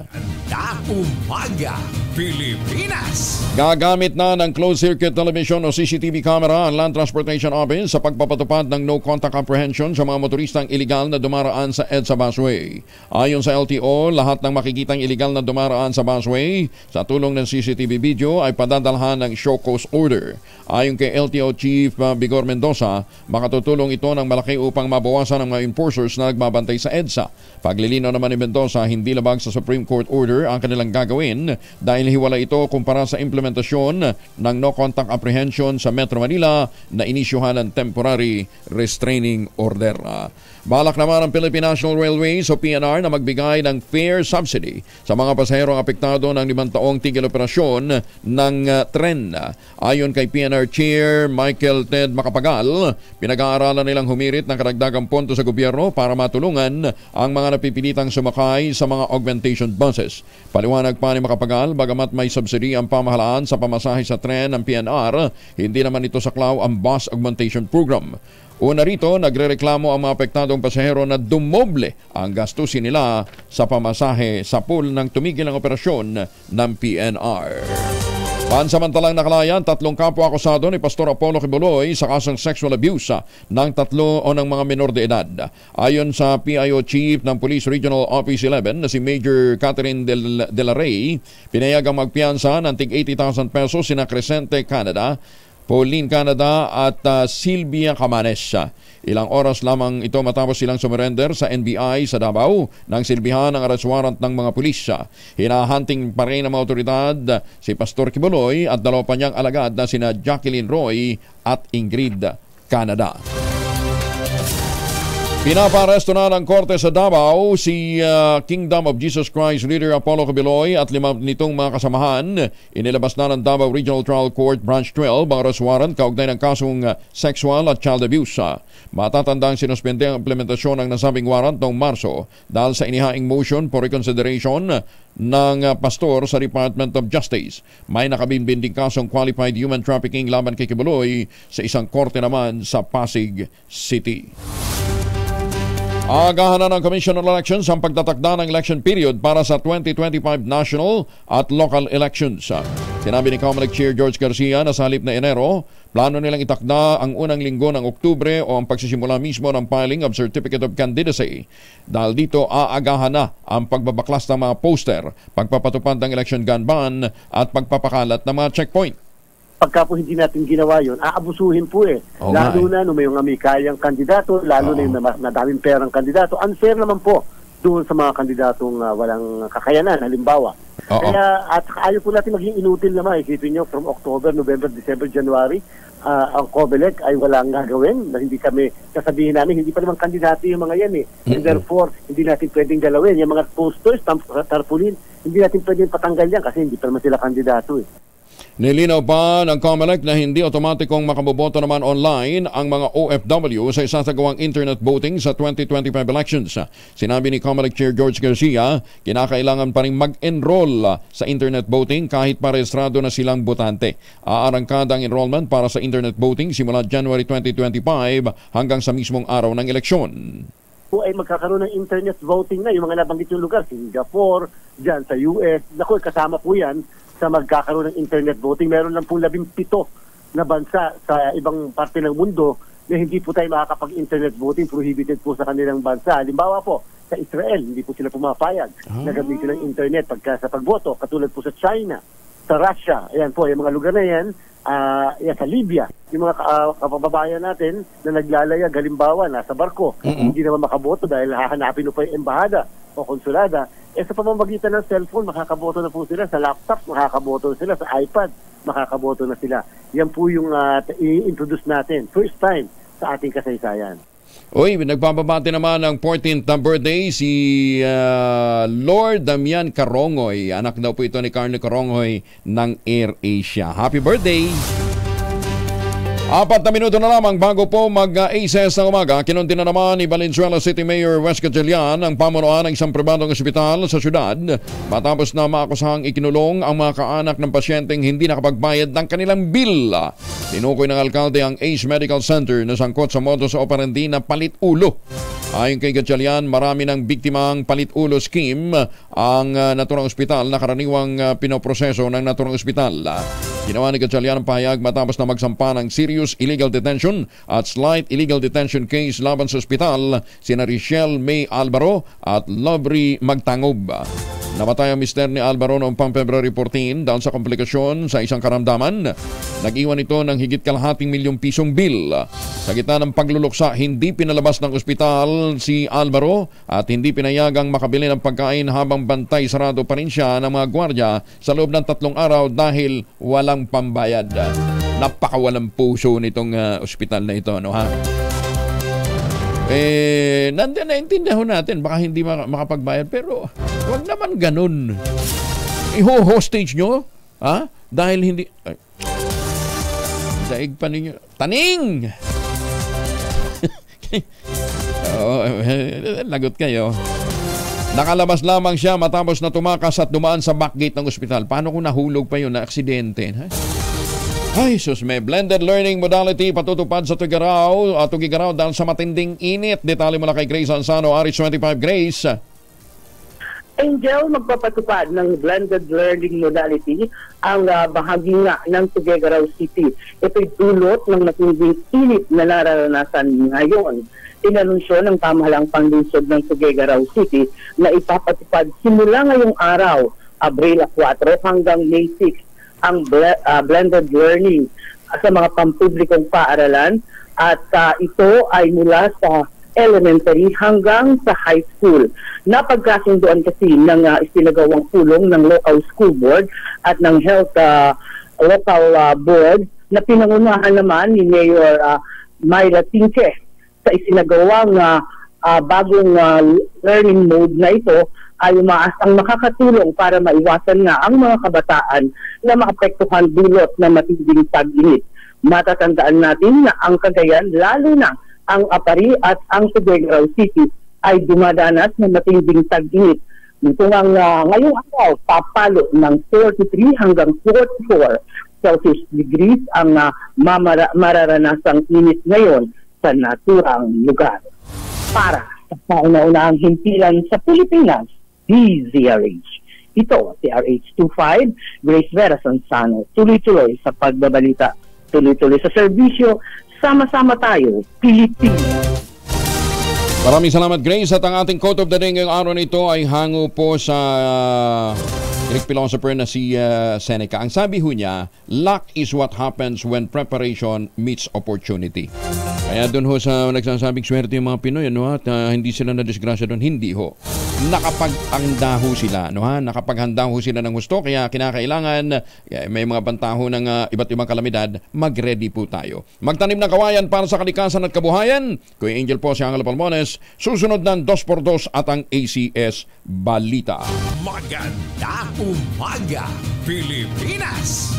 Umaga, Pilipinas! Gagamit na ng closed-circuit television o CCTV camera ang Land Transportation Office sa pagpapatupad ng no-contact apprehension sa mga motoristang iligal na dumaraan sa EDSA busway. Ayon sa LTO, lahat ng makikitang iligal na dumaraan sa busway sa tulong ng CCTV video ay padadalhan ng show cause order. Ayon kay LTO Chief Bigor Mendoza, makatutulong ito ng malaki upang mabawasan ang mga enforcers na nagbabantay sa EDSA. Paglilinaw naman ni Mendoza, hindi labag sa Supreme Court order ang kanilang gagawin dahil hiwala ito kumpara sa implementasyon ng no-contact apprehension sa Metro Manila na inisyuhan ng temporary restraining order. Balak naman ang Philippine National Railways o PNR na magbigay ng fare subsidy sa mga pasaherong apektado ng 5 taong tigil operasyon ng tren. Ayon kay PNR Chair Michael Ted Macapagal, pinag-aaralan nilang humirit ng karagdagang ponto sa gobyerno para matulungan ang mga napipilitang sumakay sa mga augmentation buses. Paliwanag pa ni Macapagal, bagamat may subsidy ang pamahalaan sa pamasahe sa tren ng PNR, hindi naman ito saklaw ang bus augmentation program. Una rito, nagrereklamo ang mga apektadong pasahero na dumoble ang gastusin nila sa pamasahe sa pool ng tumigil ang operasyon ng PNR. Pansamantalang nakalayan, 3 kapwa akusado ni Pastor Apollo Kibuloy sa kasong sexual abuse ng 3 ng mga menor de edad. Ayon sa PIO Chief ng Police Regional Office 11 na si Major Catherine de la Rey, pinayagang magpiyansa ng tig 80,000 pesos sina Crescente Canada, Pauline Canada at Silvia Camanes. Ilang oras lamang ito matapos silang sumurrender sa NBI sa Davao nang silbihan ang arrest warrant ng mga pulis. Hinahunting pa rin ng mga otoridad si Pastor Kibuloy at 2 pa niyang alagad na sina Jacqueline Roy at Ingrid Canada. Pinaparesto na ng korte sa Davao si Kingdom of Jesus Christ leader Apollo Kibuloy at 5 nitong mga kasamahan. Inilabas na ng Davao Regional Trial Court Branch 12 ang arrest warrant kaugnay ng kasong sexual at child abuse. Matatandang sinuspende ang implementasyon ng nasabing warrant noong Marso dahil sa inihaing motion for reconsideration ng pastor sa Department of Justice. May nakabimbinding kasong qualified human trafficking laban kay Kibuloy sa isang korte naman sa Pasig City. Agahan na ng Commission on Elections ang pagtatakda ng election period para sa 2025 national at local elections. Sinabi ni COMELEC Chair George Garcia na sa halip na Enero, plano nilang itakda ang unang linggo ng Oktubre o ang pagsisimula mismo ng filing of Certificate of Candidacy. Dahil dito aagahan na ang pagbabaklas ng mga poster, pagpapatupad ng election gun ban at pagpapakalat ng mga checkpoint. Pagka po hindi natin ginawa yun, aabusuhin po eh. Lalo na may mga may kayang kandidato, lalo na yung madaming perang kandidato. Unfair naman po doon sa mga kandidatong walang kakayanan. Halimbawa, Kaya at ayaw po natin maging inutil naman. Isipin nyo, from October, November, December, January, ang COMELEC ay walang gagawin na hindi kami sasabihin namin, hindi pa naman kandidato yung mga yan And therefore, hindi natin pwedeng galawin. Yung mga posters, tarpaulin, hindi natin pwedeng patanggal yan kasi hindi pa naman sila kandidato Nilinaw pa ng COMELEC na hindi otomatikong makaboboto naman online ang mga OFW sa isasagawang internet voting sa 2025 elections. Sinabi ni COMELEC Chair George Garcia, kinakailangan pa rin mag-enroll sa internet voting kahit parehistrado na silang botante. Aarangkada ang enrollment para sa internet voting simula January 2025 hanggang sa mismong araw ng eleksyon. Po ay magkakaroon ng internet voting na yung mga nabanggit yung lugar, Singapore, dyan sa US. Naku, kasama po yan sa magkakaroon ng internet voting. Meron lang po 17 na bansa sa ibang parte ng mundo na hindi po tayo makakapag-internet voting, prohibited po sa kanilang bansa. Halimbawa po, sa Israel, hindi po sila pumapayag na gamitin ng internet pagka sa pagboto, katulad po sa China, sa Russia. Ayan po, yung mga lugar na yan, sa Libya, yung mga kapababayan natin na naglalayag, halimbawa, nasa barko, hindi naman makaboto dahil hahanapin po yung embahada o konsulada. Sa pamamagitan ng cellphone, makakaboto na po sila. Sa laptop, makakaboto na sila. Sa iPad, makakaboto na sila. Yan po yung i-introduce natin. First time sa ating kasaysayan. Uy, nagpapabati naman ng 14th na birthday si Lord Damian Carongoy. Anak daw po ito ni Carlo Carongoy ng AirAsia. Happy birthday! 4 na minuto na lamang bago po mag-ACES ng umaga, kinunti na naman ni Valenzuela City Mayor Wes Gatchalian ang pamunuan ng isang pribadong ospital sa syudad matapos na maakusahang ikinulong ang mga kaanak ng pasyenteng hindi nakapagbayad ng kanilang bill. Tinukoy ng alkalde ang ACE Medical Center na sangkot sa modus operandi na palit-ulo. Ayon kay Gatchalian, marami ng biktimang palit-ulo scheme ang naturang ospital na karaniwang pinoproseso ng naturang ospital. Ginawa ni Gatchalian ang pahayag matapos na magsampa ng serious illegal detention at slight illegal detention case laban sa ospital sina Richelle May Alvaro at Lovely Magtangob. Namatay ang mister ni Alvaro noong pang February 14 dahil sa komplikasyon sa isang karamdaman. Nag-iwan ito ng higit kalahating milyong pisong bill. Sa gitna ng pagluluksa, hindi pinalabas ng ospital si Alvaro at hindi pinayagang makabili ng pagkain habang bantay sarado pa rin siya ng mga gwardya sa loob ng 3 araw dahil walang pambayad. Napakawalang puso nitong ospital na ito, no ha? Naintindihan natin baka hindi makapagbayad pero wag naman ganun. Iho-hostage nyo dahil hindi daig pa ninyo taning. Lagot kayo. Nakalabas lamang siya matapos na tumakas at dumaan sa backgate ng ospital. Paano kung nahulog pa yun na aksidente? Ay, sus, may blended learning modality patutupad sa Tugigaraw dahil sa matinding init. Detalye mula kay Grace Ansano, Aris 25. Grace. Angel, magpapatupad ng blended learning modality ang bahagi nga ng Tugigaraw City. Ito'y dulot ng matinding init na nararanasan ngayon. Inanunsyo ng pamahalang panlungsod ng Tugigaraw City na ipapatupad simula ngayong araw, Abril 4 hanggang May 6, ang blended learning sa mga pampublikong paaralan at ito ay mula sa elementary hanggang sa high school. Napagkasunduan kasi ng isinagawang pulong ng local school board at ng health local board na pinangunahan naman ni Mayor Myra Tinche sa isinagawang bagong learning mode na ito ay umaasang makakatulong para maiwasan nga ang mga kabataan na maapektuhan dulot na matinding tag-init. Matatandaan natin na ang Cagayan, lalo na ang Apari at ang Tugigaraw City ay dumadanas ng matinding tag-init. Ito nga ngayong araw, papalo ng 43 hanggang 44 Celsius degrees ang mararanasang init ngayon sa naturang lugar. Para sa kauna-unahang himpilan sa Pilipinas, DZRH. Ito, si RH25, Grace Vera Sansano. Tuloy-tuloy sa pagbabalita. Tuloy-tuloy sa serbisyo. Sama-sama tayo, Pilipinas. Maraming salamat, Grace. At ang ating quote of the day ngayong araw nito ay hango po sa Greek philosopher na si Seneca. Ang sabi ho niya, luck is what happens when preparation meets opportunity. Kaya doon ho sa nagsasabing swerte yung mga Pinoy, at hindi sila na disgrasya doon, hindi ho. nakapaghanda ho sila, no ha? Nakapaghanda ho sila ng gusto, kaya kinakailangan may mga bantaho ng iba't ibang kalamidad, mag-ready po tayo. Magtanim ng kawayan para sa kalikasan at kabuhayan. Kuya Angel po, si Angelo Palmones, susunod ng 2x2 at ang ACS Balita. Magandang umaga, Pilipinas!